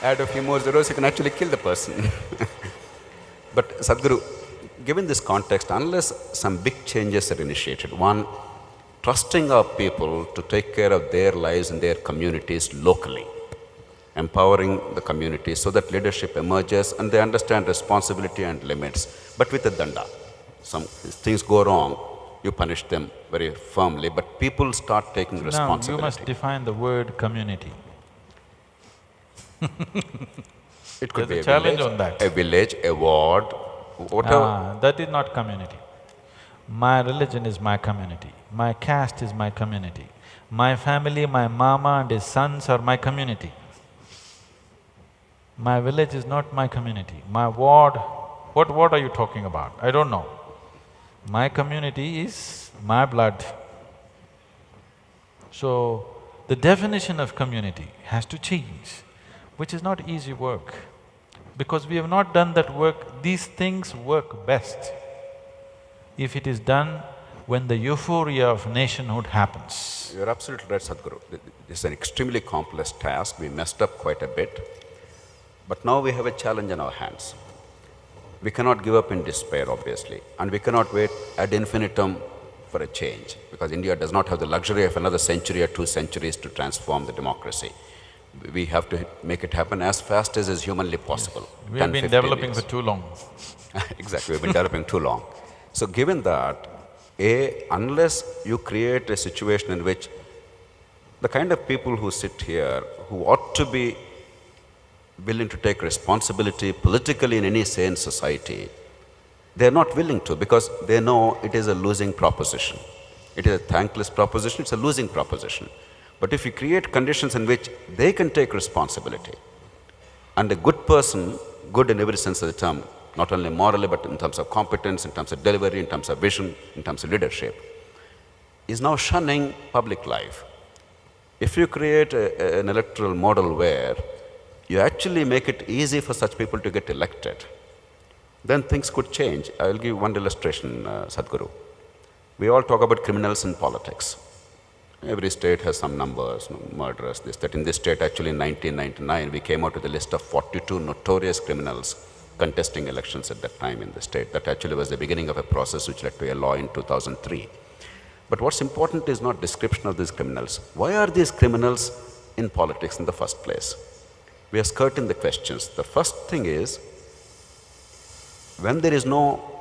Add a few more zeros, you can actually kill the person. But Sadhguru, given this context, unless some big changes are initiated, one, trusting our people to take care of their lives and their communities locally, empowering the community so that leadership emerges and they understand responsibility and limits, but with a danda. Some things go wrong, you punish them very firmly, but people start taking responsibility. Now, you must define the word community. It could There's be a challenge on that. A village, a ward, whatever. That is not community. My religion is my community. My caste is my community. My family, my mama and his sons are my community. My village is not my community. My ward, what ward are you talking about? I don't know. My community is my blood. So, the definition of community has to change, which is not easy work. Because we have not done that work, these things work best if it is done when the euphoria of nationhood happens. You're absolutely right, Sadhguru. This is an extremely complex task. We messed up quite a bit. But now we have a challenge in our hands. We cannot give up in despair, obviously, and we cannot wait ad infinitum for a change, because India does not have the luxury of another century or 2 centuries to transform the democracy. We have to make it happen as fast as is humanly possible. Yes. We have been developing for too long. Exactly, we've been developing too long. So given that, unless you create a situation in which the kind of people who sit here, who ought to be willing to take responsibility politically in any sane society, they're not willing to, because they know it is a losing proposition. It is a thankless proposition, it's a losing proposition. But if you create conditions in which they can take responsibility, and a good person, good in every sense of the term, not only morally but in terms of competence, in terms of delivery, in terms of vision, in terms of leadership, is now shunning public life. If you create an electoral model where you actually make it easy for such people to get elected, then things could change. I will give one illustration, Sadhguru. We all talk about criminals in politics. Every state has some numbers, murderers, this, that. In this state, actually in 1999, we came out with a list of 42 notorious criminals contesting elections at that time in the state. That actually was the beginning of a process which led to a law in 2003. But what's important is not description of these criminals. Why are these criminals in politics in the first place? We are skirting the questions. The first thing is, when there is no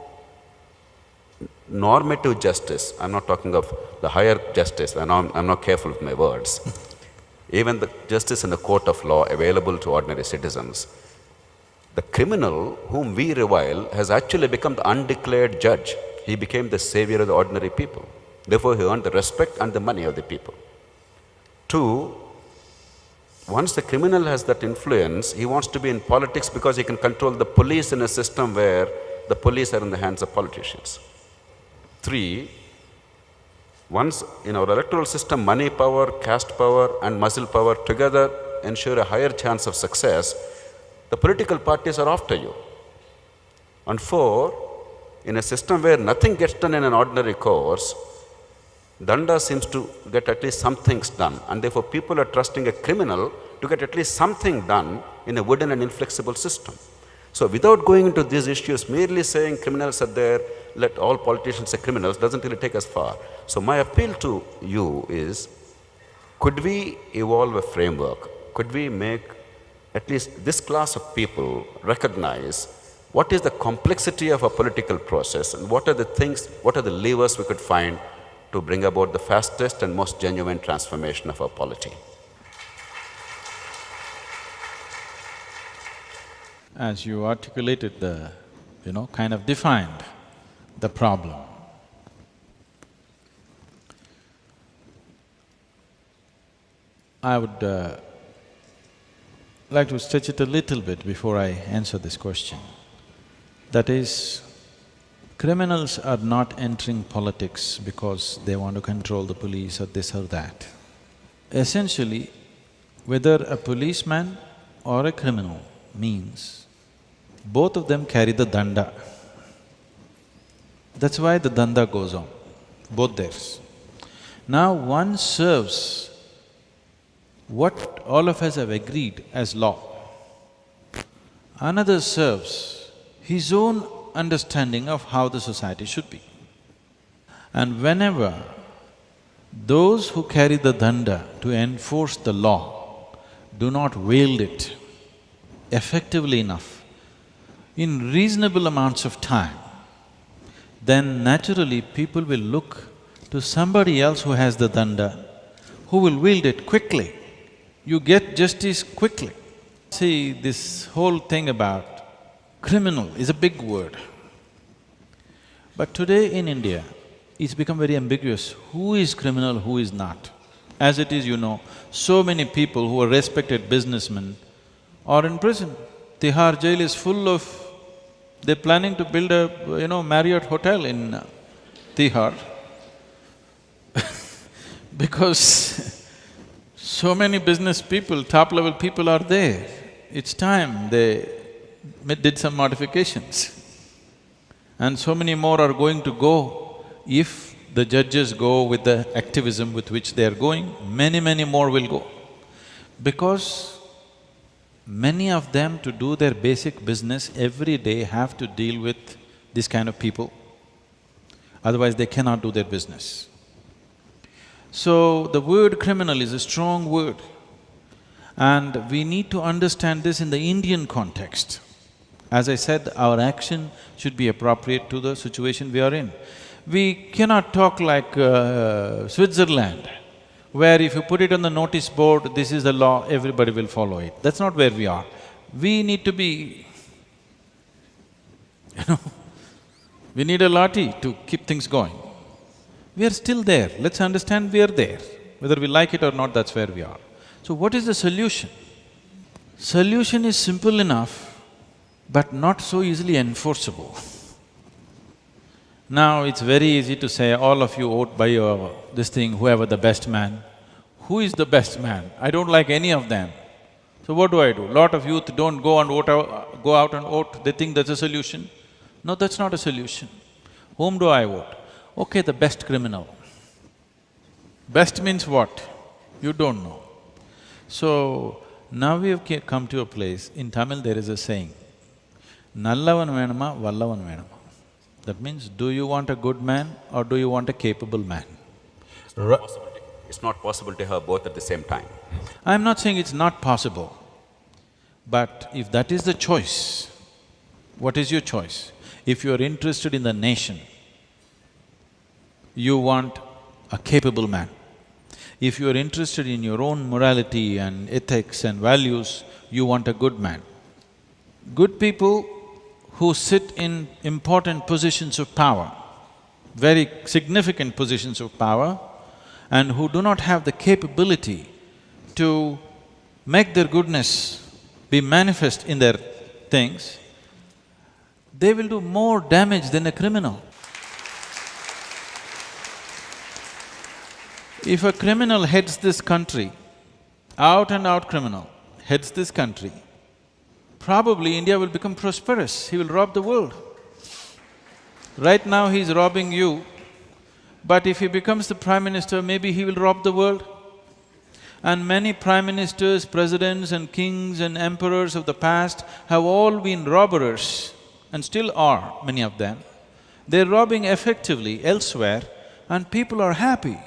normative justice, I'm not talking of the higher justice, and I'm not careful with my words, even the justice in the court of law available to ordinary citizens, the criminal whom we revile has actually become the undeclared judge. He became the savior of the ordinary people. Therefore, he earned the respect and the money of the people. 2, once the criminal has that influence, he wants to be in politics because he can control the police in a system where the police are in the hands of politicians. 3, once in our electoral system, money power, caste power, and muscle power together ensure a higher chance of success, the political parties are after you. And 4, in a system where nothing gets done in an ordinary course, Danda seems to get at least some things done, and therefore people are trusting a criminal to get at least something done in a wooden and inflexible system. So without going into these issues, merely saying criminals are there, let all politicians say criminals, doesn't really take us far. So my appeal to you is, could we evolve a framework? Could we make at least this class of people recognize what is the complexity of a political process, and what are the things, what are the levers we could find to bring about the fastest and most genuine transformation of our polity? As you articulated kind of defined the problem. I would like to stretch it a little bit before I answer this question. That is, criminals are not entering politics because they want to control the police or this or that. Essentially, whether a policeman or a criminal means both of them carry the danda. That's why the danda goes on, both theirs. Now one serves what all of us have agreed as law. Another serves his own understanding of how the society should be. And whenever those who carry the danda to enforce the law do not wield it effectively enough, in reasonable amounts of time, then naturally people will look to somebody else who has the danda, who will wield it quickly. You get justice quickly. See, this whole thing about criminal is a big word. But today in India, it's become very ambiguous, who is criminal, who is not. As it is, so many people who are respected businessmen are in prison. Tihar jail is full of… They're planning to build a, Marriott hotel in Tihar because So many business people, top-level people are there. It's time they did some modifications. And so many more are going to go. If the judges go with the activism with which they are going, many more will go. Because many of them, to do their basic business every day, have to deal with this kind of people. Otherwise they cannot do their business. So the word criminal is a strong word, and we need to understand this in the Indian context. As I said, our action should be appropriate to the situation we are in. We cannot talk like Switzerland, where if you put it on the notice board, this is the law, everybody will follow it. That's not where we are. We need to be, we need a lathi to keep things going. We are still there, let's understand we are there. Whether we like it or not, that's where we are. So what is the solution? Solution is simple enough, but not so easily enforceable. Now it's very easy to say, all of you vote by your this thing, whoever the best man. Who is the best man? I don't like any of them. So what do I do? Lot of youth don't go and go out and vote, they think that's a solution. No, that's not a solution. Whom do I vote? Okay, the best criminal. Best means what? You don't know. So, now we have come to a place, in Tamil there is a saying, Nallavan venuma, vallavan venuma. That means, do you want a good man or do you want a capable man? It's not possible to have both at the same time. I'm not saying it's not possible, but if that is the choice, what is your choice? If you are interested in the nation, you want a capable man. If you are interested in your own morality and ethics and values, you want a good man. Good people who sit in important positions of power, very significant positions of power, and who do not have the capability to make their goodness be manifest in their things, they will do more damage than a criminal. If a criminal heads this country, out and out criminal, heads this country, probably India will become prosperous, he will rob the world. Right now he's robbing you, but if he becomes the Prime Minister, maybe he will rob the world. And many Prime Ministers, Presidents and Kings and Emperors of the past have all been robbers, and still are, many of them. They're robbing effectively elsewhere and people are happy.